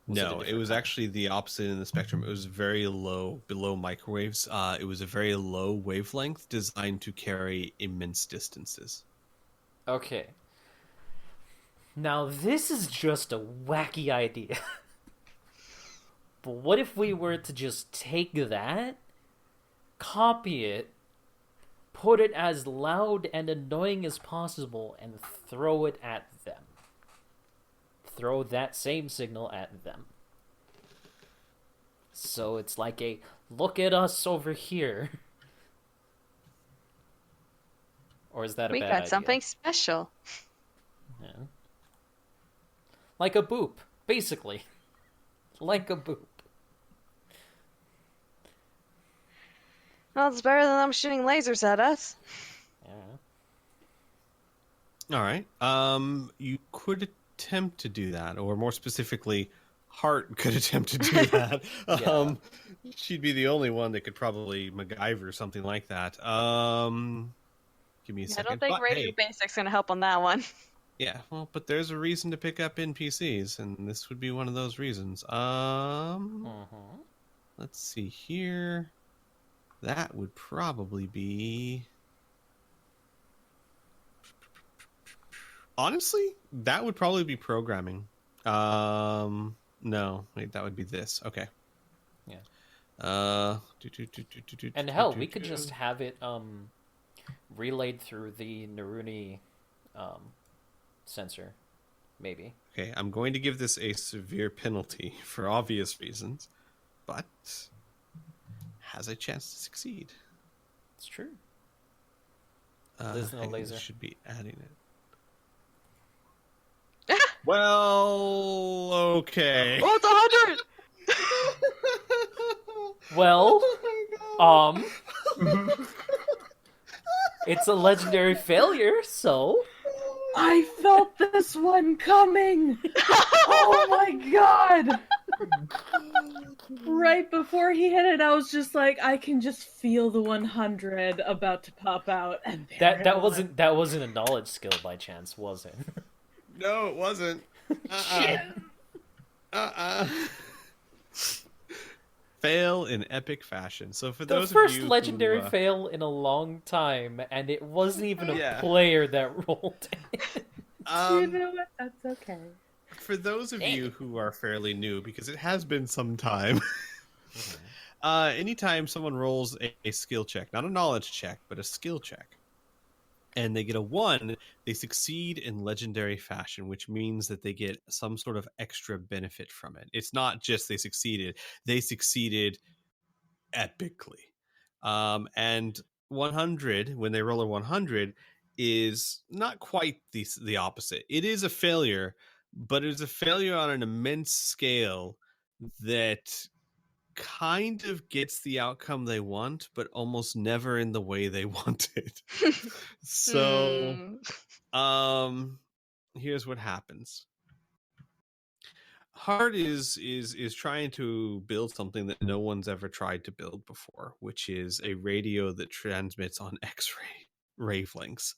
was No, a it was different actually the opposite in the spectrum. It was very low, below microwaves. It was a very low wavelength designed to carry immense distances. kind? Okay. Now, this is just a wacky idea. But what if we were to just take that, copy it, put it as loud and annoying as possible, and throw it at them? Throw that same signal at them. So it's like a, look at us over here. Or is that a We bad got idea? something special. Yeah. Like a boop, basically. Like a boop. Well, it's better than them shooting lasers at us. Yeah. All right. You could attempt to do that, or more specifically, Hart could attempt to do that. Yeah. She'd be the only one that could probably MacGyver something like that. Give me a I second. don't think But, Radio hey, Basics gonna help on that one. yeah, well, but there's a reason to pick up NPCs, and this would be one of those reasons. Let's see here. That would probably be... Honestly, that would probably be programming. No, wait, that would be this. Okay. Yeah. And hell, we could just have it relayed through the Naruni sensor, maybe. Okay, I'm going to give this a severe penalty for obvious reasons, but has a chance to succeed. It's true. There's no laser. Should be adding it. Well, okay. Oh, it's 100! Well, Oh my It's a legendary failure, so I felt this one coming. Oh my god! Right before he hit it, I was just like, I can just feel the 100 about to pop out, and there that it was. wasn't a knowledge skill by chance, was it? No, it wasn't. Fail in epic fashion. So for The those first of you legendary who, fail in a long time, and it wasn't even a Yeah. player that rolled it. You know what? That's okay. for those of Dang you it. who are fairly new, because it has been some time, anytime someone rolls a skill check, not a knowledge check, but a skill check, and they get a 1, they succeed in legendary fashion, which means that they get some sort of extra benefit from it. It's not just they succeeded epically. And 100, when they roll a 100, is not quite the opposite. It is a failure, but it is a failure on an immense scale that kind of gets the outcome they want, but almost never in the way they want it. So, here's what happens. Hard is trying to build something that no one's ever tried to build before, which is a radio that transmits on X-ray wavelengths,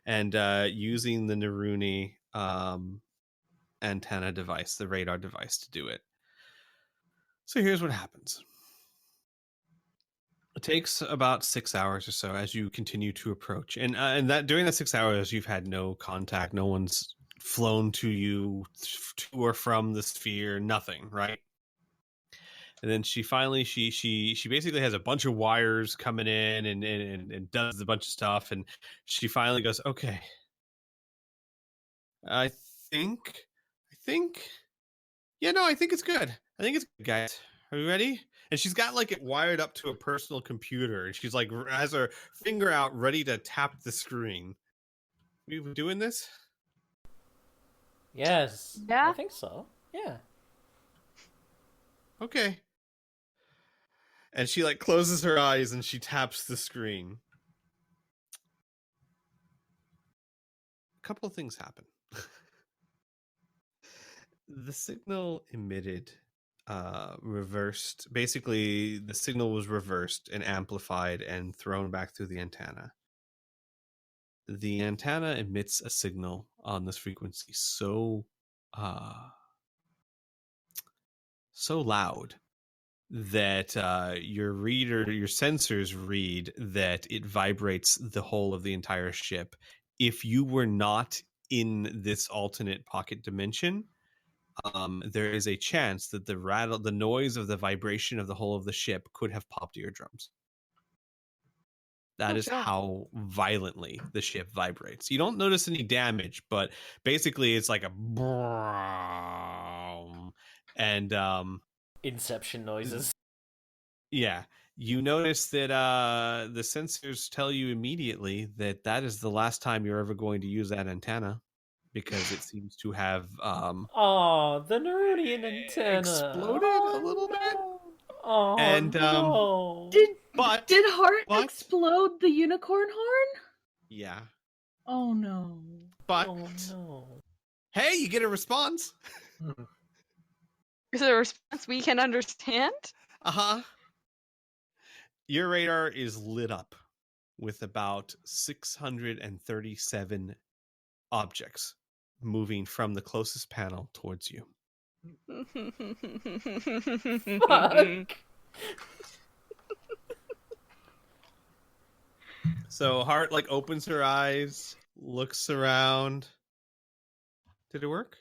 and using the Naruni antenna device, the radar device, to do it. So here's what happens. It takes about 6 hours or so as you continue to approach, and that during that 6 hours you've had no contact, no one's flown to you to or from the sphere, nothing, right? And then she finally she basically has a bunch of wires coming in and does a bunch of stuff, and she finally goes, okay, I think yeah, no, I think it's good. I think it's good, guys. Are you ready? And she's got like it wired up to a personal computer, and she's like has her finger out ready to tap the screen. We doing this? Yes. Yeah? I think so. Yeah. Okay. And she like closes her eyes and she taps the screen. A couple of things happen. The signal emitted reversed. Basically, the signal was reversed and amplified and thrown back through the antenna. The antenna emits a signal on this frequency so loud that your sensors read that it vibrates the whole of the entire ship. If you were not in this alternate pocket dimension, there is a chance that the noise of the vibration of the whole of the ship could have popped eardrums. That is how violently the ship vibrates. You don't notice any damage, but basically it's like a and Inception noises. yeah, you notice that the sensors tell you immediately that is the last time you're ever going to use that antenna, because it seems to have Oh, the Nerudian antenna exploded a little bit. Oh, And no. Did but Heart but- explode the unicorn horn? yeah, Oh no. but Oh no. hey, you get a response. Is it a response we can understand? Uh-huh. Your radar is lit up with about 637 objects moving from the closest panel towards you. Fuck. So Hart like opens her eyes, looks around. Did it work?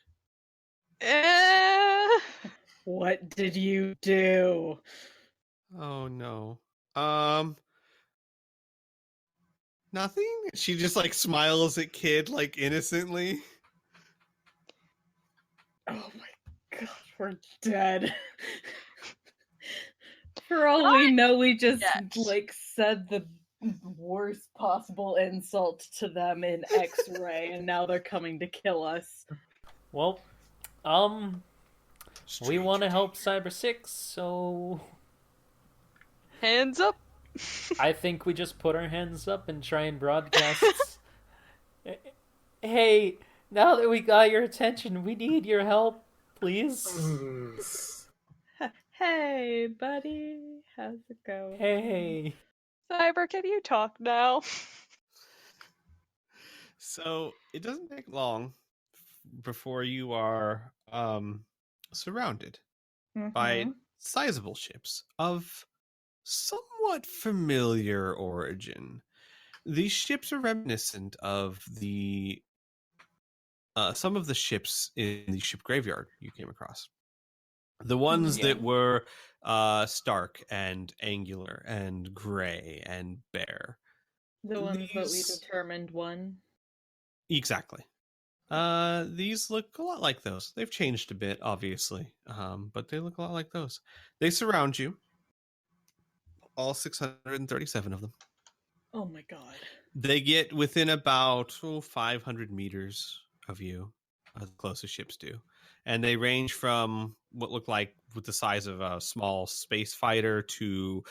What did you do? Oh no. Nothing? She just like smiles at Kid like innocently. Oh my god, we're dead. For all we know, we just like said the worst possible insult to them in X-ray, and now they're coming to kill us. Well, we want to help Cyber 6, so Hands up. I think we just put our hands up and try and broadcast. Hey, now that we got your attention, we need your help, please. Hey, buddy. How's it going? Hey. Cyber, can you talk now? So it doesn't take long before you are surrounded by sizable ships of somewhat familiar origin. These ships are reminiscent of the some of the ships in the ship graveyard you came across. The ones that were stark and angular and gray and bare. The ones that we These- determined won. Exactly. These look a lot like those. They've changed a bit, obviously, but they look a lot like those. They surround you, all 637 of them. Oh my god. They get within about 500 meters of you, the closest ships do. And they range from what look like with the size of a small space fighter to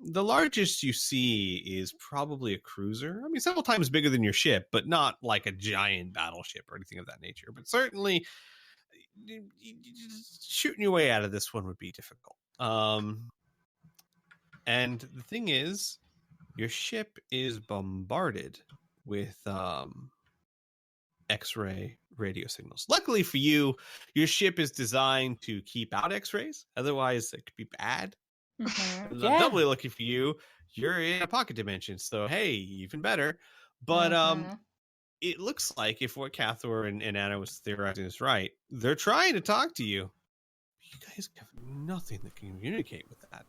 the largest you see is probably a cruiser. I mean, several times bigger than your ship, but not like a giant battleship or anything of that nature. But certainly, shooting your way out of this one would be difficult. And the thing is, your ship is bombarded with X-ray radio signals. Luckily for you, your ship is designed to keep out X-rays. Otherwise, it could be bad. Yeah. Doubly lucky for you, you're in a pocket dimension. So, hey, even better. But it looks like if what Cathor and Anna was theorizing is right, they're trying to talk to you. You guys have nothing that can communicate with that.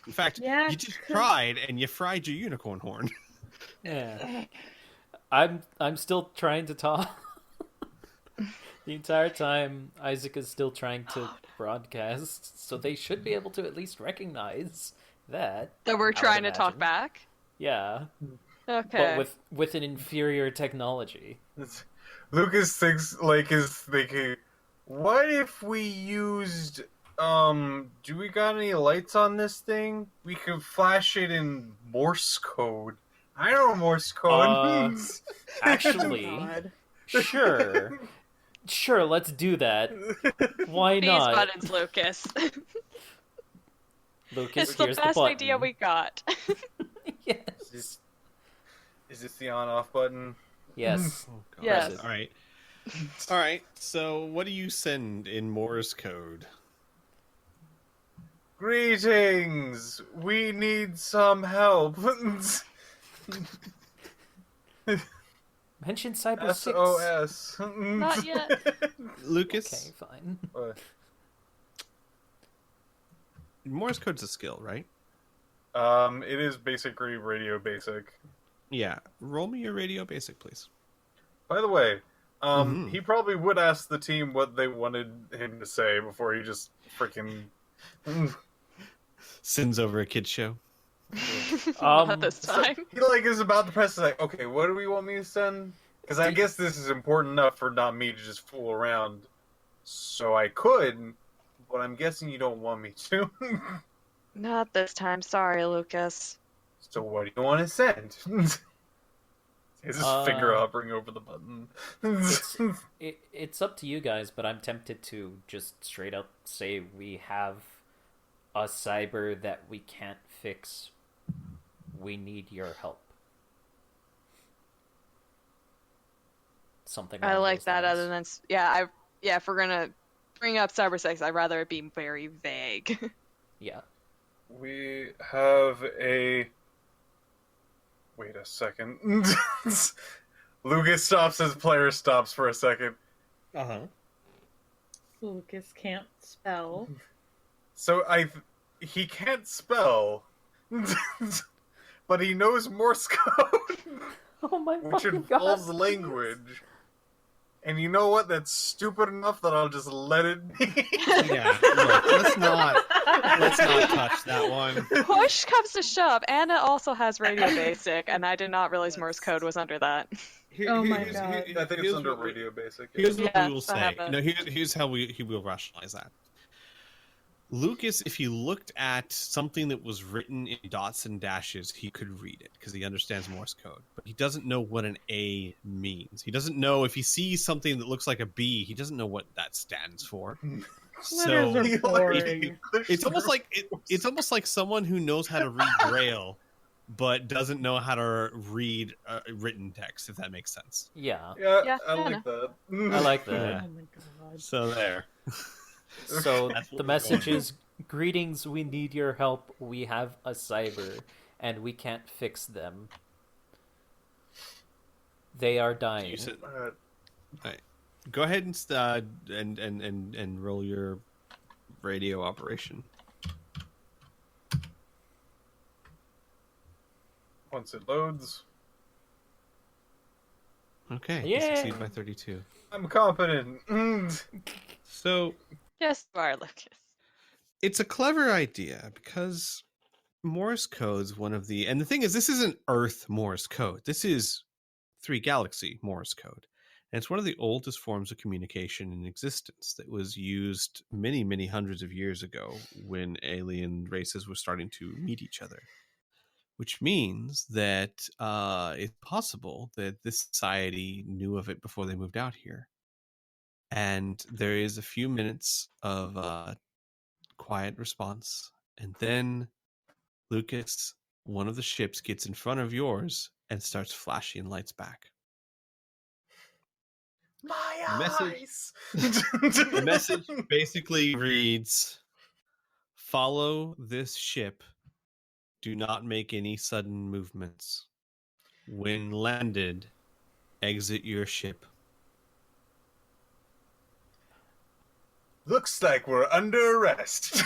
In fact, Yeah, you just tried and you fried your unicorn horn. Yeah. I'm still trying to talk. The entire time, Isaac is still trying to broadcast, so they should be able to at least recognize that. That we're I would trying to talk imagine. back? Yeah, Okay. but with an inferior technology. Lucas thinks, like, is thinking, what if we used, do we got any lights on this thing? We could flash it in Morse code. I know Morse code. Actually, God. sure, let's do that. Why These not? buttons, Lucas. Lucas, It's the here's best the button. idea we got. Yes. Is this the on-off button? Yes. Oh, God. Yes. All right. All right. So, what do you send in Morse code? Greetings! We need some help. Mention Cyber 6. SOS. Not yet. Lucas, Okay, fine. Morse code's a skill, right? It is basically radio basic. Yeah. Roll me your radio basic, please. By the way, Mhm. he probably would ask the team what they wanted him to say before he just freaking. Sends over a kid show. Not this time. He like is about to press like, okay, what do we want me to send? Because I guess this is important enough for not me to just fool around. So I could, but I'm guessing you don't want me to. Not this time. Sorry, Lucas. So what do you want to send? His finger hovering over the button. It's up to you guys, but I'm tempted to just straight up say we have a cyber that we can't fix. We need your help. Something I along like those that. lines. Other than if we're gonna bring up Cyber 6, I'd rather it be very vague. Yeah. We have a. Wait a second. Lucas stops as player stops for a second. Uh-huh. Lucas can't spell. So he can't spell, but he knows Morse code, Oh my which fucking involves god. language. And you know what? That's stupid enough that I'll just let it be. Yeah. Look, let's not touch that one. Push comes to shove. Anna also has Radio Basic, and I did not realize Morse code was under that. Oh my God. I think it's under Radio Basic. Here's what Yeah, we will I say. have it. No, here's how he will rationalize that. Lucas, if he looked at something that was written in dots and dashes, he could read it because he understands Morse code. But he doesn't know what an A means. He doesn't know if he sees something that looks like a B, he doesn't know what that stands for. Letters are boring. It's almost like it's almost like someone who knows how to read Braille, but doesn't know how to read written text. If that makes sense. Yeah, Yeah, I I like that. I like that. Yeah. Oh my god. So there. So That's what the we're message going is, greetings, we need your help. We have a cyber, and we can't fix them. They are dying. You said, right. Go ahead and roll your radio operation. Once it loads, Okay, Yay! you succeed by 32. I'm competent. So Yes, you are, Lucas. it's a clever idea because Morse code's one of the, and the thing is, this isn't Earth Morse code. This is 3 Galaxy Morse code. And it's one of the oldest forms of communication in existence that was used many, many hundreds of years ago when alien races were starting to meet each other. Which means that it's possible that this society knew of it before they moved out here. And there is a few minutes of quiet response. And then Lucas, one of the ships, gets in front of yours and starts flashing lights back. My Message- eyes. The message basically reads, follow this ship. Do not make any sudden movements. When landed, exit your ship. Looks like we're under arrest.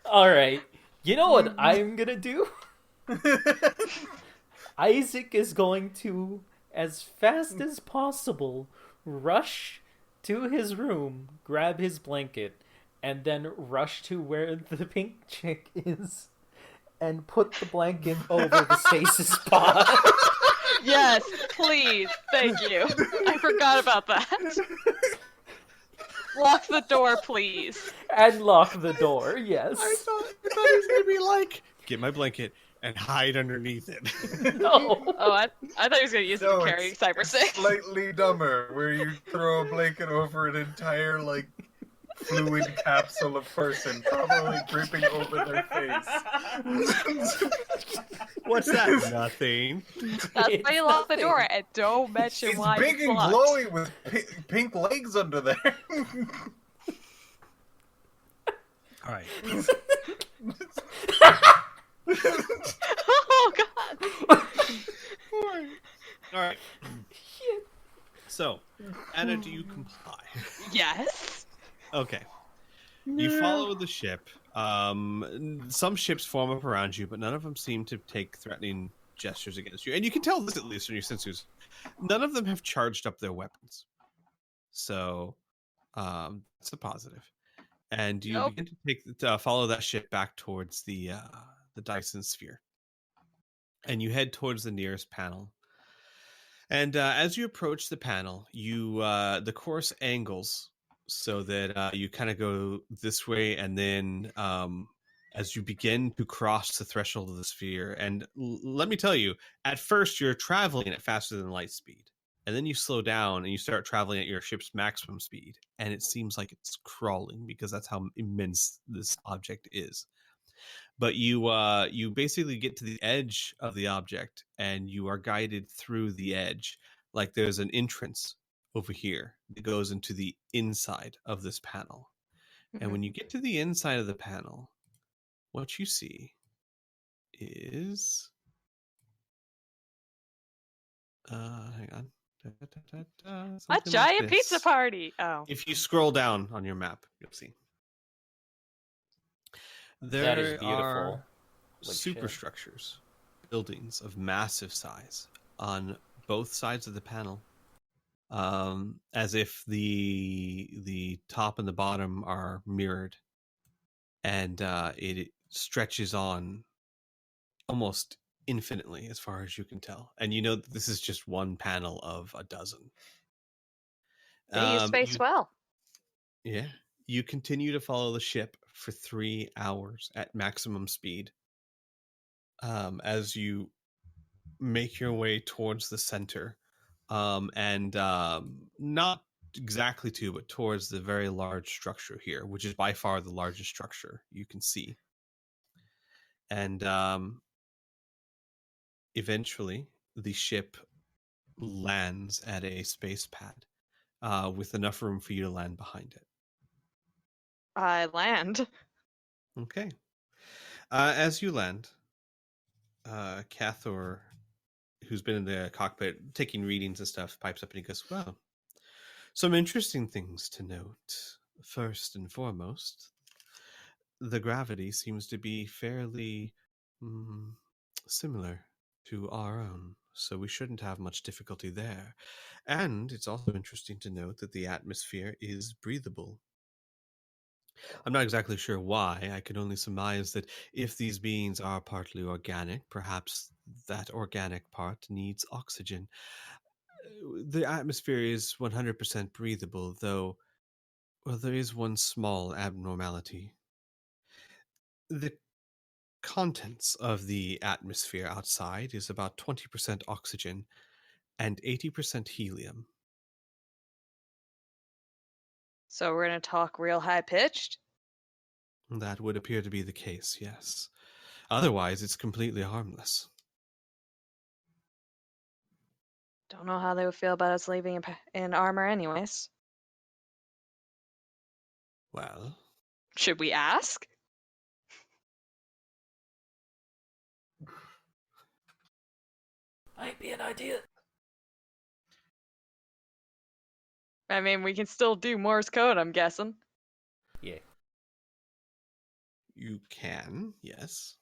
All right. You know what I'm gonna do? Isaac is going to, as fast as possible, rush to his room, grab his blanket, and then rush to where the pink chick is, and put the blanket over the stasis pod. Yes, please. Thank you. I forgot about that. Lock the door, please. And lock the door, yes. I thought he was going to be like, get my blanket and hide underneath it. No. Oh, I thought he was going to use it to carry it's Cyber 6. slightly dumber, where you throw a blanket over an entire, like, fluid capsule of person, probably dripping over their face. What's that? Nothing. That's It's why you lock the nothing. door and don't mention It's why big it's and locked. glowy with pink legs under there. All right. Oh, God. All right. So, Anna, do you comply? Yes. Okay. You follow the ship. Some ships form up around you, but none of them seem to take threatening gestures against you. And you can tell this, at least from your sensors. None of them have charged up their weapons. So, it's a positive. And you Nope. begin to follow that ship back towards the Dyson sphere. And you head towards the nearest panel. And as you approach the panel, you the course angles so that you kind of go this way, and then as you begin to cross the threshold of the sphere, and let me tell you, at first you're traveling at faster than light speed, and then you slow down and you start traveling at your ship's maximum speed, and it seems like it's crawling because that's how immense this object is. But you basically get to the edge of the object, and you are guided through the edge. Like there's an entrance over here that goes into the inside of this panel. And when you get to the inside of the panel, what you see is hang on. A Something like giant pizza this. party. Oh. If you scroll down on your map, you'll see. That is There beautiful. are Like superstructures, buildings of massive size on both sides of the panel, as if the top and the bottom are mirrored, and it stretches on almost infinitely as far as you can tell. And you know that this is just one panel of a dozen. They use space well. Yeah. You continue to follow the ship for 3 hours at maximum speed. As you make your way towards the center, and not exactly to, but towards the very large structure here, which is by far the largest structure you can see. And eventually, the ship lands at a space pad with enough room for you to land behind it. I land. Okay. As you land, Cathor, who's been in the cockpit taking readings and stuff, pipes up and he goes, "Well, some interesting things to note. First and foremost, the gravity seems to be fairly similar to our own, so we shouldn't have much difficulty there. And it's also interesting to note that the atmosphere is breathable. I'm not exactly sure why. I can only surmise that if these beings are partly organic, perhaps that organic part needs oxygen. The atmosphere is 100% breathable, though, well, there is one small abnormality. The contents of the atmosphere outside is about 20% oxygen and 80% helium. So we're gonna talk real high pitched. That would appear to be the case, yes. Otherwise, it's completely harmless. Don't know how they would feel about us leaving in armor, anyways. Well, Should we ask? Might be an idea. I mean, we can still do Morse code, I'm guessing. Yeah. you can, yes.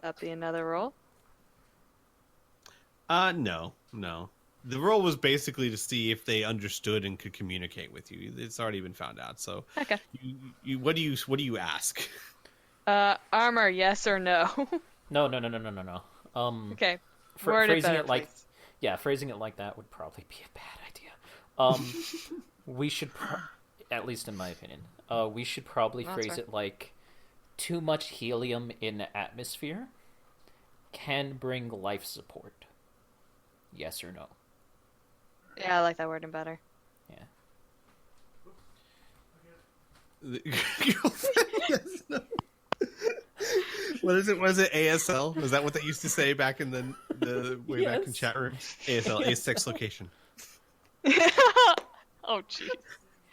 That'd be another roll. No. The role was basically to see if they understood and could communicate with you. It's already been found out. So, Okay. What do you ask? Armor, yes or no? No. Okay. Phrasing better, it like, please. yeah, phrasing it like that would probably be a bad idea. We should, at least in my opinion, we should probably That's phrase fair. it like, too much helium in the atmosphere can bring life support. Yes or no? Yeah, I like that wording better. Yeah. Yes, no. What is it? Was it ASL? Was that what they used to say back in the way back in Yes. chat rooms? ASL, asex location. Oh, jeez.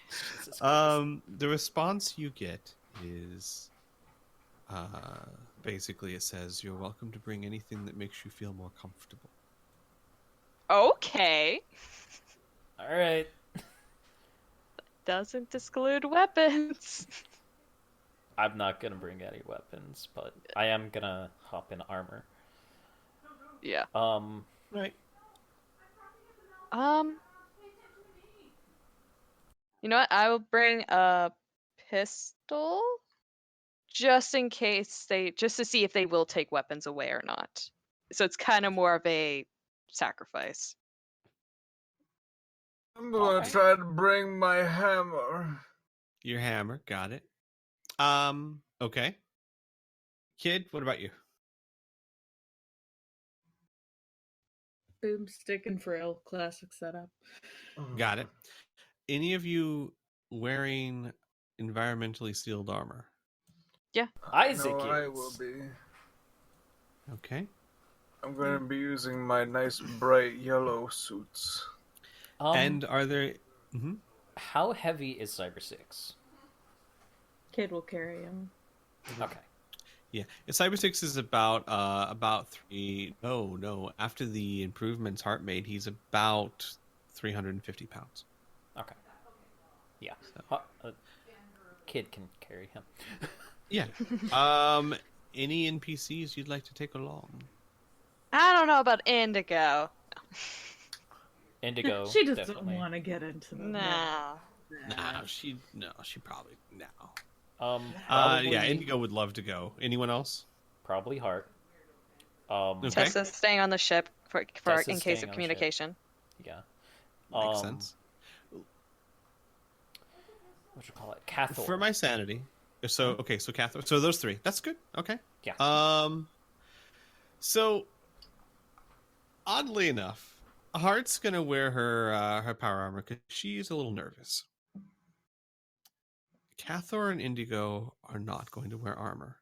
Jesus Christ. The response you get is basically it says, "You're welcome to bring anything that makes you feel more comfortable." Okay. All right. Doesn't exclude weapons. I'm not gonna bring any weapons, but I am gonna hop in armor. Yeah. Right. You know what? I will bring a pistol just in case just to see if they will take weapons away or not. So it's kind of more of a sacrifice. I'm gonna Alright. try to bring my hammer. Your hammer, got it. Okay. Kid, what about you? Boomstick and frail, classic setup. Got it. Any of you wearing environmentally sealed armor? Isaac No, I is. will be. Okay. I'm gonna be using my nice bright yellow suits. And are there? How heavy is Cyber 6? Kid will carry him. Okay. Yeah, Cyber 6 is about 3. No. After the improvements Hart made, he's about 350 pounds. Okay. Yeah. Kid can carry him. Yeah. Any NPCs you'd like to take along? I don't know about Indigo. Indigo. She doesn't definitely. want to get into the No. She probably no. Probably, Yeah, Indigo would love to go. Anyone else? Probably Heart. Okay. Tessa's staying on the ship for Tessa's in case staying of on the ship. communication. Yeah. Makes sense. what you call it, Cathor. For my sanity. So okay, so Cathor. So those three. That's good. Okay. Yeah. So oddly enough, Heart's gonna wear her power armor because she's a little nervous. Cathor and Indigo are not going to wear armor.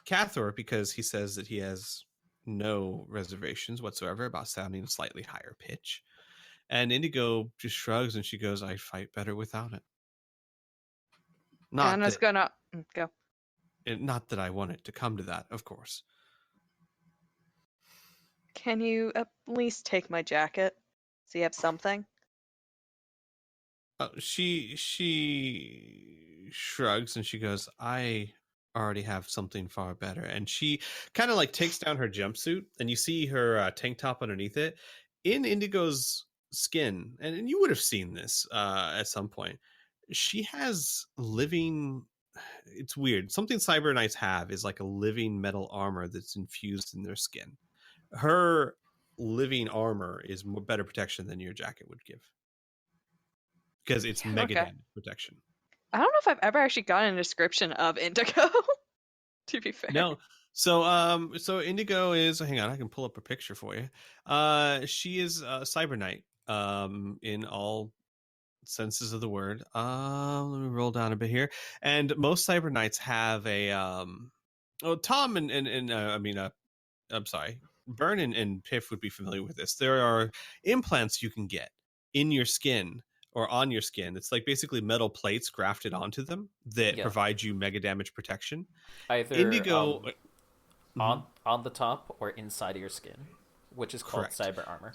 Cathor, because he says that he has no reservations whatsoever about sounding a slightly higher pitch. And Indigo just shrugs and she goes, I fight better without it. Anna's gonna go. Not that I want it to come to that, of course. Can you at least take my jacket? So you have something? She shrugs and she goes, I already have something far better. And she kind of like takes down her jumpsuit and you see her tank top underneath it. In Indigo's skin, and you would have seen this at some point, she has living... It's weird. Something Cyber Knights have is like a living metal armor that's infused in their skin. Her living armor is better protection than your jacket would give. Because it's mega damage protection. I don't know if I've ever actually gotten a description of Indigo, to be fair. No. So Indigo is... Hang on, I can pull up a picture for you. She is a Cyber Knight in all senses of the word. Let me roll down a bit here. And most Cyber Knights have a... Tom I'm sorry. Burn and Piff would be familiar with this. There are implants you can get in your skin or on your skin. It's like basically metal plates grafted onto them that provide you mega damage protection. Either Indigo on the top or inside of your skin, which is called cyber armor.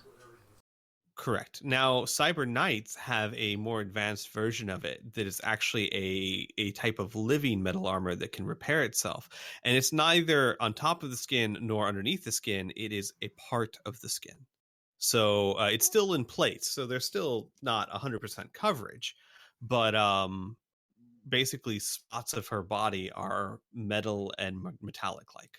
Correct. Now, Cyber Knights have a more advanced version of it that is actually a type of living metal armor that can repair itself. And it's neither on top of the skin nor underneath the skin. It is a part of the skin. So it's still in plates. So there's still not 100% coverage. But basically, spots of her body are metal and metallic-like.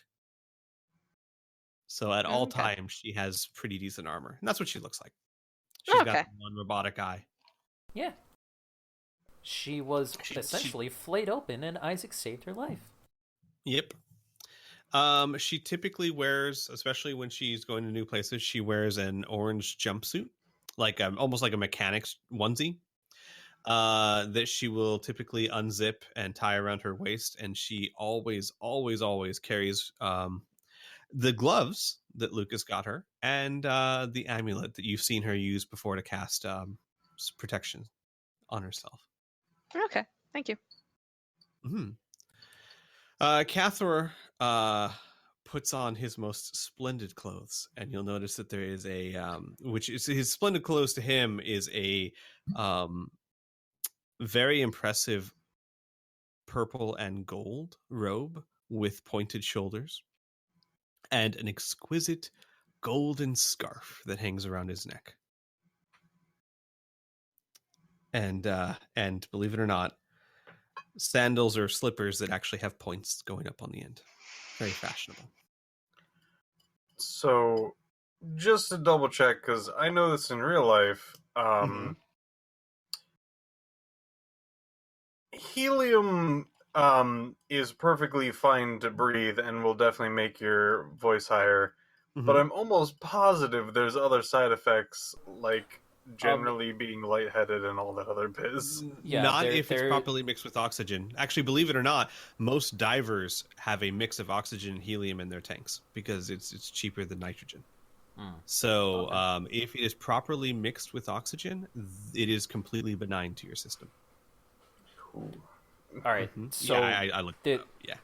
So at all times, she has pretty decent armor. And that's what she looks like. She's got one robotic eye. Yeah. She was essentially flayed open and Isaac saved her life. Yep. She typically wears, especially when she's going to new places, she wears an orange jumpsuit, like almost like a mechanic's onesie, that she will typically unzip and tie around her waist. And she always carries the gloves that Lucas got her, and the amulet that you've seen her use before to cast protection on herself. Okay, thank you. Mm-hmm. Cathor puts on his most splendid clothes, and you'll notice that there is a which is his splendid clothes to him is a very impressive purple and gold robe with pointed shoulders and an exquisite golden scarf that hangs around his neck. And believe it or not, sandals or slippers that actually have points going up on the end. Very fashionable. So, just to double check, because I know this in real life, helium is perfectly fine to breathe and will definitely make your voice higher. But I'm almost positive there's other side effects, like generally being lightheaded and all that other biz. Yeah, not if it's properly mixed with oxygen. Actually, believe it or not, most divers have a mix of oxygen and helium in their tanks because it's cheaper than nitrogen. So if it is properly mixed with oxygen, it is completely benign to your system. Cool. All right, so I looked it up. Yeah,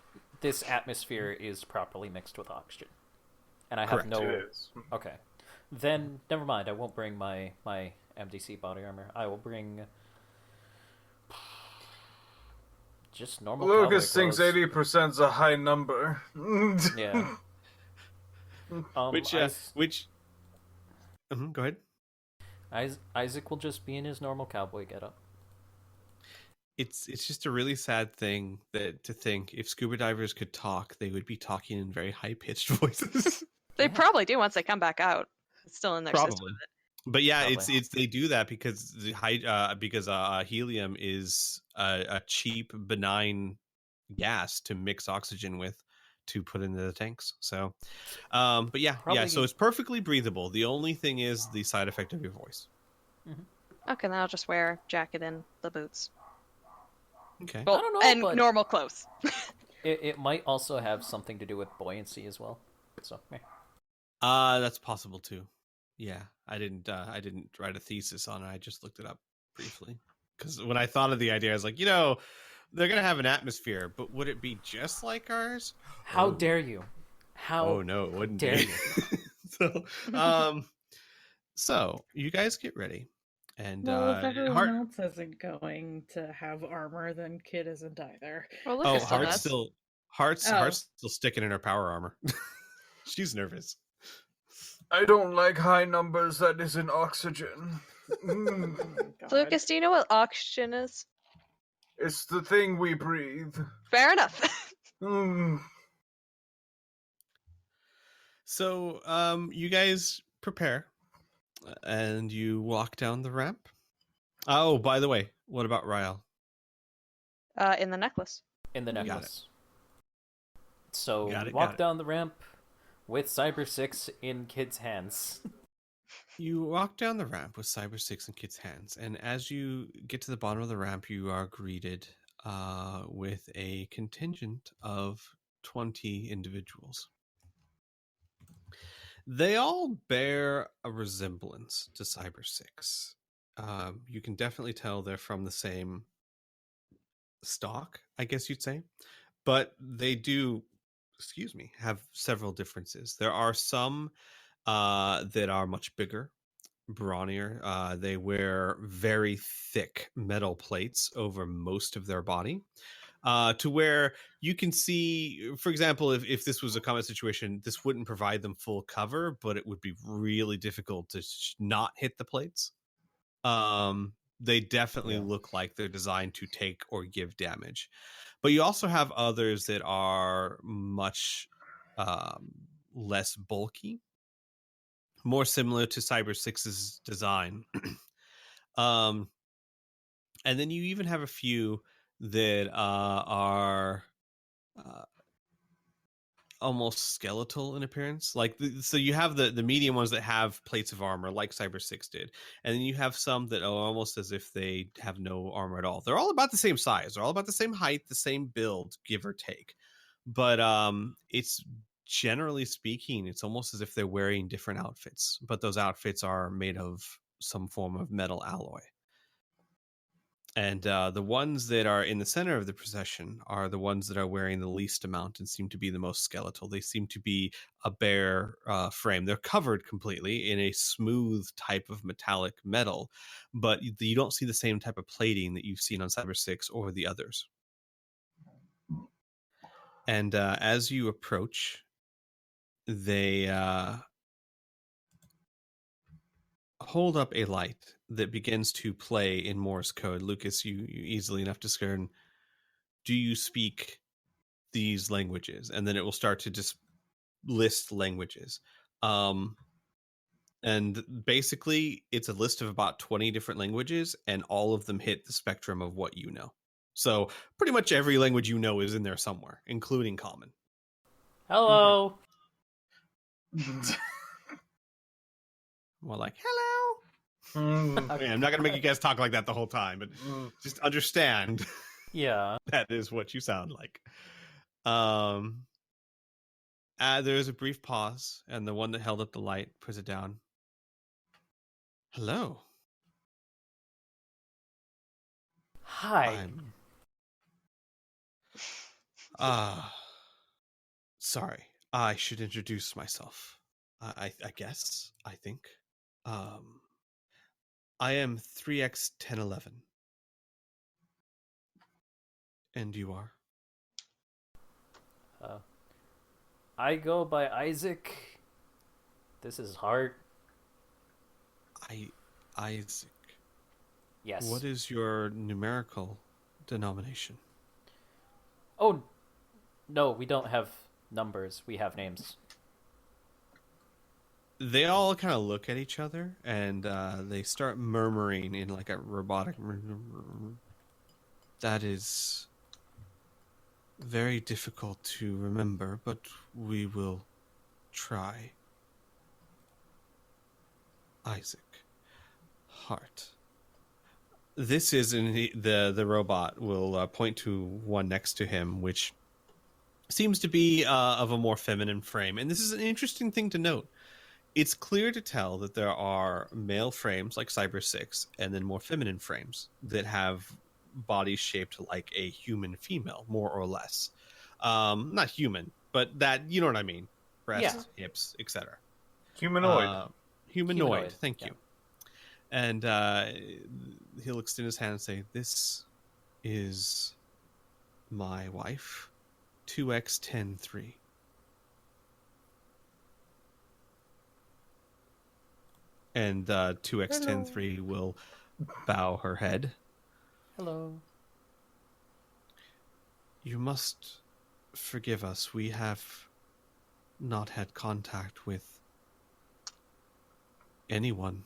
this atmosphere is properly mixed with oxygen. And I Correct. have no... Okay. Then, never mind. I won't bring my MDC body armor. I will bring... just normal Lucas thinks 80% is a high number. Yeah. Go ahead. Isaac will just be in his normal cowboy getup. It's just a really sad thing to think if scuba divers could talk, they would be talking in very high-pitched voices. They probably do once they come back out. It's still in their system. But yeah, Probably. it's they do that because helium is a cheap, benign gas to mix oxygen with to put into the tanks. So, but yeah. So Probably. it's perfectly breathable. The only thing is the side effect of your voice. Okay, then I'll just wear jacket and the boots. Okay. Well, I don't know, and but normal clothes. it might also have something to do with buoyancy as well. So, That's possible too. Yeah, I didn't write a thesis on it. I just looked it up briefly because when I thought of the idea, I was like, they're gonna have an atmosphere, but would it be just like ours? how Oh, dare you? How oh no, it wouldn't dare be. you? So you guys get ready, and Well, if everyone Heart. else isn't going to have armor, then Kid isn't either. Well, Oh, Lucas still does. Oh. Heart's still sticking in her power armor. She's nervous. I don't like high numbers that isn't oxygen. Oh my God. Lucas, do you know what oxygen is? It's the thing we breathe. Fair enough. Mm. So, you guys prepare, and you walk down the ramp. Oh, by the way, what about Ryle? In the necklace. In the Got it. necklace. So Got we it, walk got it. down the ramp with Cyber 6 in Kid's hands. You walk down the ramp with Cyber 6 in Kit's hands, and as you get to the bottom of the ramp, you are greeted with a contingent of 20 individuals. They all bear a resemblance to Cyber 6. You can definitely tell they're from the same stock, I guess you'd say, but they do, have several differences. There are some that are much bigger, brawnier. They wear very thick metal plates over most of their body, to where you can see, for example, if this was a combat situation, this wouldn't provide them full cover, but it would be really difficult to not hit the plates. They definitely Yeah. look like they're designed to take or give damage. But you also have others that are much less bulky, more similar to Cyber 6's design. um, and then you even have a few that are almost skeletal in appearance. Like, so you have the medium ones that have plates of armor, like Cyber 6 did, and then you have some that are almost as if they have no armor at all. They're all about the same size. They're all about the same height, the same build, give or take. But it's generally speaking, it's almost as if they're wearing different outfits, but those outfits are made of some form of metal alloy. And the ones that are in the center of the procession are the ones that are wearing the least amount and seem to be the most skeletal. They seem to be a bare frame. They're covered completely in a smooth type of metallic metal, but you don't see the same type of plating that you've seen on Cyber 6 or the others. And as you approach, they hold up a light that begins to play in Morse code. Lucas, you easily enough discern, do you speak these languages? And then it will start to just list languages. And basically, it's a list of about 20 different languages, and all of them hit the spectrum of what you know. So pretty much every language you know is in there somewhere, including Common. Hello. More like, hello. Mm. Okay, I'm not going to make you guys talk like that the whole time, but just understand Yeah. that is what you sound like. There's a brief pause, and the one that held up the light puts it down. Hello. Hi. Sorry. I should introduce myself. I guess. I think. I am 3x1011. And you are? I go by Isaac. This is hard. Isaac. Yes. What is your numerical denomination? Oh, no, we don't have numbers. We have names. They all kind of look at each other, and they start murmuring in like a robotic. That is very difficult to remember, but we will try. Isaac. Heart. This is the robot will point to one next to him, which seems to be of a more feminine frame. And this is an interesting thing to note. It's clear to tell that there are male frames like Cyber 6 and then more feminine frames that have bodies shaped like a human female, more or less. Not human, but that, you know what I mean. Breasts, hips, etc. Humanoid. Humanoid, thank yeah. you. And he'll extend his hand and say, "This is my wife, 2x103." And 2x103 will bow her head. Hello. You must forgive us. We have not had contact with anyone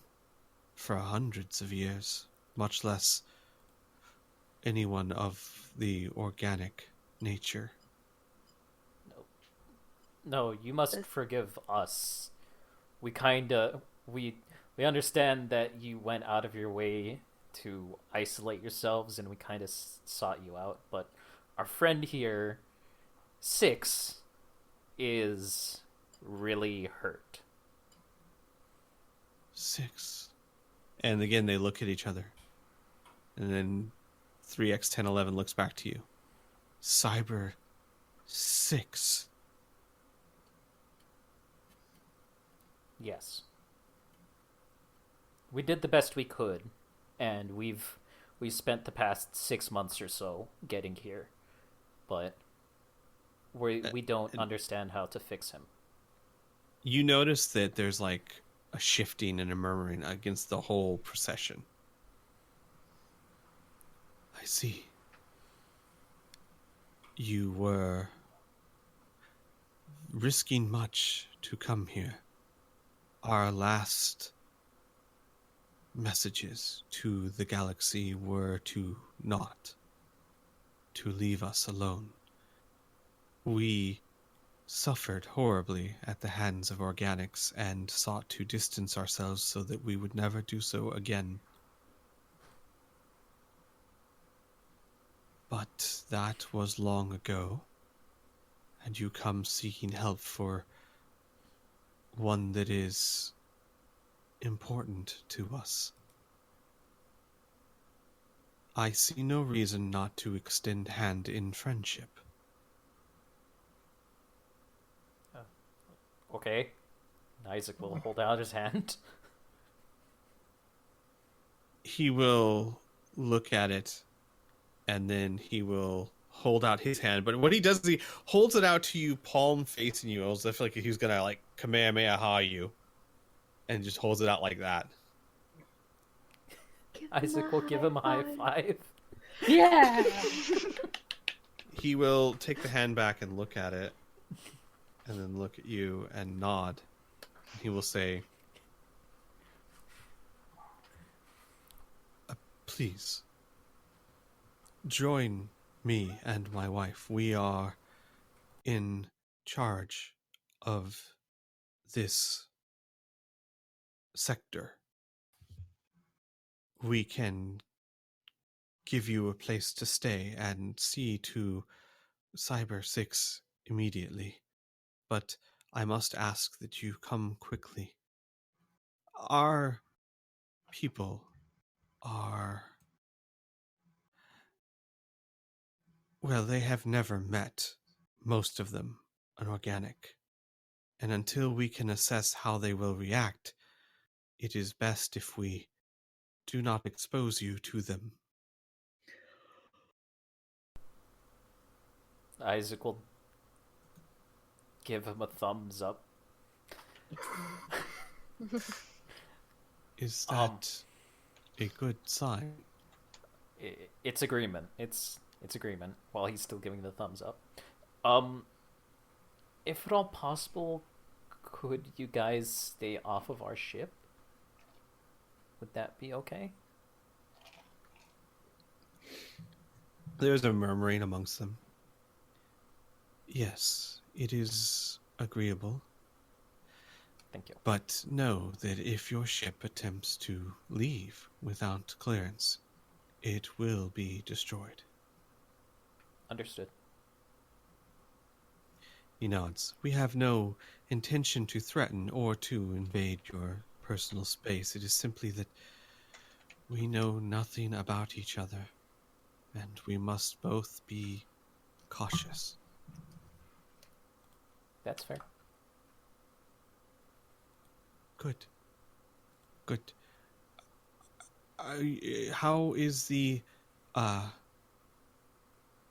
for hundreds of years, much less anyone of the organic nature. No, you must forgive us. We understand that you went out of your way to isolate yourselves, and we kind of sought you out. But our friend here, 6, is really hurt. 6. And again, they look at each other. And then 3x1011 looks back to you. Cyber 6. Yes. We did the best we could, and we spent the past 6 months or so getting here, but we don't understand how to fix him. You notice that there's like a shifting and a murmuring against the whole procession. I see. You were risking much to come here. Our last messages to the galaxy were to leave us alone. We suffered horribly at the hands of organics and sought to distance ourselves so that we would never do so again. But that was long ago, and you come seeking help for one that is important to us. I see no reason not to extend hand in friendship. Okay. Isaac will hold out his hand. He will look at it, and then he will hold out his hand. But what he does is he holds it out to you, palm facing you, as if like he's gonna like Kamehameha you, and just holds it out like that. Isaac will give him a high five. Yeah. He will take the hand back and look at it, and then look at you and nod. He will say, "Please, join me and my wife. We are in charge of this sector. We can give you a place to stay and see to Cyber 6 immediately. But I must ask that you come quickly. Our people are... well, they have never met, most of them, an organic. And until we can assess how they will react, it is best if we do not expose you to them." Isaac will give him a thumbs up. Is that a good sign? It's agreement. It's agreement. While he's still giving the thumbs up. If at all possible, Could you guys stay off of our ship? Would that be okay? There's a murmuring amongst them. Yes, it is agreeable. Thank you. But know that if your ship attempts to leave without clearance, it will be destroyed. Understood. He nods. We have no intention to threaten or to invade your personal space. It is simply that we know nothing about each other, and we must both be cautious. That's fair. Good. Good. How is the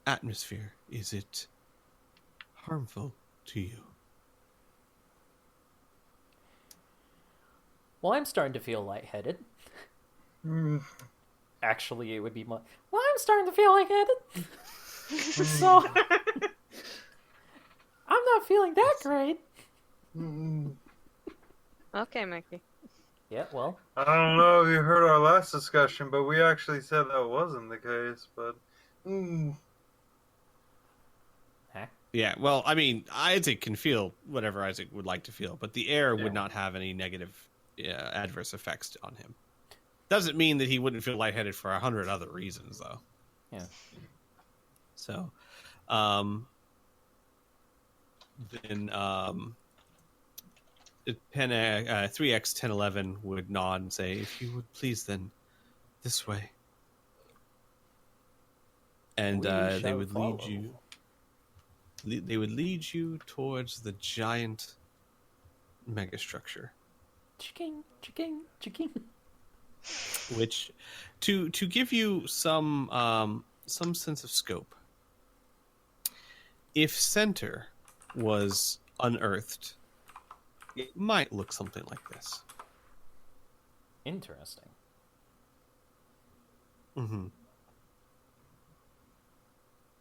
atmosphere? Is it harmful to you? Well, I'm starting to feel lightheaded. Actually, it would be more. Well, I'm starting to feel lightheaded. So, I'm not feeling that great. Okay, Mickey. Yeah, well, I don't know if you heard our last discussion, but we actually said that wasn't the case, but... huh? Yeah, well, I mean, Isaac can feel whatever Isaac would like to feel, but the air Yeah. would not have any negative adverse effects on him. Doesn't mean that he wouldn't feel lightheaded for 100 other reasons, though. Yeah. So, then 3x1011 would nod and say, "If you would please, then this way." And We they shall would follow. lead you. They would lead you towards the giant megastructure, Chicken, chicken, chicken. which, to give you some sense of scope, if Center was unearthed, it might look something like this. Interesting. Mm-hmm.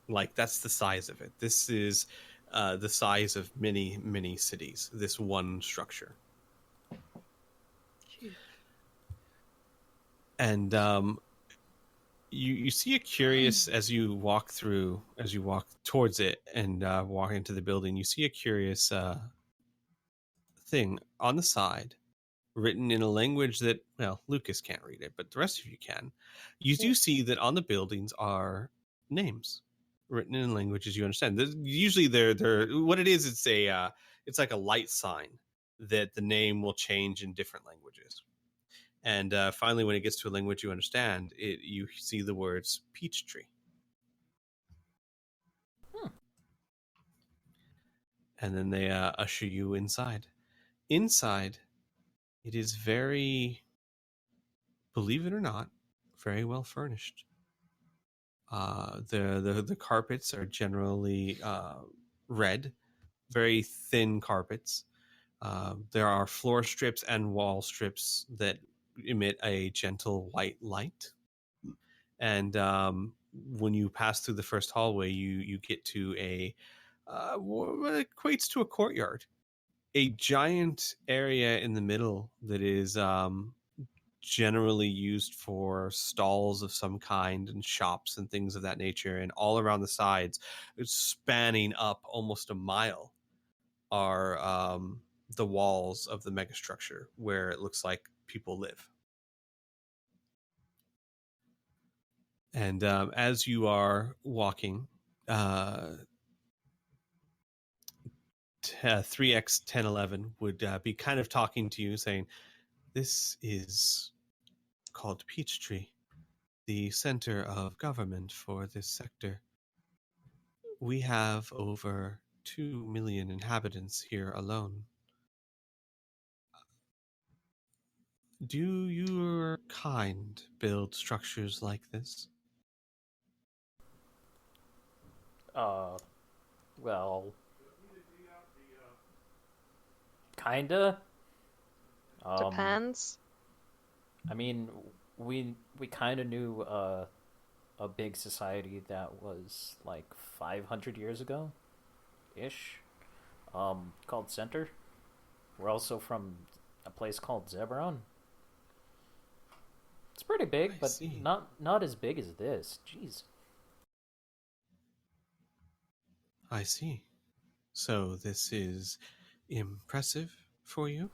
Like, that's the size of it. This is the size of many, many cities, this one structure. And you see a curious, as you walk towards it and walk into the building, you see a curious thing on the side, written in a language that, well, Lucas can't read it, but the rest of you can. You do see that on the buildings are names written in languages you understand. Usually they're what it is, it's like a light sign that the name will change in different languages. And finally, when it gets to a language you understand, you see the words peach tree. And then they usher you inside. Inside, it is very, believe it or not, very well furnished. The carpets are generally red, very thin carpets. There are floor strips and wall strips that emit a gentle white light. And when you pass through the first hallway, you get to what equates to a courtyard, a giant area in the middle that is generally used for stalls of some kind and shops and things of that nature. And all around the sides, it's spanning up almost a mile, are the walls of the megastructure where it looks like people live. And as you are walking, 3x1011 would be kind of talking to you, saying, "This is called Peachtree, the center of government for this sector. We have over 2 million inhabitants here alone. Do your kind build structures like this?" Well, kinda. Depends. I mean, we kind of knew a big society that was like 500 years ago, ish. Called Center. We're also from a place called Zebron. It's pretty big, I but see. not as big as this. Jeez. I see. So this is impressive for you?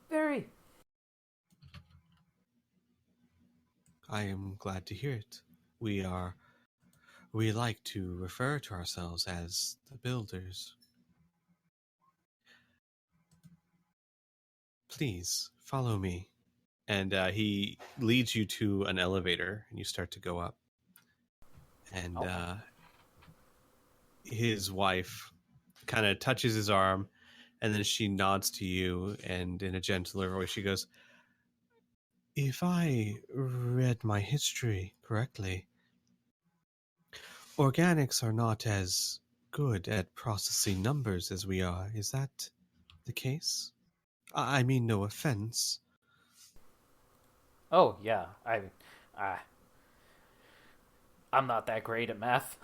Very. I am glad to hear it. We like to refer to ourselves as the builders. Please follow me. And he leads you to an elevator, and you start to go up. And Okay. his wife kind of touches his arm, and then she nods to you, and in a gentler voice, she goes, "If I read my history correctly, organics are not as good at processing numbers as we are. Is that the case? I mean, no offense." Oh yeah, I, I'm not that great at math.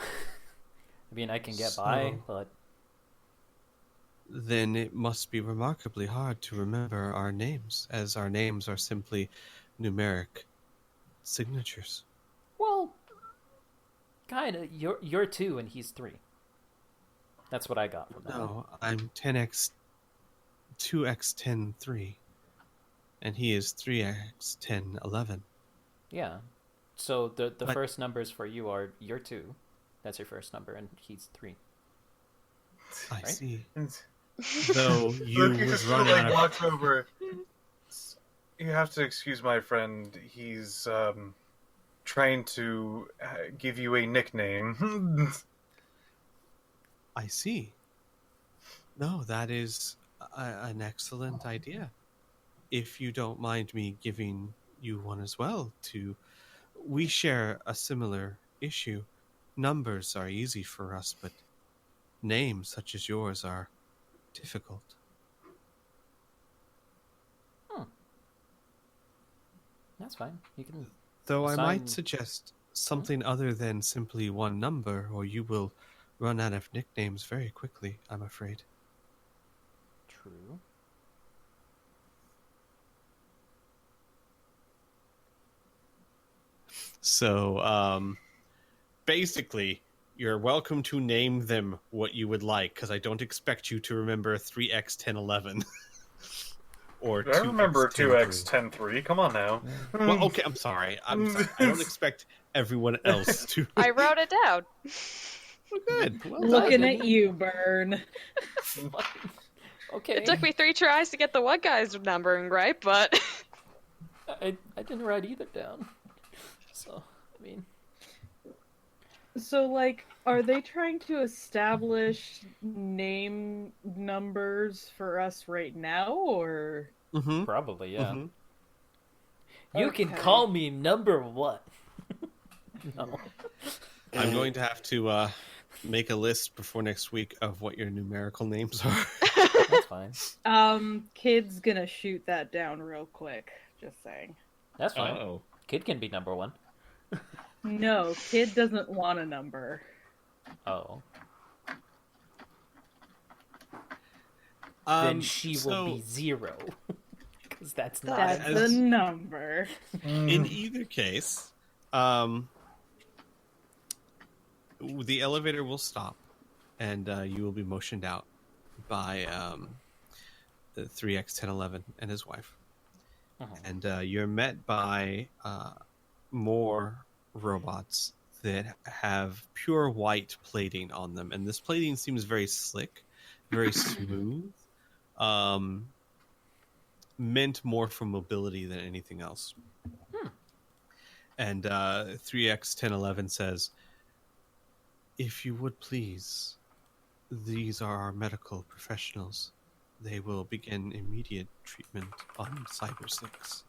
I mean, I can get by, So- but Then it must be remarkably hard to remember our names, as our names are simply numeric signatures. well, kind of. You're 2 and he's 3. That's what I got from that. No, I'm 10x, 2x 10 3, and he is 3x 10 11. Yeah. So the But- first numbers for you are you're 2. That's your first number, and he's 3. I Right? see. Though you Look, he would just run like out of... walks over. You have to excuse my friend. He's trying to give you a nickname. I see. No, that is an excellent idea. If you don't mind me giving you one as well, we share a similar issue. Numbers are easy for us, but names such as yours are difficult. That's fine. You can. Though I might Assign- suggest something other than simply one number, or you will run out of nicknames very quickly, I'm afraid. True. So, basically, you're welcome to name them what you would like, because I don't expect you to remember 3x 10 11. Or I remember 2x 2x 10-3. Come on now. Well, okay, I'm sorry. I don't expect everyone else to. I wrote it down. Good. Well Looking done. at you, Burn. Okay. It took me 3 tries to get the one guy's numbering right, but I didn't write either down. So I mean, So, like, are they trying to establish name numbers for us right now, or? Mm-hmm. probably yeah. Mhm. You can Okay. call me number one. No. I'm going to have to make a list before next week of what your numerical names are. That's fine. Kid's gonna shoot that down real quick. Just saying. That's fine. Oh. Kid can be number 1. No, Kid doesn't want a number. Oh. Then she will be so 0. Because that's not. That's as- a number. In either case, the elevator will stop, and you will be motioned out by the 3x 10 11 and his wife. Uh-huh. And you're met by more robots that have pure white plating on them, and this plating seems very slick, very smooth, meant more for mobility than anything else. And 3x 1011 says, "If you would please, these are our medical professionals. They will begin immediate treatment on Cyber 6.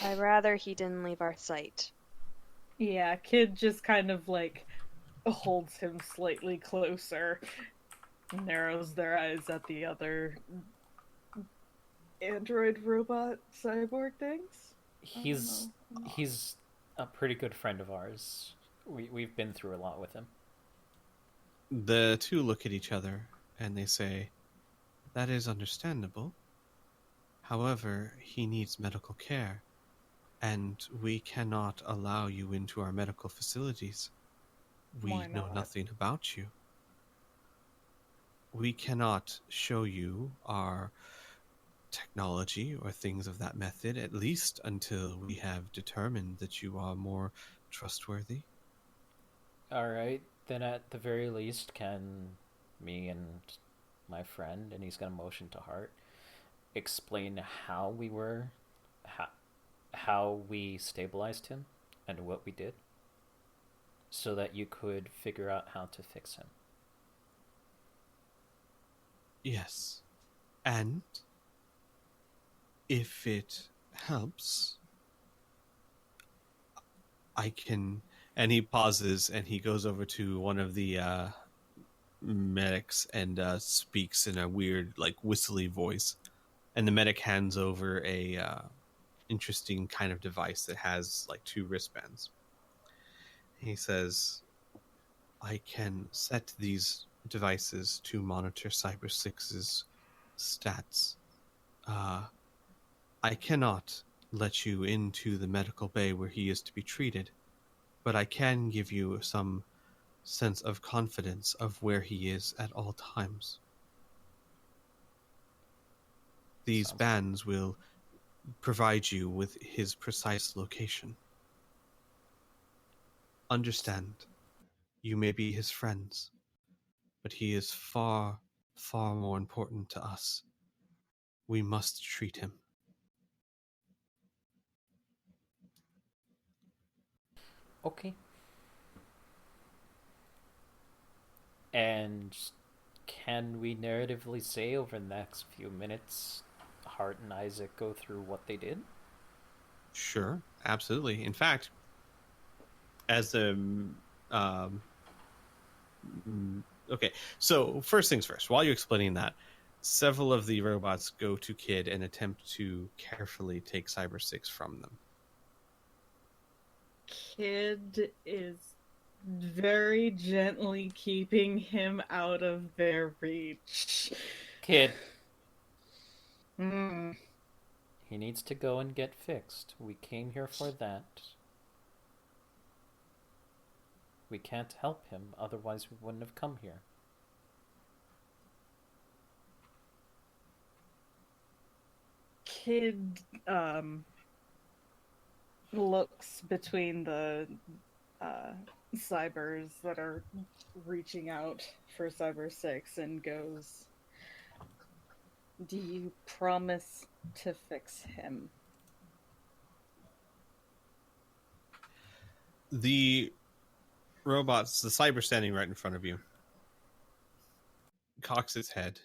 I'd rather he didn't leave our site. Yeah, Kid just kind of like holds him slightly closer, narrows their eyes at the other android robot cyborg things. He's a pretty good friend of ours. We've been through a lot with him. The two look at each other, and they say, "That is understandable. However, he needs medical care, and we cannot allow you into our medical facilities. We Why know not? nothing about you. We cannot show you our technology or things of that method, at least until we have determined that you are more trustworthy." All right, then at the very least, can me and my friend, and he's gonna motion to Hart, explain how we were, how we stabilized him, and what we did, so that you could figure out how to fix him. Yes. And if it helps, I can. And he pauses and he goes over to one of the medics and speaks in a weird, like, whistly voice. And the medic hands over a interesting kind of device that has like 2 wristbands. He says, "I can set these devices to monitor Cyber 6's stats. I cannot let you into the medical bay where he is to be treated, but I can give you some sense of confidence of where he is at all times. These Sounds- bands will provide you with his precise location. Understand, you may be his friends, but he is far, far more important to us. We must treat him." Okay. And can we narratively say over the next few minutes, Hart and Isaac go through what they did? Sure, absolutely. In fact, as a okay, so first things first. While you're explaining that, several of the robots go to Kid and attempt to carefully take Cyber 6 from them. Kid is very gently keeping him out of their reach. Kid, Hmm. he needs to go and get fixed. We came here for that. We can't help him, otherwise we wouldn't have come here. Kid looks between the cybers that are reaching out for Cyber 6 and goes, "Do you promise to fix him?" The robots, the cyber standing right in front of you, cocks its head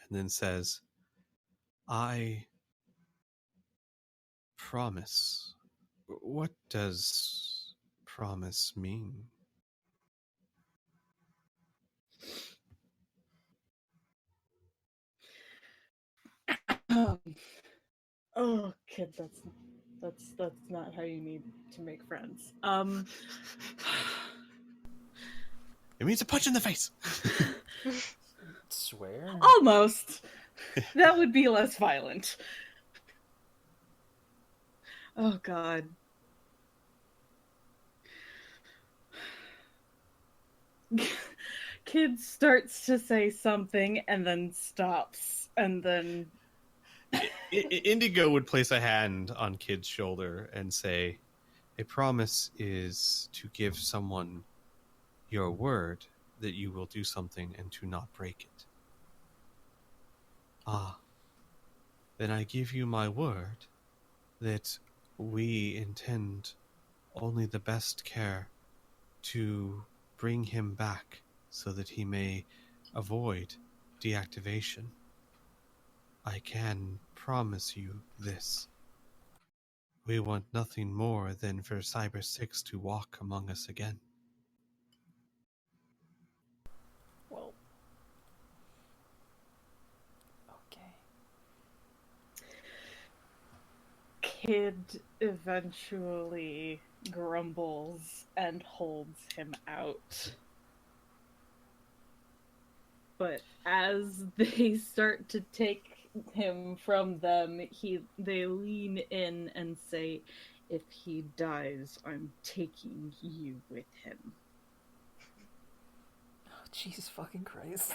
and then says, "I promise." What does promise mean? Oh, Kid, that's not how you need to make friends. It means a punch in the face. Swear? Almost. That would be less violent. Oh God. Kid starts to say something and then stops and then Indigo would place a hand on Kid's shoulder and say, "A promise is to give someone your word that you will do something and to not break it." "Ah, then I give you my word that we intend only the best care to bring him back so that he may avoid deactivation. I can promise you this. We want nothing more than for Cyber 6 to walk among us again." Well, okay. Kid eventually grumbles and holds him out. But as they start to take him from them, they lean in and say, "If he dies, I'm taking you with him." Oh, Jesus fucking Christ.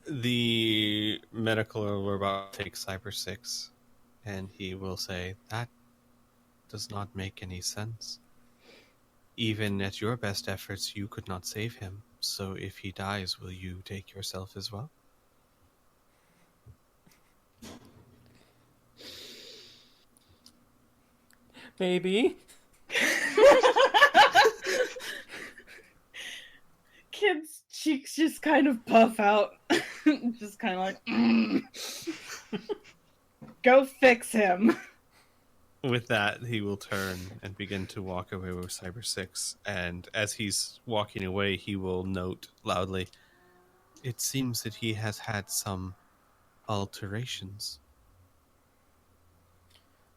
The medical robot takes Cyber 6, and he will say, "That does not make any sense. Even at your best efforts, you could not save him. So if he dies, will you take yourself as well?" Maybe. Kid's cheeks just kind of puff out. Just kind of like, Go fix him. With that, he will turn and begin to walk away with Cyber 6. And as he's walking away, he will note loudly, "It seems that he has had some alterations."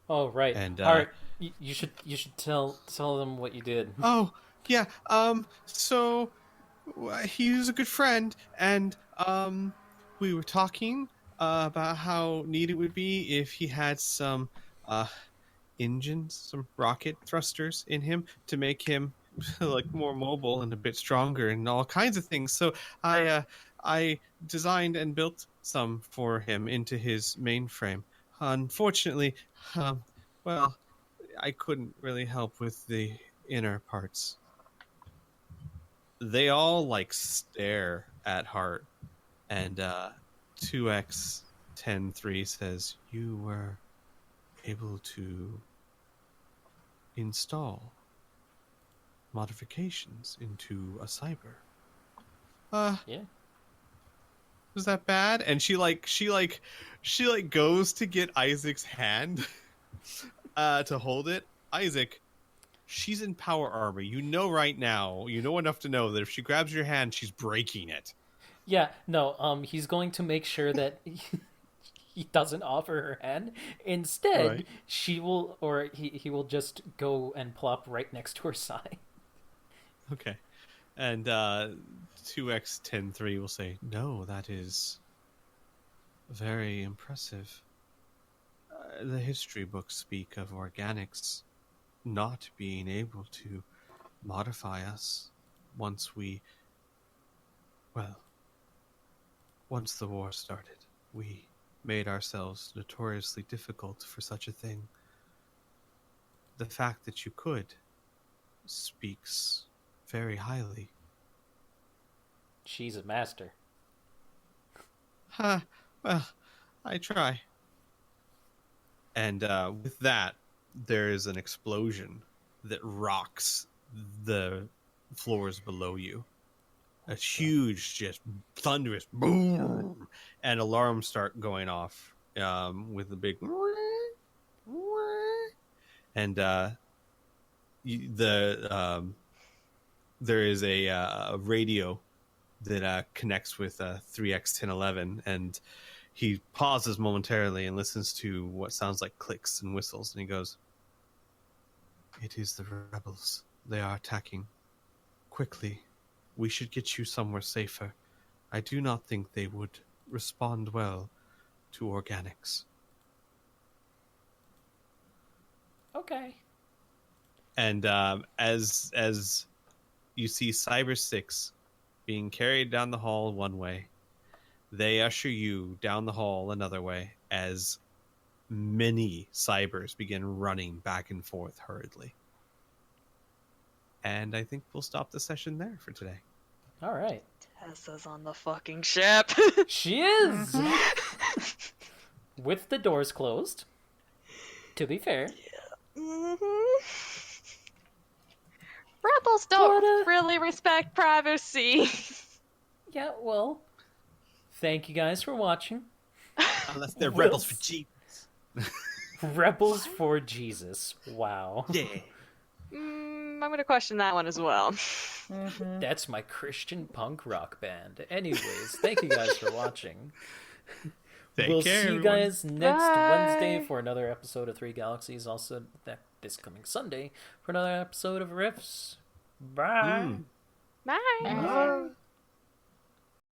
Oh, right. And All right. You should tell them what you did. oh, yeah. So he was a good friend, and we were talking about how neat it would be if he had some engines, some rocket thrusters in him to make him like more mobile and a bit stronger and all kinds of things. So I designed and built some for him into his mainframe. Unfortunately, well, I couldn't really help with the inner parts. They all like stare at Hart, and 2x103 says, "You were able to install modifications into a cyber. Yeah. Was that bad?" And she goes to get Isaac's hand to hold it. Isaac, she's in power armor. You know right now, you know enough to know that if she grabs your hand, she's breaking it. Yeah, no, he's going to make sure that he doesn't offer her hand. Instead, Right. she will, or he will just go and plop right next to her side. Okay. And 2x103 will say, "No, that is very impressive. The history books speak of organics not being able to modify us once once the war started. We made ourselves notoriously difficult for such a thing. The fact that you could speaks very highly." She's a master. Well, I try. And with that, there is an explosion that rocks the floors below you. A huge, just thunderous boom, and alarms start going off with a big, and there is a radio that connects with 3x1011, and he pauses momentarily and listens to what sounds like clicks and whistles, and he goes, "It is the rebels. They are attacking. Quickly, we should get you somewhere safer. I do not think they would respond well to organics." Okay. And as you see Cyber 6 being carried down the hall one way, they usher you down the hall another way as many cybers begin running back and forth hurriedly. And I think we'll stop the session there for today. All right. Tessa's on the fucking ship. She is! With the doors closed. To be fair. Rebels don't really respect privacy. Yeah, well, thank you guys for watching. Unless they're rebels for Jesus. Rebels for Jesus. Wow. Yeah. I'm gonna question that one as well. That's my Christian punk rock band. Anyways, thank you guys for watching. Take care, see you everyone. guys next Bye. Wednesday for another episode of 3 Galaxies. Also, this coming Sunday for another episode of Riffs. Bye. Bye. Bye.